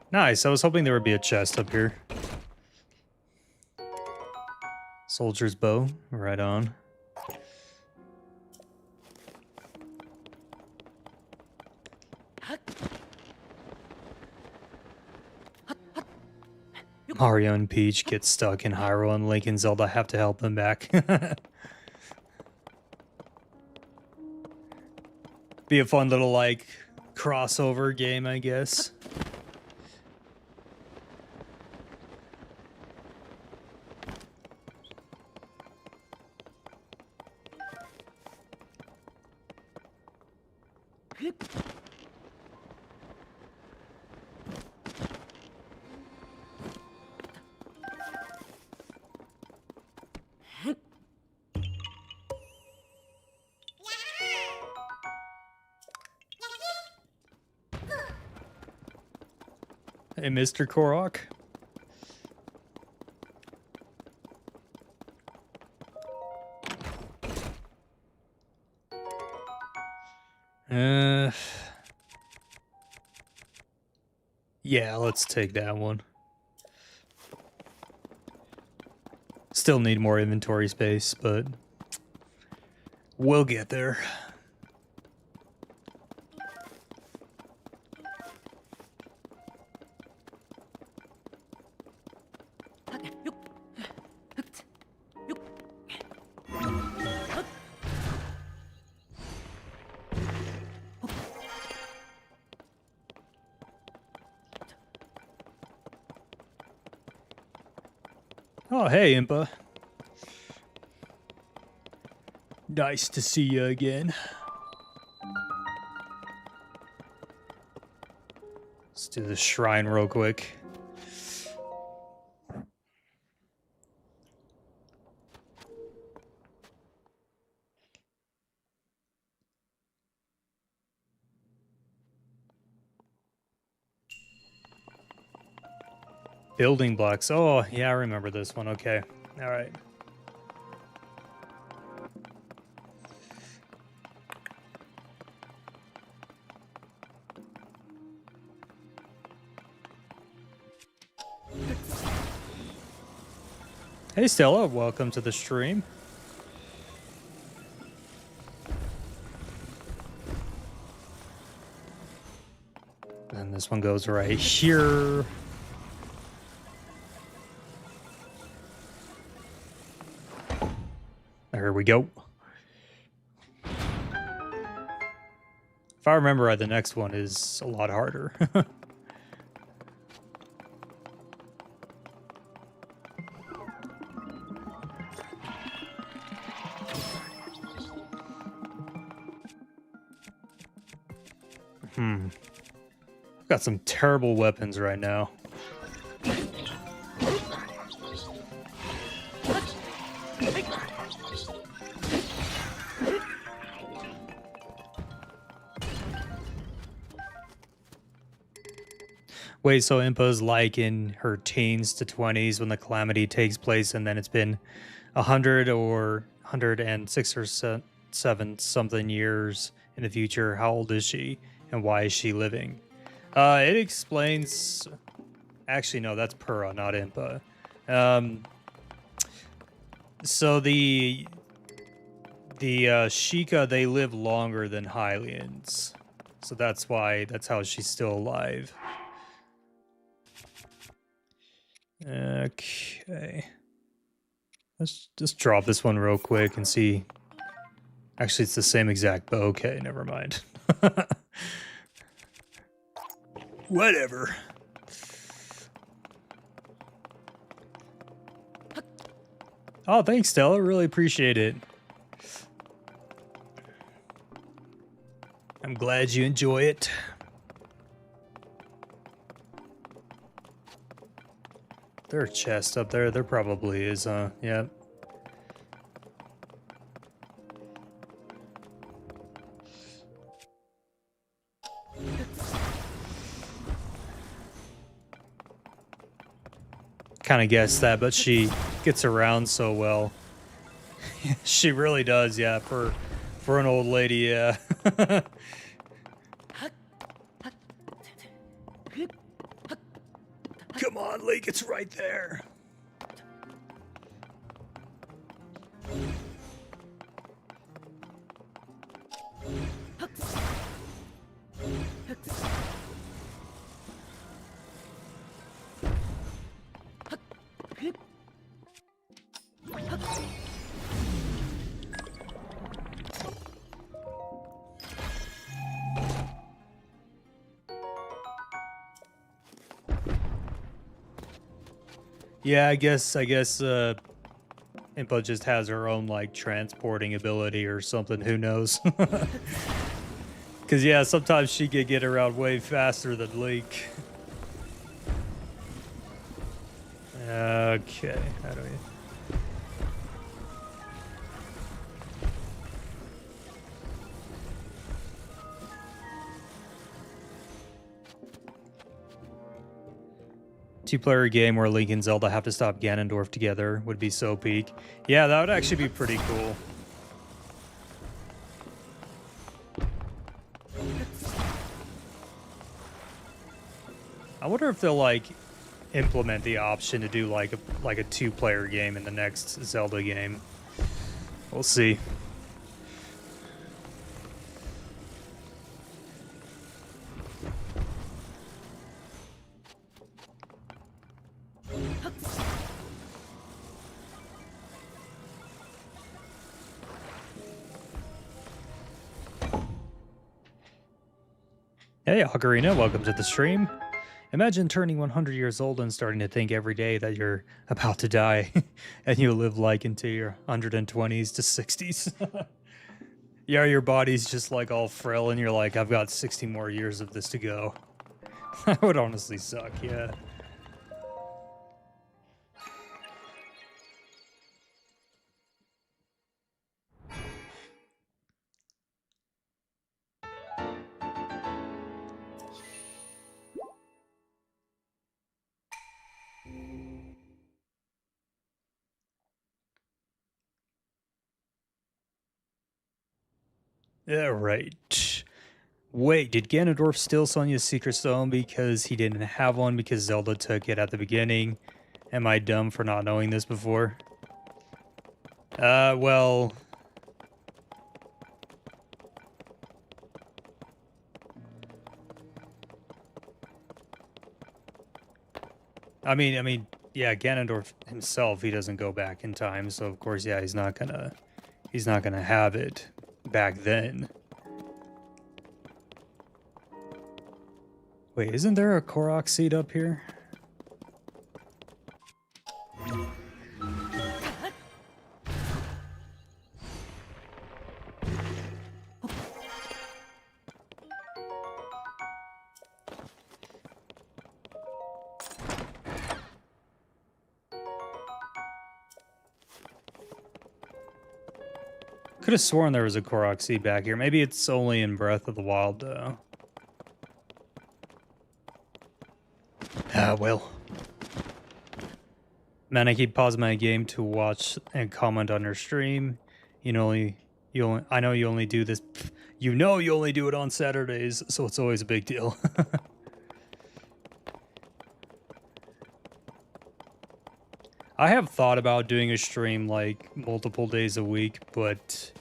Nice, I was hoping there would be a chest up here. Soldier's bow, right on. Mario and Peach get stuck in Hyrule and Link and Zelda have to help them back. Be a fun little, like, crossover game, I guess. Hey, Mr. Korok. Yeah, let's take that one. Still need more inventory space, but we'll get there. Oh, hey, Impa. Nice to see you again. Let's do the shrine real quick. Building blocks. Oh, yeah, I remember this one. Okay. All right. Hey, Stella. Welcome to the stream. And this one goes right here. There we go. If I remember right, the next one is a lot harder. Got some terrible weapons right now. Wait, so Impa's like in her teens to 20s when the calamity takes place, and then it's been 100 or 106 or 7 something years in the future. How old is she, and why is she living? It explains... Actually, no, that's Purah, not Impa. So the Sheikah, they live longer than Hylians. So that's how she's still alive. Okay. Let's just drop this one real quick and see. Actually, it's the same exact bow. Okay, never mind. Whatever. Oh, thanks, Stella. Really appreciate it. I'm glad you enjoy it. There are chests up there. There probably is, huh? Yep. Kind of guessed that, but she gets around so well. She really does, yeah. For an old lady, yeah. Come on, Link, it's right there. Yeah, I guess Impa just has her own like transporting ability or something, who knows. Cause yeah, sometimes she could get around way faster than Link. Okay, how do we... Two-player game where Link and Zelda have to stop Ganondorf together would be so peak. Yeah, that would actually be pretty cool. I wonder if they'll like implement the option to do like a two-player game in the next Zelda game. We'll see. Hey, Ocarina, welcome to the stream. Imagine turning 100 years old and starting to think every day that you're about to die, and you live like into your 120s to 60s. Yeah, your body's just like all frail, and you're like, I've got 60 more years of this to go. That would honestly suck, yeah. Yeah, right. Wait, did Ganondorf steal Sonia's secret stone because he didn't have one because Zelda took it at the beginning? Am I dumb for not knowing this before? Well... I mean, yeah, Ganondorf himself, he doesn't go back in time, so of course, yeah, he's not gonna have it back then. Wait, isn't there a Korok seed up here? Could have sworn there was a Korok seed back here. Maybe it's only in Breath of the Wild, though. Ah, well. Man, I keep pausing my game to watch and comment on your stream. I know you only do this. You know you only do it on Saturdays, so it's always a big deal. I have thought about doing a stream like multiple days a week, but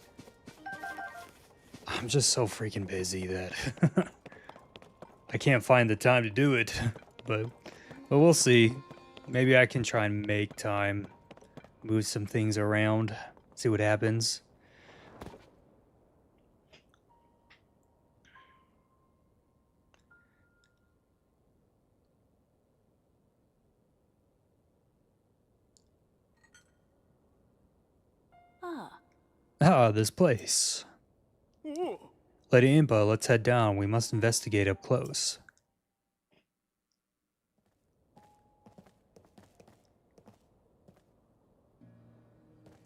I'm just so freaking busy that I can't find the time to do it. But we'll see. Maybe I can try and make time. Move some things around. See what happens. Ah, this place. Lady Impa, let's head down. We must investigate up close.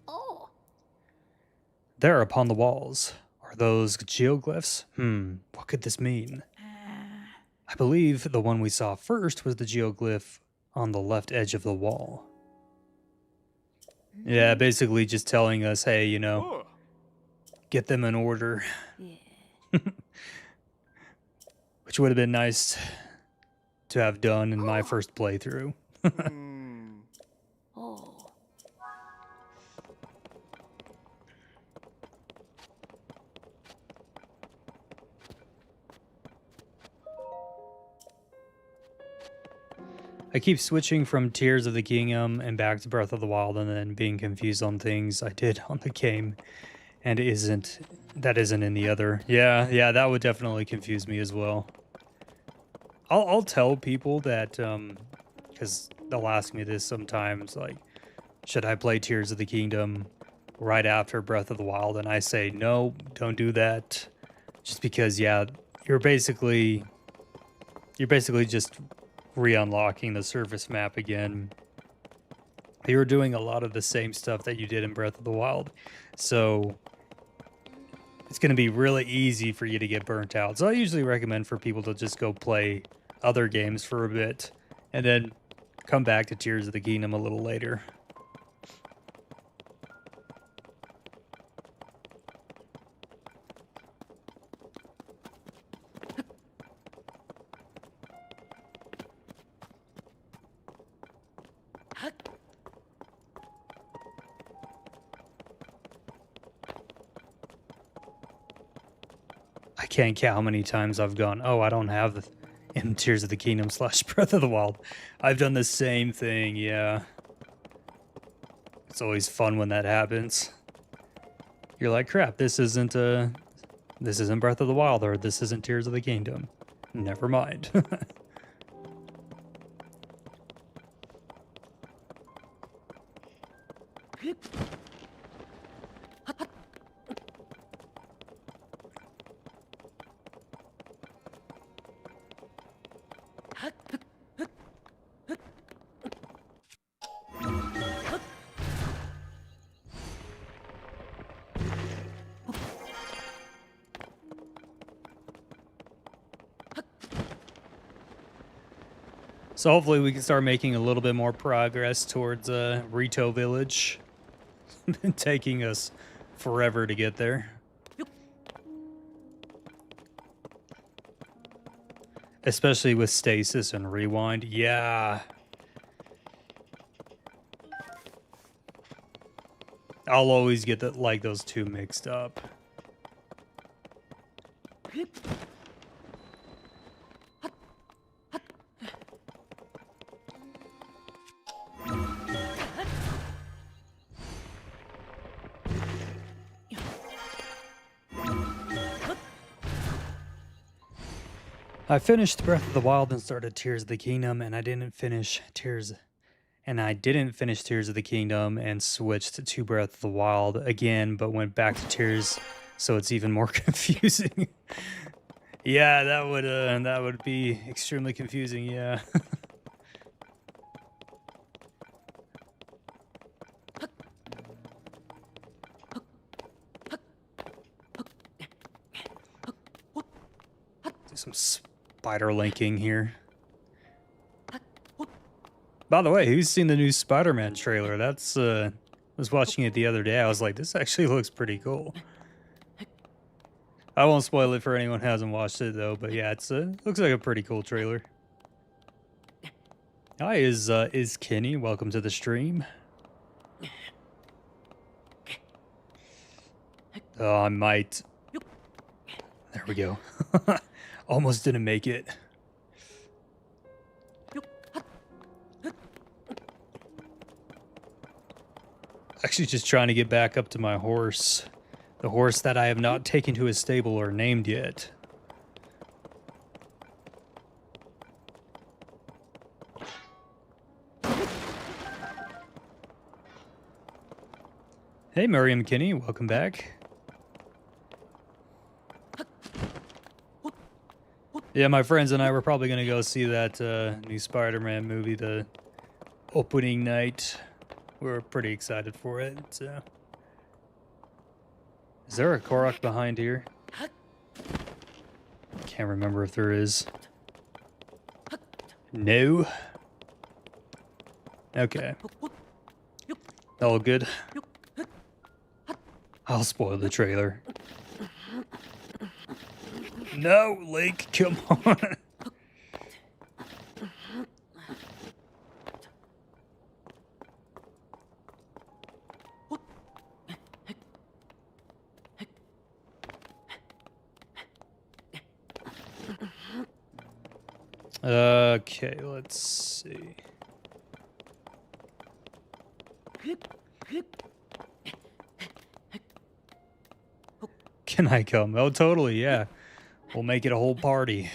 Oh. There upon the walls. Are those geoglyphs? What could this mean? I believe the one we saw first was the geoglyph on the left edge of the wall. Yeah, basically just telling us, hey, you know, get them in order. Which would have been nice to have done in my first playthrough. Oh. I keep switching from Tears of the Kingdom and back to Breath of the Wild and then being confused on things I did on the game and that isn't in the other. Yeah, that would definitely confuse me as well. I'll tell people that, because they'll ask me this sometimes, like, should I play Tears of the Kingdom right after Breath of the Wild? And I say, no, don't do that. Just because, yeah, you're basically just re-unlocking the surface map again. You're doing a lot of the same stuff that you did in Breath of the Wild. So it's going to be really easy for you to get burnt out. So I usually recommend for people to just go play other games for a bit and then come back to Tears of the Kingdom a little later. I can't count how many times I've gone, oh, I don't have the in Tears of the Kingdom / Breath of the Wild. I've done the same thing, yeah. It's always fun when that happens. You're like, crap, this isn't Breath of the Wild, or this isn't Tears of the Kingdom. Never mind. So hopefully we can start making a little bit more progress towards Rito Village. It's been taking us forever to get there. Especially with stasis and rewind. Yeah. I'll always get those two mixed up. I finished Breath of the Wild and started Tears of the Kingdom, and I didn't finish Tears of the Kingdom and switched to Breath of the Wild again, but went back to Tears, so it's even more confusing. Yeah, that would be extremely confusing, yeah. Do some spider linking here. By the way, who's seen the new Spider-Man trailer? That's I was watching it the other day. I was like, this actually looks pretty cool. I won't spoil it for anyone who hasn't watched it though, but yeah, it's looks like a pretty cool trailer. Hi, is Kenny? Welcome to the stream. Oh, I might. There we go. Almost didn't make it. Actually, just trying to get back up to my horse. The horse that I have not taken to his stable or named yet. Hey, Miriam Kinney, welcome back. Yeah, my friends and I were probably going to go see that new Spider-Man movie, the opening night. We were pretty excited for it, so... Is there a Korok behind here? Can't remember if there is. No. Okay. All good. I'll spoil the trailer. No, Link, come on. Okay, let's see. Can I come? Oh, totally, yeah. We'll make it a whole party.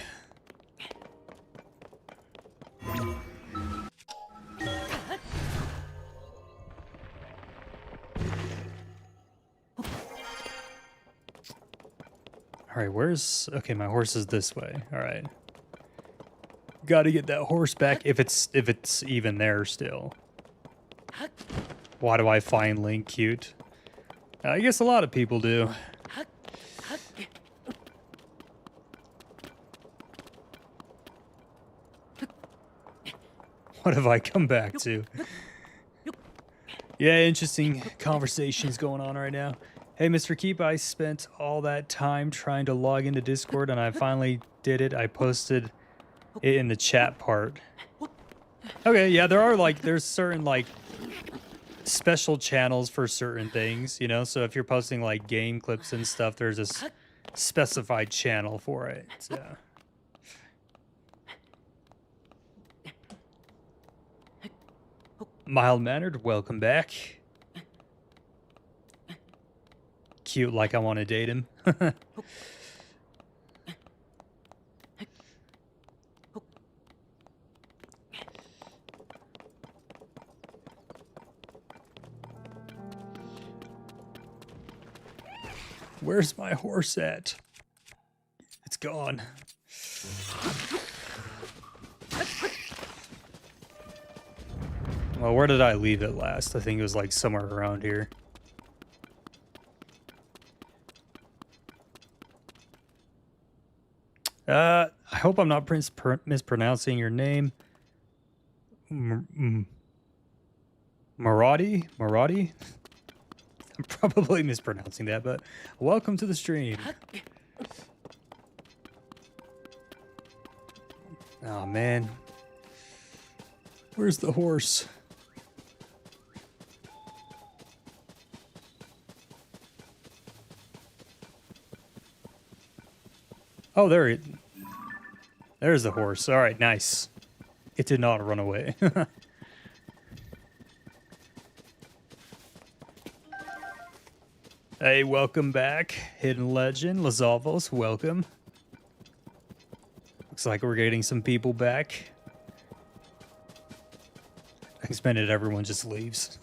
Alright, where's... Okay, my horse is this way. Alright. Gotta get that horse back if it's even there still. Why do I find Link cute? I guess a lot of people do. What have I come back to? Yeah, interesting conversations going on right now. Hey, Mr. Keep, I spent all that time trying to log into Discord and I finally did it. I posted it in the chat part. Okay, yeah, there's certain like special channels for certain things, you know? So if you're posting like game clips and stuff, there's a specified channel for it. So. Mild-mannered, welcome back. Cute like I want to date him. Where's my horse at? It's gone. Well, where did I leave it last? I think it was like somewhere around here. I hope I'm not mispronouncing your name. Maradi? Maradi? I'm probably mispronouncing that, but welcome to the stream. Oh, man. Where's the horse? Oh, there's the horse. All right, nice. It did not run away. Hey, welcome back. Hidden Legend, Lazavos, welcome. Looks like we're getting some people back. I expected everyone just leaves.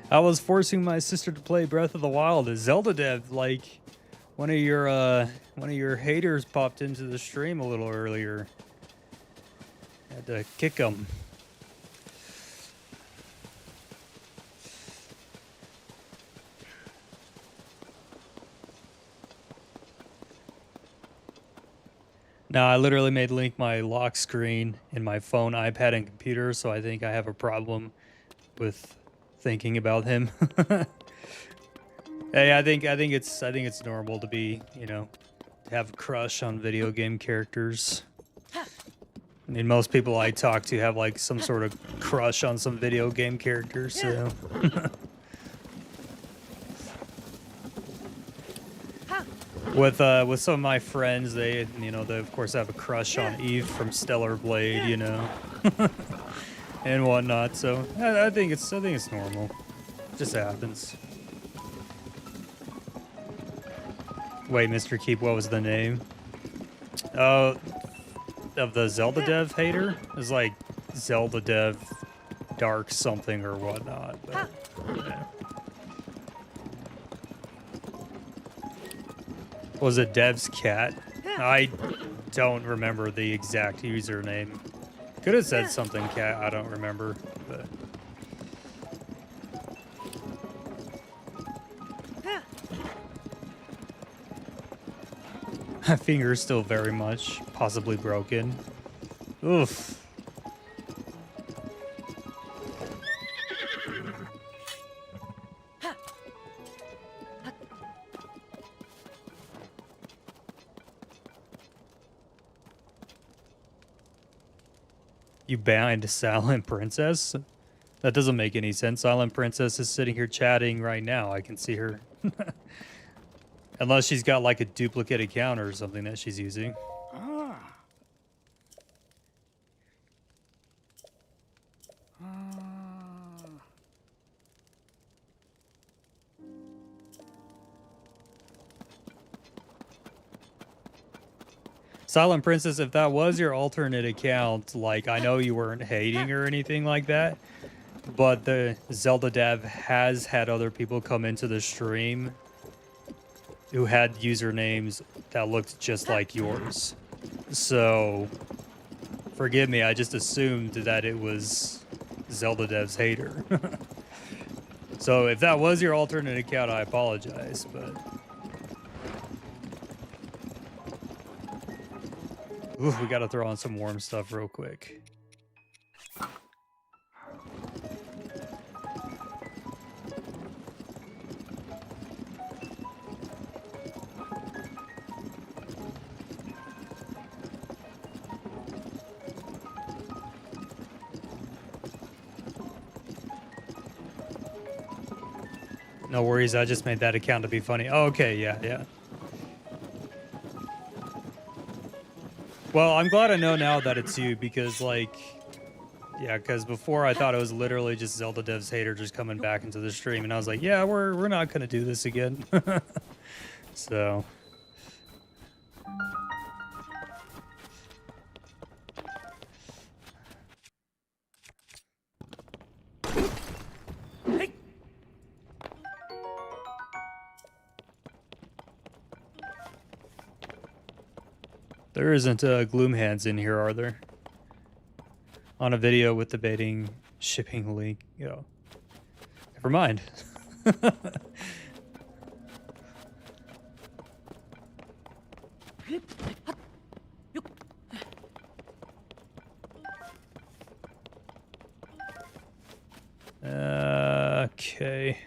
I was forcing my sister to play Breath of the Wild. A Zelda dev, like... One of your haters popped into the stream a little earlier. Had to kick him. No, I literally made Link my lock screen in my phone, iPad, and computer, so I think I have a problem with thinking about him. Hey, I think it's normal to be, you know, to have a crush on video game characters. I mean, most people I talk to have like some sort of crush on some video game characters, so. With some of my friends, they of course have a crush on Eve from Stellar Blade, you know. and whatnot. So I think it's normal. Just happens. Wait, Mr. Keep, what was the name? Oh, of the Zelda dev hater? It was like Zelda dev dark something or whatnot. But, yeah. Was it Dev's cat? I don't remember the exact username. Could have said something cat, I don't remember. But my finger's still very much possibly broken. Oof. You banned Silent Princess? That doesn't make any sense. Silent Princess is sitting here chatting right now. I can see her. Unless she's got like a duplicate account or something that she's using. Silent Princess, if that was your alternate account, like, I know you weren't hating or anything like that, but the Zelda dev has had other people come into the stream who had usernames that looked just like yours. So, forgive me, I just assumed that it was Zelda dev's hater. So, if that was your alternate account, I apologize, but... Ooh, we gotta throw on some warm stuff real quick. No worries, I just made that account to be funny. Oh, okay, yeah. Well, I'm glad I know now that it's you because, like, yeah, because before I thought it was literally just Zelda Dev's hater just coming back into the stream, and I was like, yeah, we're not gonna do this again. So. There isn't gloom hands in here, are there? On a video with debating shipping link. Yo, never mind. Okay.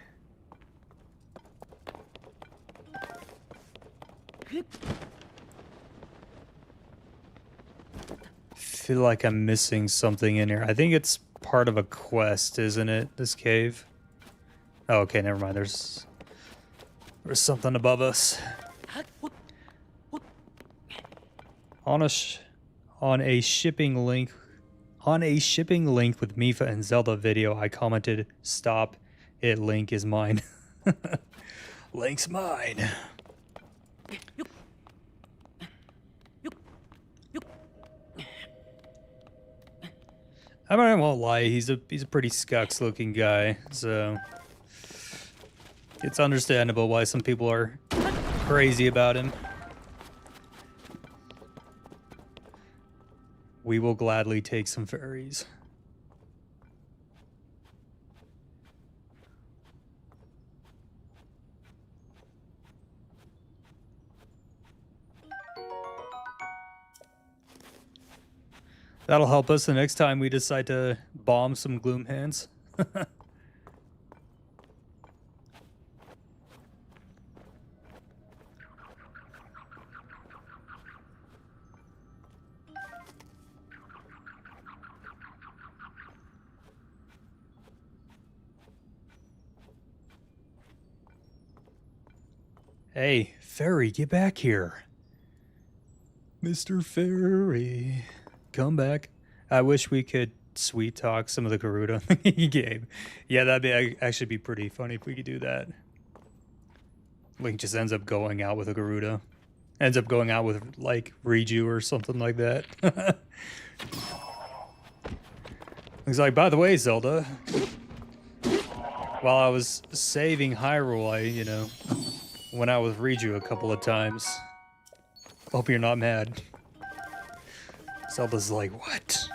Feel like I'm missing something in here. I think it's part of a quest, isn't it? This cave. Oh, okay, never mind. There's something above us. On a shipping link with Mifa and Zelda video, I commented, "Stop it, Link is mine." Link's mine. I mean, I won't lie, he's a pretty skux looking guy, so it's understandable why some people are crazy about him. We will gladly take some fairies. That'll help us the next time we decide to bomb some gloom hands. Hey, Fairy, get back here. Mr. Fairy, come back. I wish we could sweet talk some of the Gerudo game. Yeah, that'd be actually be pretty funny if we could do that. Link just ends up going out with a Gerudo. Ends up going out with like Riju or something like that. He's like, by the way, Zelda, while I was saving Hyrule, I, went out with Riju a couple of times. Hope you're not mad. Zelda's like, what?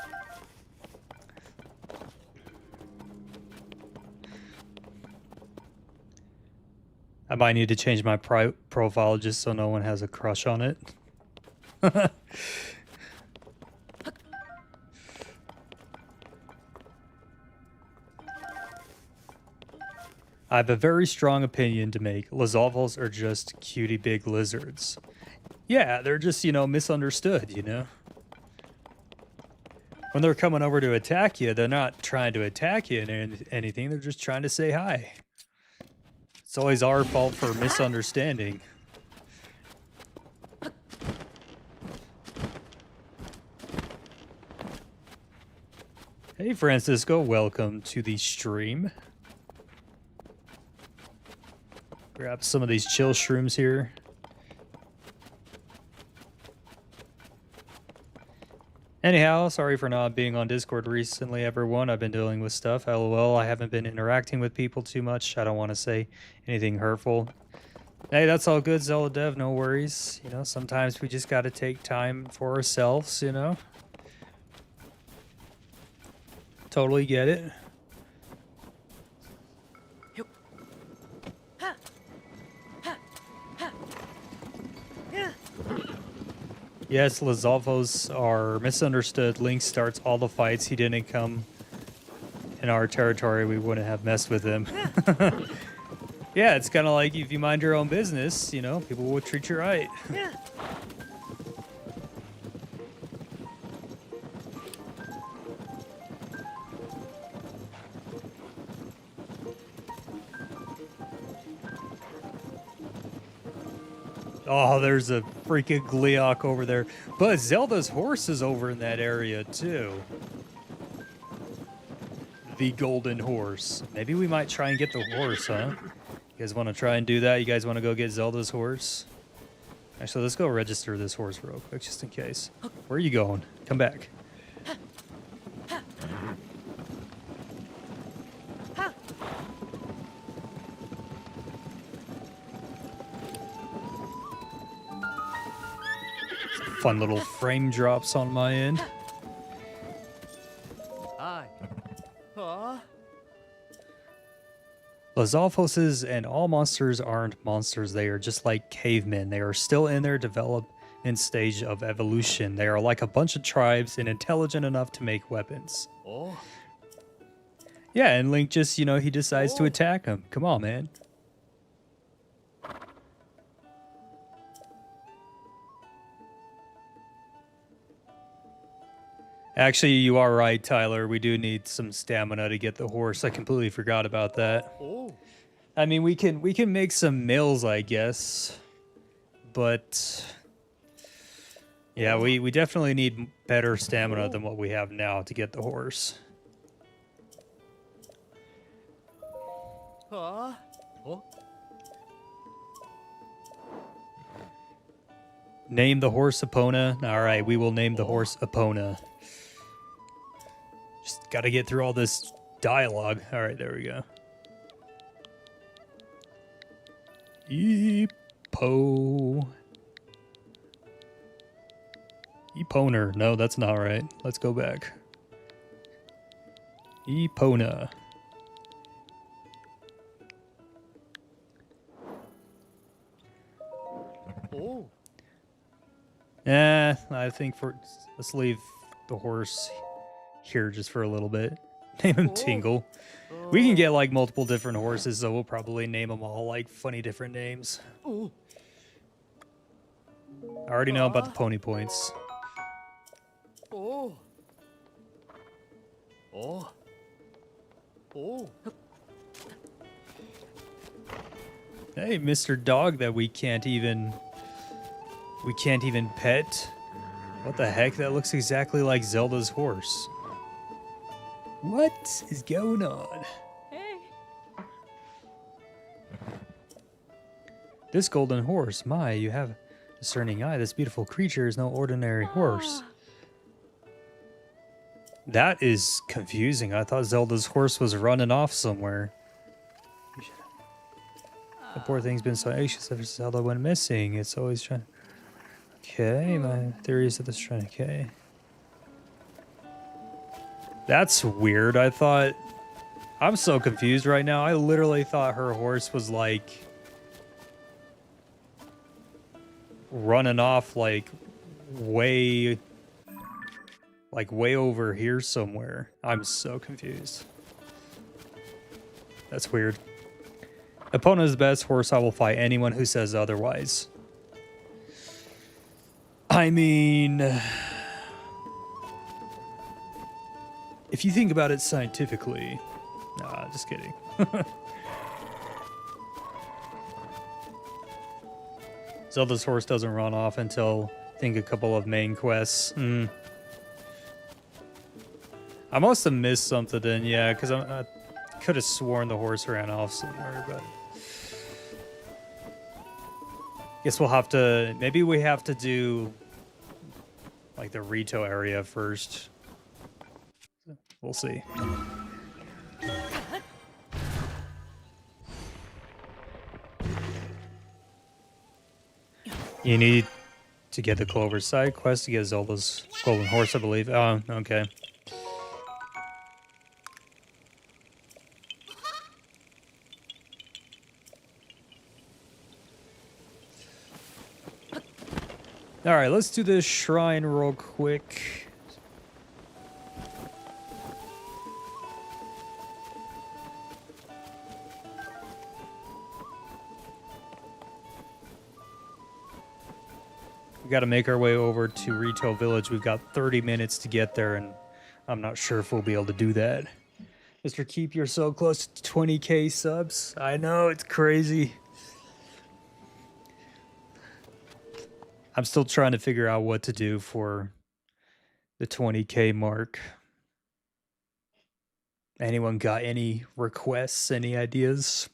I might need to change my profile just so no one has a crush on it. I have a very strong opinion to make. Lizalfos are just cutie big lizards. Yeah, they're just, misunderstood, When they're coming over to attack you, they're not trying to attack you in anything. They're just trying to say hi. It's always our fault for misunderstanding. Hey, Francisco, welcome to the stream. Grab some of these chill shrooms here. Anyhow, sorry for not being on Discord recently, everyone. I've been dealing with stuff. LOL, I haven't been interacting with people too much. I don't want to say anything hurtful. Hey, that's all good, Zelda Dev. No worries. Sometimes we just got to take time for ourselves, Totally get it. Yes, Lizalfos are misunderstood. Link starts all the fights. He didn't come in our territory. We wouldn't have messed with him. Yeah, it's kind of like if you mind your own business, people will treat you right. Oh, there's a freaking Gleeok over there. But Zelda's horse is over in that area, too. The golden horse. Maybe we might try and get the horse, huh? You guys want to try and do that? You guys want to go get Zelda's horse? Actually, let's go register this horse real quick, just in case. Where are you going? Come back. Fun little frame drops on my end. Hi. Lizalfoses and all monsters aren't monsters. They are just like cavemen. They are still in their development stage of evolution. They are like a bunch of tribes and intelligent enough to make weapons. Oh. Yeah, and Link just, he decides to attack them. Come on, man. Actually, you are right, Tyler. We do need some stamina to get the horse. I completely forgot about that. Oh. I mean, we can make some mills, I guess. But yeah, we definitely need better stamina than what we have now to get the horse. Oh. Name the horse Epona. All right, we will name the horse Epona. Just got to get through all this dialogue. All right, there we go. Eponer. No, that's not right. Let's go back. Epona. Oh. I think let's leave the horse here just for a little bit. Name him Tingle. We can get like multiple different horses, so we'll probably name them all like funny different names. Oh. I already know about the pony points. Oh. Oh. Oh. Hey, Mr. Dog that we can't even pet. What the heck? That looks exactly like Zelda's horse. What is going on? Hey. This golden horse, my, you have a discerning eye. This beautiful creature is no ordinary horse. That is confusing. I thought Zelda's horse was running off somewhere. The poor thing's been so anxious ever since Zelda went missing. It's always trying. Okay, my theory is that it's trying. Okay. That's weird. I thought. I'm so confused right now. I literally thought her horse was like running off like way over here somewhere. I'm so confused. That's weird. Opponent is the best horse. I will fight anyone who says otherwise. I mean, if you think about it scientifically, nah, just kidding. Zelda's horse doesn't run off until, I think, a couple of main quests. I must have missed something then, yeah, because I could have sworn the horse ran off somewhere, but guess we'll have to, maybe we have to do like the Rito area first. We'll see. You need to get the Clover side quest to get Zelda's golden horse, I believe. Oh, okay. All right, let's do this shrine real quick. We got to make our way over to Rito Village. We've got 30 minutes to get there, and I'm not sure if we'll be able to do that. Mr. Keep, you're so close to 20K subs. I know, it's crazy. I'm still trying to figure out what to do for the 20K mark. Anyone got any requests, any ideas?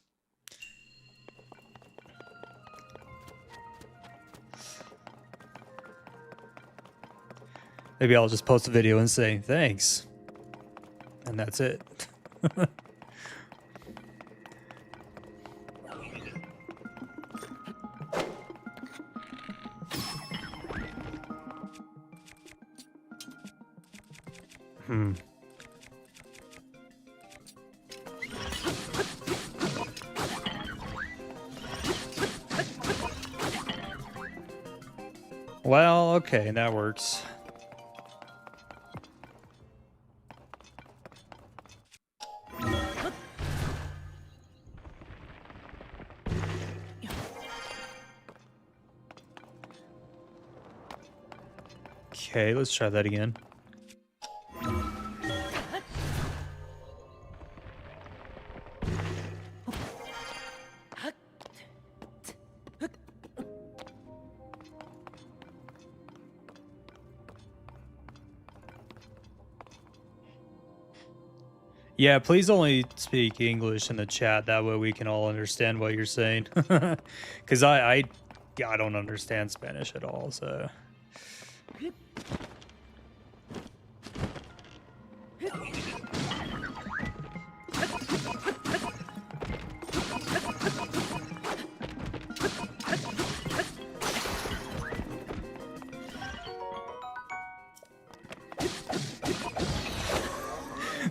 Maybe I'll just post a video and say thanks. And that's it. Well, okay, that works. Okay, let's try that again. Yeah, please only speak English in the chat. That way we can all understand what you're saying. Because I don't understand Spanish at all, so...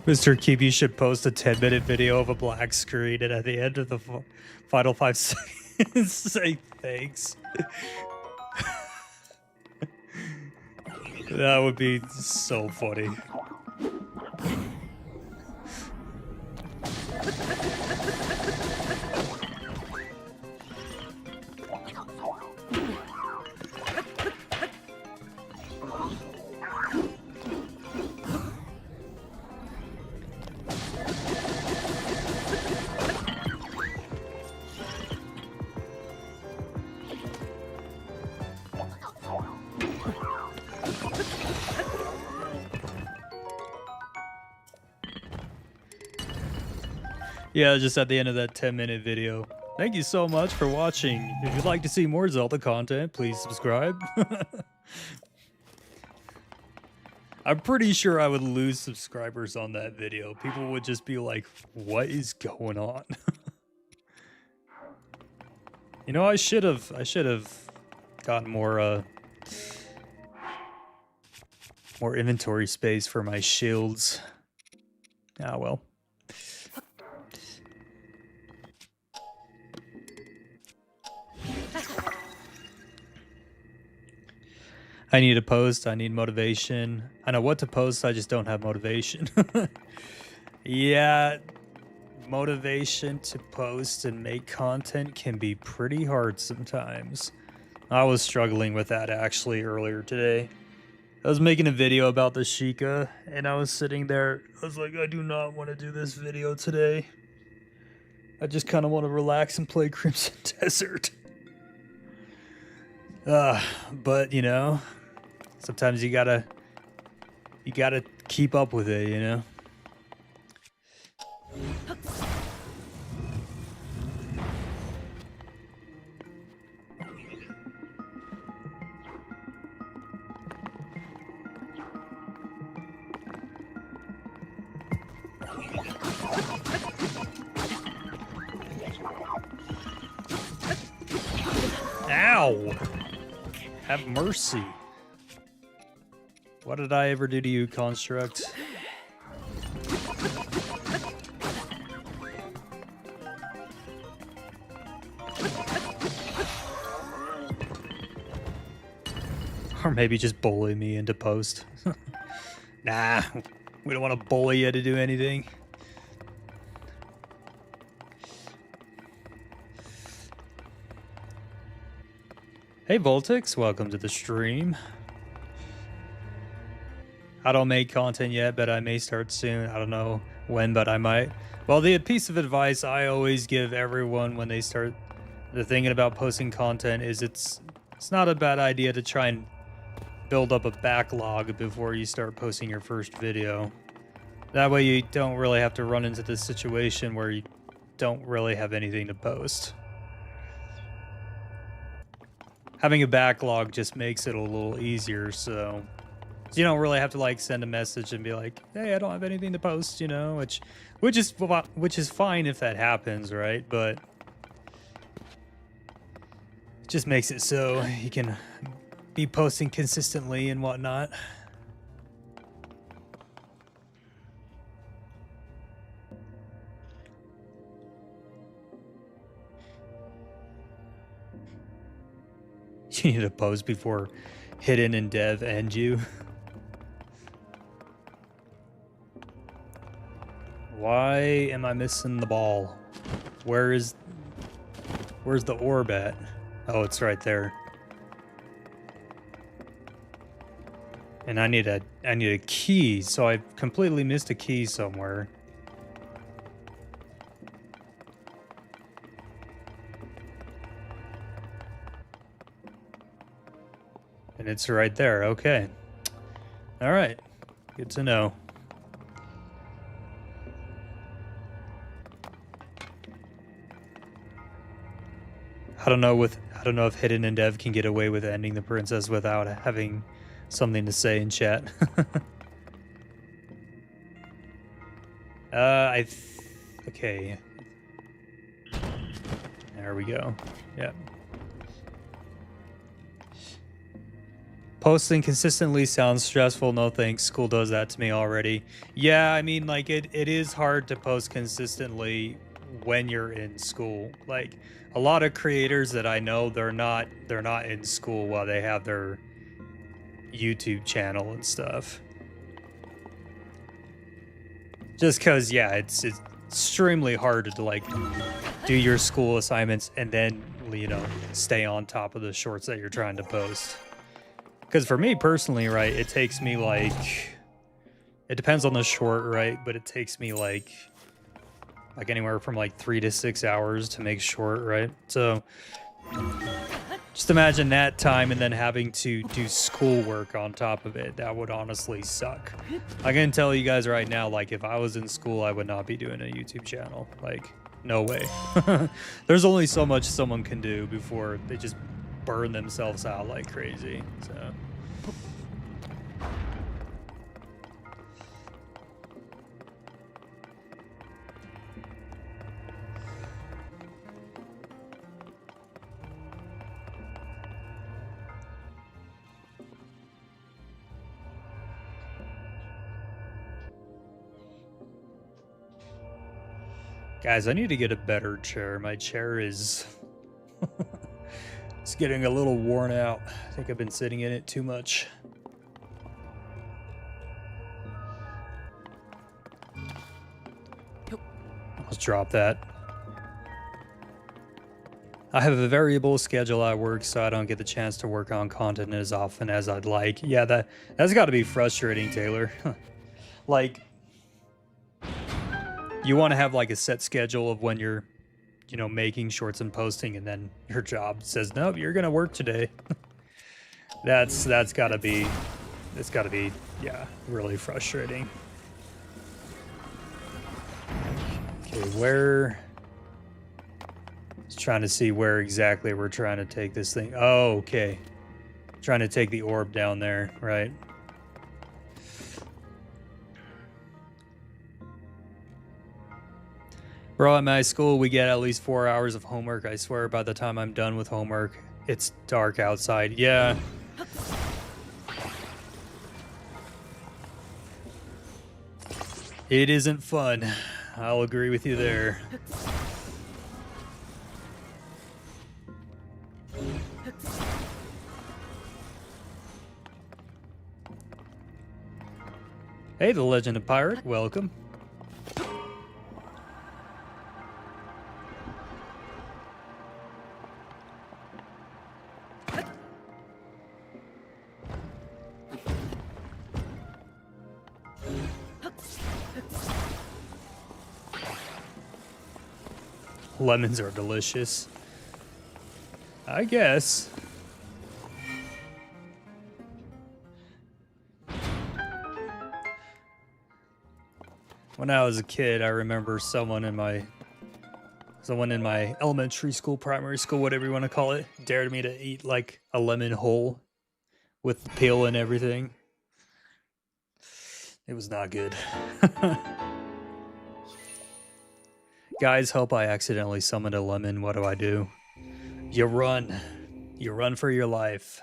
Mr. Keep, you should post a 10-minute video of a black screen and at the end of the final 5 seconds say thanks. That would be so funny. Yeah, just at the end of that 10-minute video. Thank you so much for watching. If you'd like to see more Zelda content, please subscribe. I'm pretty sure I would lose subscribers on that video. People would just be like, what is going on? You know, I should have gotten more inventory space for my shields. Ah, well. I need a post. I need motivation. I know what to post. I just don't have motivation. Yeah, motivation to post and make content can be pretty hard sometimes. I was struggling with that actually earlier today. I was making a video about the Sheikah, and I was sitting there. I was like, I do not want to do this video today. I just kind of want to relax and play Crimson Desert. But you know, sometimes you gotta keep up with it, you know. Ow! Have mercy. What did I ever do to you, Construct? Or maybe just bully me into post. Nah, we don't want to bully you to do anything. Hey Voltix, welcome to the stream. I don't make content yet, but I may start soon. I don't know when, but I might. Well, the piece of advice I always give everyone when they're thinking about posting content is it's not a bad idea to try and build up a backlog before you start posting your first video. That way you don't really have to run into this situation where you don't really have anything to post. Having a backlog just makes it a little easier, so you don't really have to like send a message and be like, "Hey, I don't have anything to post," you know, which is fine if that happens, right? But it just makes it so you can be posting consistently and whatnot. You need to post before Hidden and Dev end you. Why am I missing the ball? Where's the orb at? Oh, it's right there. And I need a key, so I've completely missed a key somewhere. And it's right there. Okay. All right. Good to know. I don't know if Hidden and Dev can get away with ending the princess without having something to say in chat. Okay. There we go. Yep. Posting consistently sounds stressful. No thanks. School does that to me already. Yeah, I mean, like it is hard to post consistently when you're in school. Like a lot of creators that I know, they're not in school while they have their YouTube channel and stuff. Just because, yeah, it's extremely hard to like do your school assignments and then, you know, stay on top of the shorts that you're trying to post. Because for me personally, right, it takes me like, it depends on the short, right, but it takes me like anywhere from like 3 to 6 hours to make short, right? So Just imagine that time and then having to do schoolwork on top of it. That would honestly suck. I can tell you guys right now, like, if I was in school, I would not be doing a YouTube channel. Like, no way. There's only so much someone can do before they just burn themselves out like crazy. So... Guys, I need to get a better chair. My chair is... it's getting a little worn out. I think I've been sitting in it too much. Let's drop that. I have a variable schedule at work, so I don't get the chance to work on content as often as I'd like. Yeah, that's got to be frustrating, Taylor. Like... you want to have like a set schedule of when you're, you know, making shorts and posting, and then your job says, nope, you're going to work today. That's gotta be, yeah, really frustrating. Okay, where, just trying to see where exactly we're trying to take this thing. Oh, okay. Trying to take the orb down there, right? Bro, at my school, we get at least 4 hours of homework. I swear by the time I'm done with homework, it's dark outside. Yeah. It isn't fun. I'll agree with you there. Hey, the Legend of Pirate, welcome. Lemons are delicious. I guess. When I was a kid, I remember someone in my elementary school, primary school, whatever you want to call it, dared me to eat like a lemon whole with the peel and everything. It was not good. Guys, help, I accidentally summoned a lemon. What do I do? You run. You run for your life.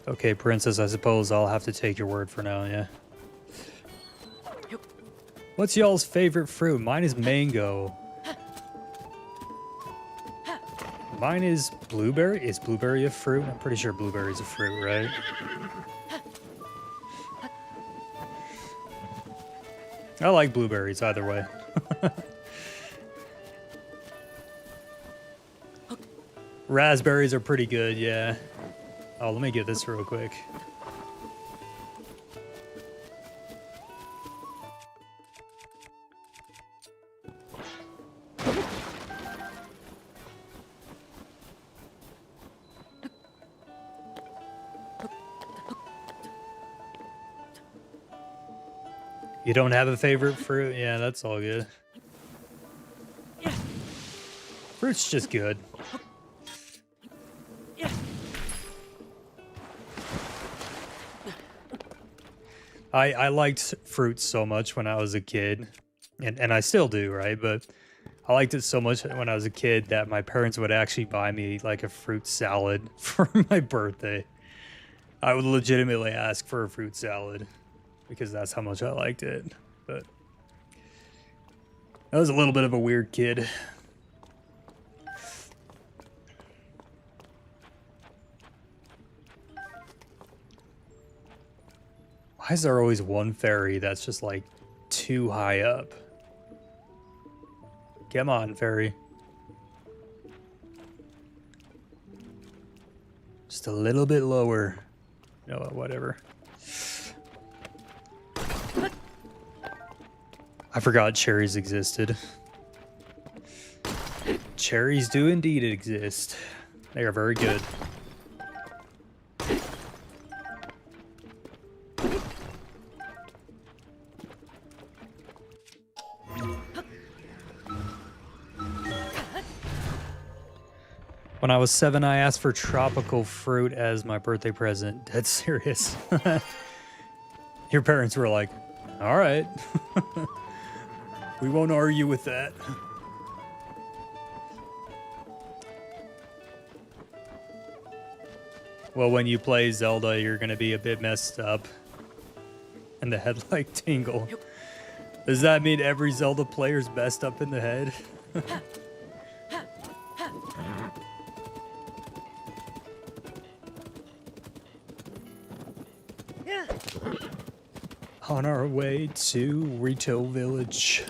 Okay, princess, I suppose I'll have to take your word for now, yeah? What's y'all's favorite fruit? Mine is mango. Mine is blueberry. Is blueberry a fruit? I'm pretty sure blueberry's a fruit, right? I like blueberries either way. Raspberries are pretty good, yeah. Oh, let me get this real quick. You don't have a favorite fruit? Yeah, that's all good. Fruit's just good. I liked fruits so much when I was a kid, and I still do, right? But I liked it so much when I was a kid that my parents would actually buy me like a fruit salad for my birthday. I would legitimately ask for a fruit salad because that's how much I liked it. But I was a little bit of a weird kid. Why is there always one fairy that's just like too high up? Come on, fairy. Just a little bit lower. No, whatever. I forgot cherries existed. Cherries do indeed exist. They are very good. When I was 7, I asked for tropical fruit as my birthday present. Dead serious. Your parents were like, all right. We won't argue with that. Well, when you play Zelda, you're going to be a bit messed up. And the head like tingle. Does that mean every Zelda player's messed up in the head? On our way to Rito Village.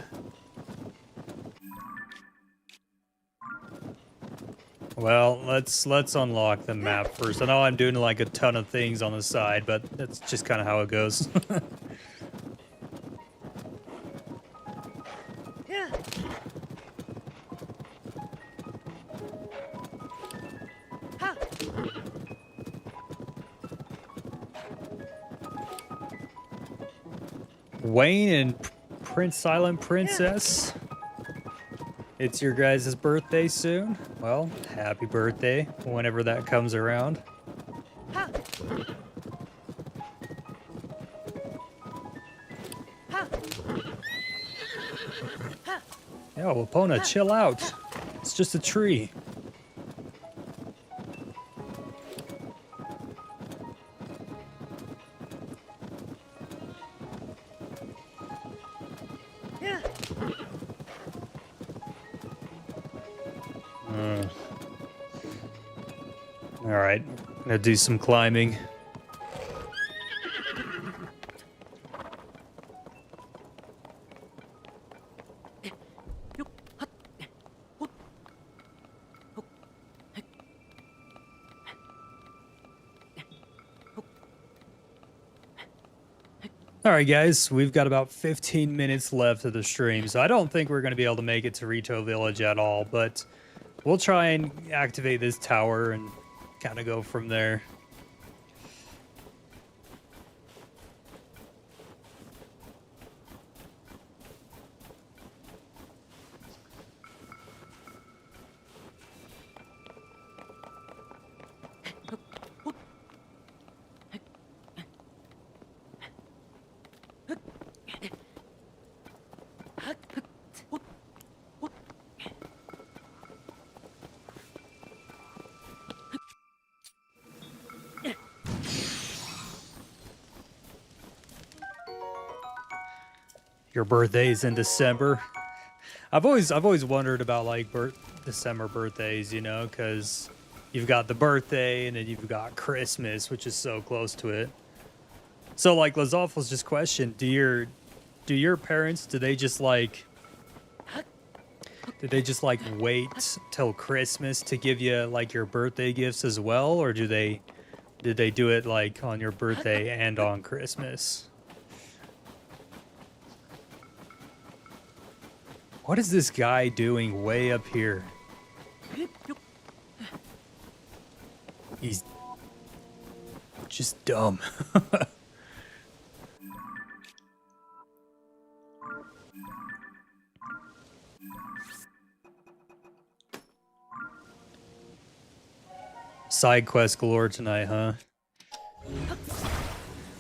Well, let's unlock the map first. I know I'm doing like a ton of things on the side, but that's just kind of how it goes. Wayne and Prince Silent Princess. It's your guys' birthday soon. Well, happy birthday whenever that comes around. Yo, Epona, chill out. It's just a tree. Alright, I'm gonna do some climbing. Alright guys, we've got about 15 minutes left of the stream, so I don't think we're going to be able to make it to Rito Village at all, but we'll try and activate this tower and kind of go from there. Your birthday's in December. I've always wondered about like December birthdays, you know, because you've got the birthday and then you've got Christmas, which is so close to it. So like Lazawful's just question, do your parents, do they just like wait till Christmas to give you like your birthday gifts as well, or did they do it like on your birthday and on Christmas? What is this guy doing way up here? He's just dumb. Side quest galore tonight, huh?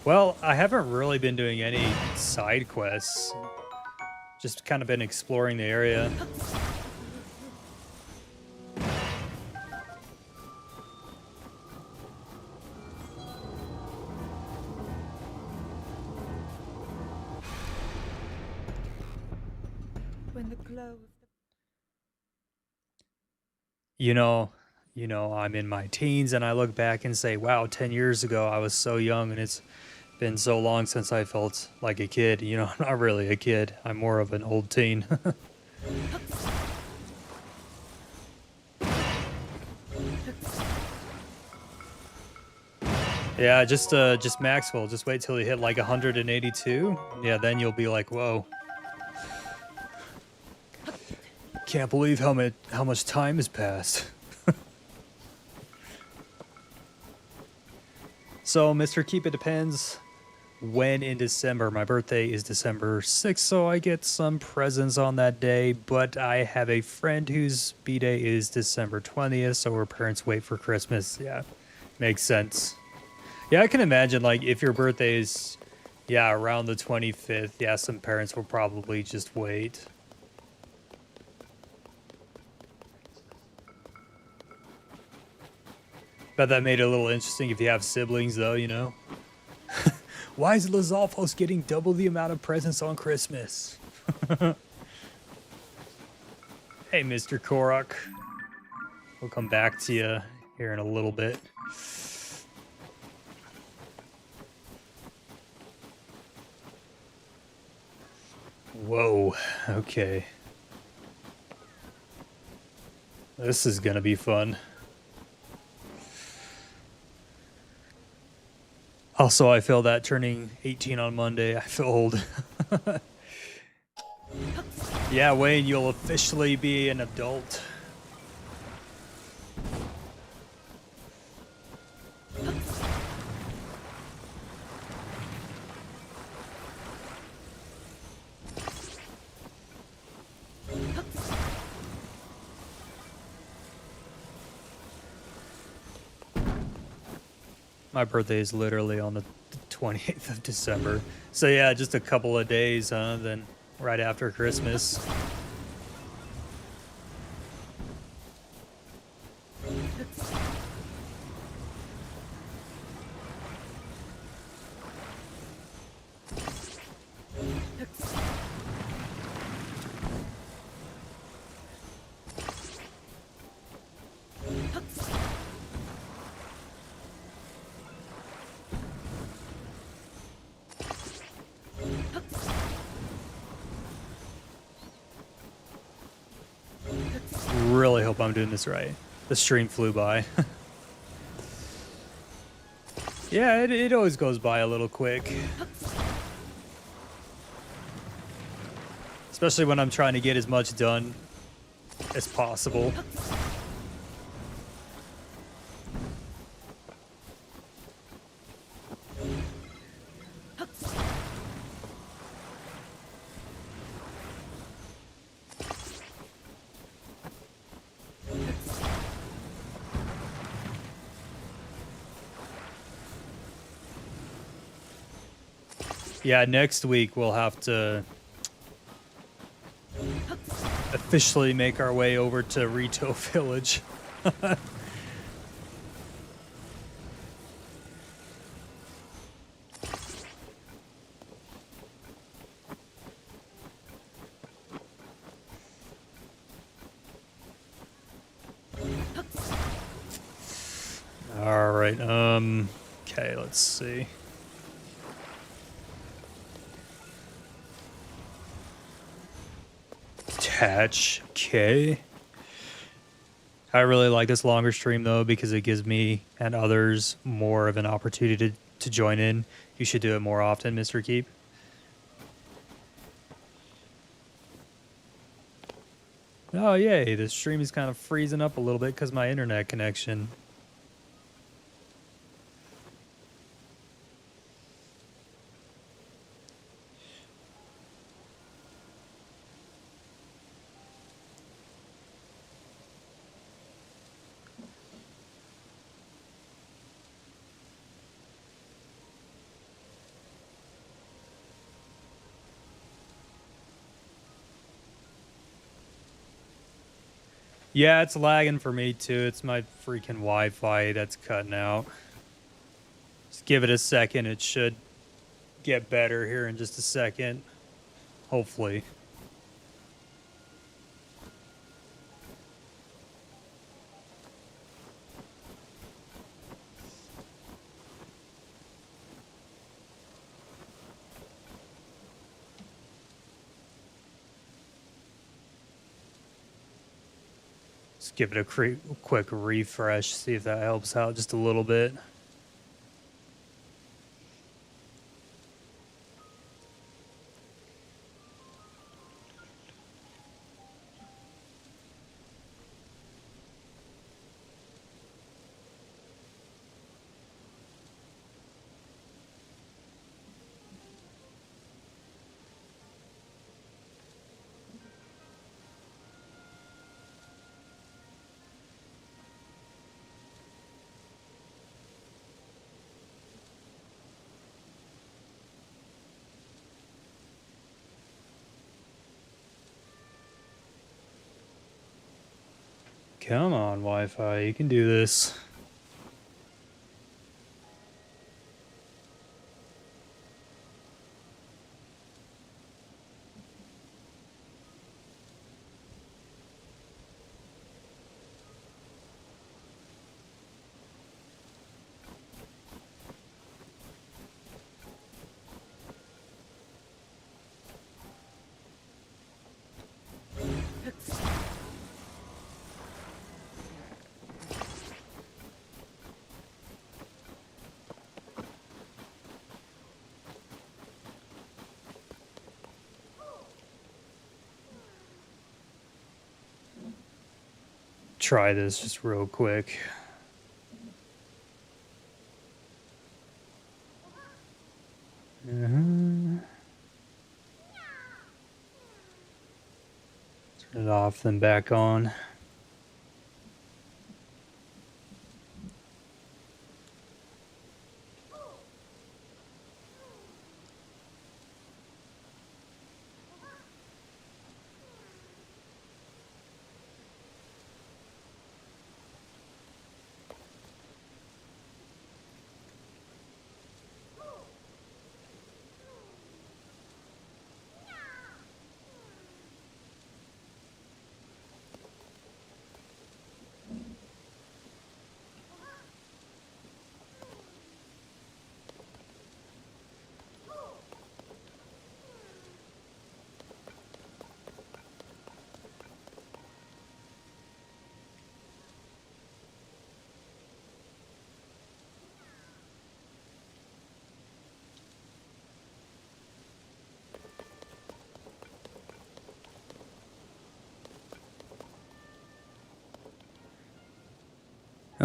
Well, I haven't really been doing any side quests. Just kind of been exploring the area. When the glow of the You know, I'm in my teens and I look back and say, wow, 10 years ago I was so young and it's been so long since I felt like a kid. You know, I'm not really a kid. I'm more of an old teen. Yeah, just Maxwell. Just wait till you hit like 182. Yeah, then you'll be like, whoa. Can't believe how much time has passed. So, Mr. Keep, it depends when in December. My birthday is December 6th, so I get some presents on that day, but I have a friend whose B-Day is December 20th, so her parents wait for Christmas. Yeah, makes sense. Yeah, I can imagine, like, if your birthday is, yeah, around the 25th, yeah, some parents will probably just wait. Bet that made it a little interesting if you have siblings, though, you know? Why is Lizalfos getting double the amount of presents on Christmas? Hey, Mr. Korok. We'll come back to you here in a little bit. Whoa, okay. This is gonna be fun. Also, I feel that turning 18 on Monday, I feel old. Yeah, Wayne, you'll officially be an adult. My birthday is literally on the 28th of December. So yeah, just a couple of days, huh? Then right after Christmas. Really hope I'm doing this right. The stream flew by. Yeah, it always goes by a little quick. Especially when I'm trying to get as much done as possible. Yeah, next week we'll have to officially make our way over to Rito Village. All right, okay, let's see. Attach, okay. I really like this longer stream though because it gives me and others more of an opportunity to join in. You should do it more often, Mr. Keep. Oh yay, the stream is kind of freezing up a little bit because my internet connection. Yeah, it's lagging for me too. It's my freaking Wi-Fi that's cutting out. Just give it a second. It should get better here in just a second. Hopefully. Just give it a quick refresh, see if that helps out just a little bit. Come on, Wi-Fi, you can do this. Try this just real quick. Turn it off, then back on.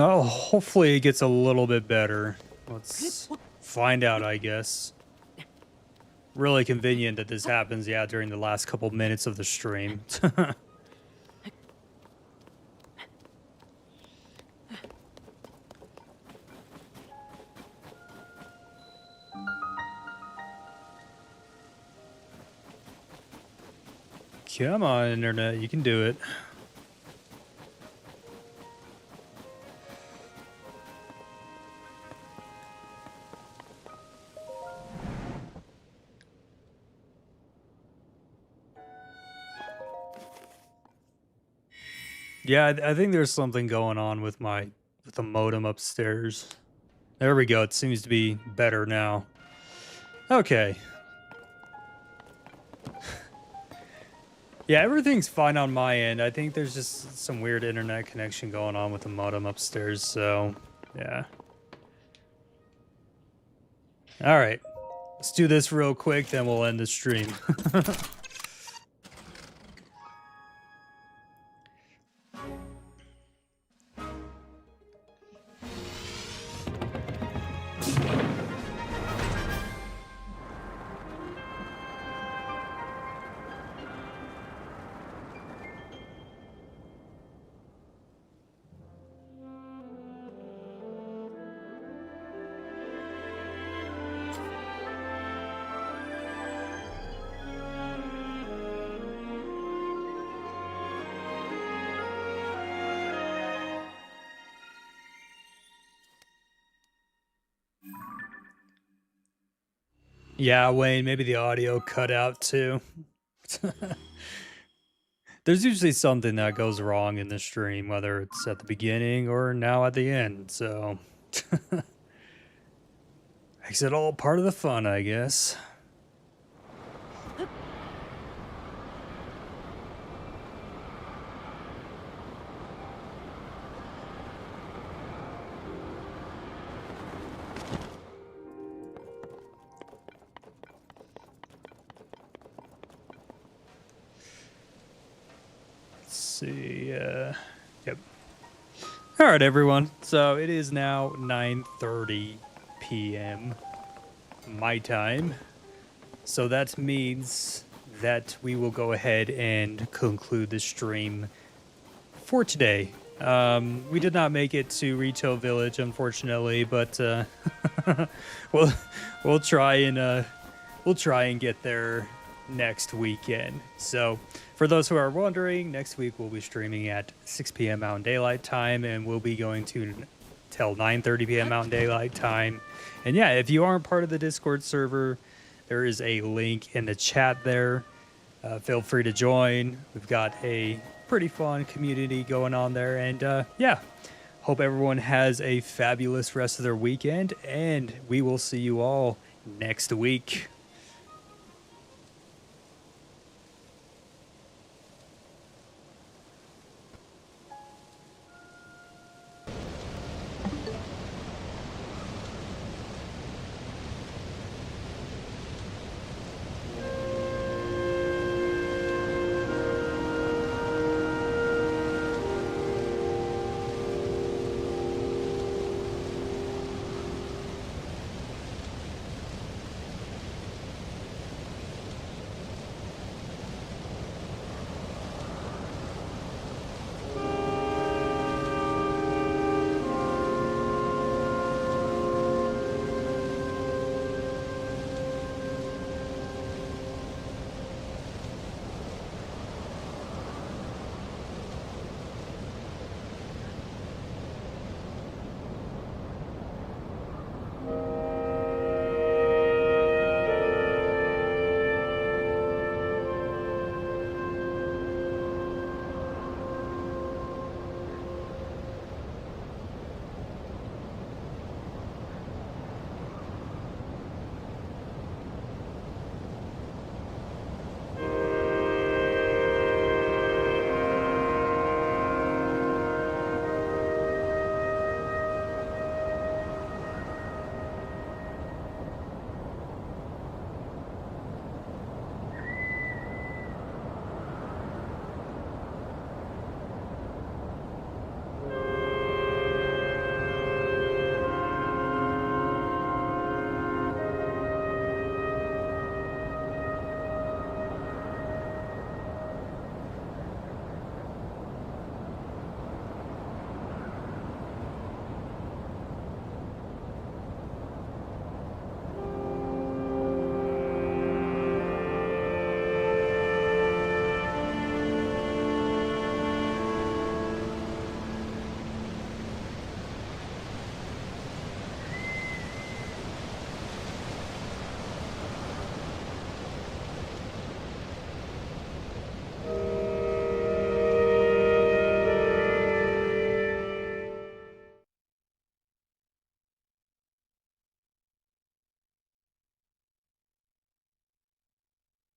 Oh, hopefully it gets a little bit better. Let's find out, I guess. Really convenient that this happens, yeah, during the last couple minutes of the stream. Come on, internet, you can do it. Yeah, I think there's something going on with the modem upstairs. There we go. It seems to be better now. Okay. Yeah, everything's fine on my end. I think there's just some weird internet connection going on with the modem upstairs, so yeah. All right. Let's do this real quick, then we'll end the stream. Yeah, Wayne, maybe the audio cut out too. There's usually something that goes wrong in the stream, whether it's at the beginning or now at the end, so makes it all part of the fun, I guess. See, yep. All right, everyone. So it is now 9:30 p.m. my time. So that means that we will go ahead and conclude the stream for today. We did not make it to Rito Village, unfortunately, but we'll try and get there next weekend. So for those who are wondering, next week we'll be streaming at 6 p.m. Mountain Daylight Time, and we'll be going to till 9:30 p.m. Mountain Daylight Time. And yeah, if you aren't part of the Discord server, there is a link in the chat there. Feel free to join. We've got a pretty fun community going on there. And yeah, hope everyone has a fabulous rest of their weekend, and we will see you all next week.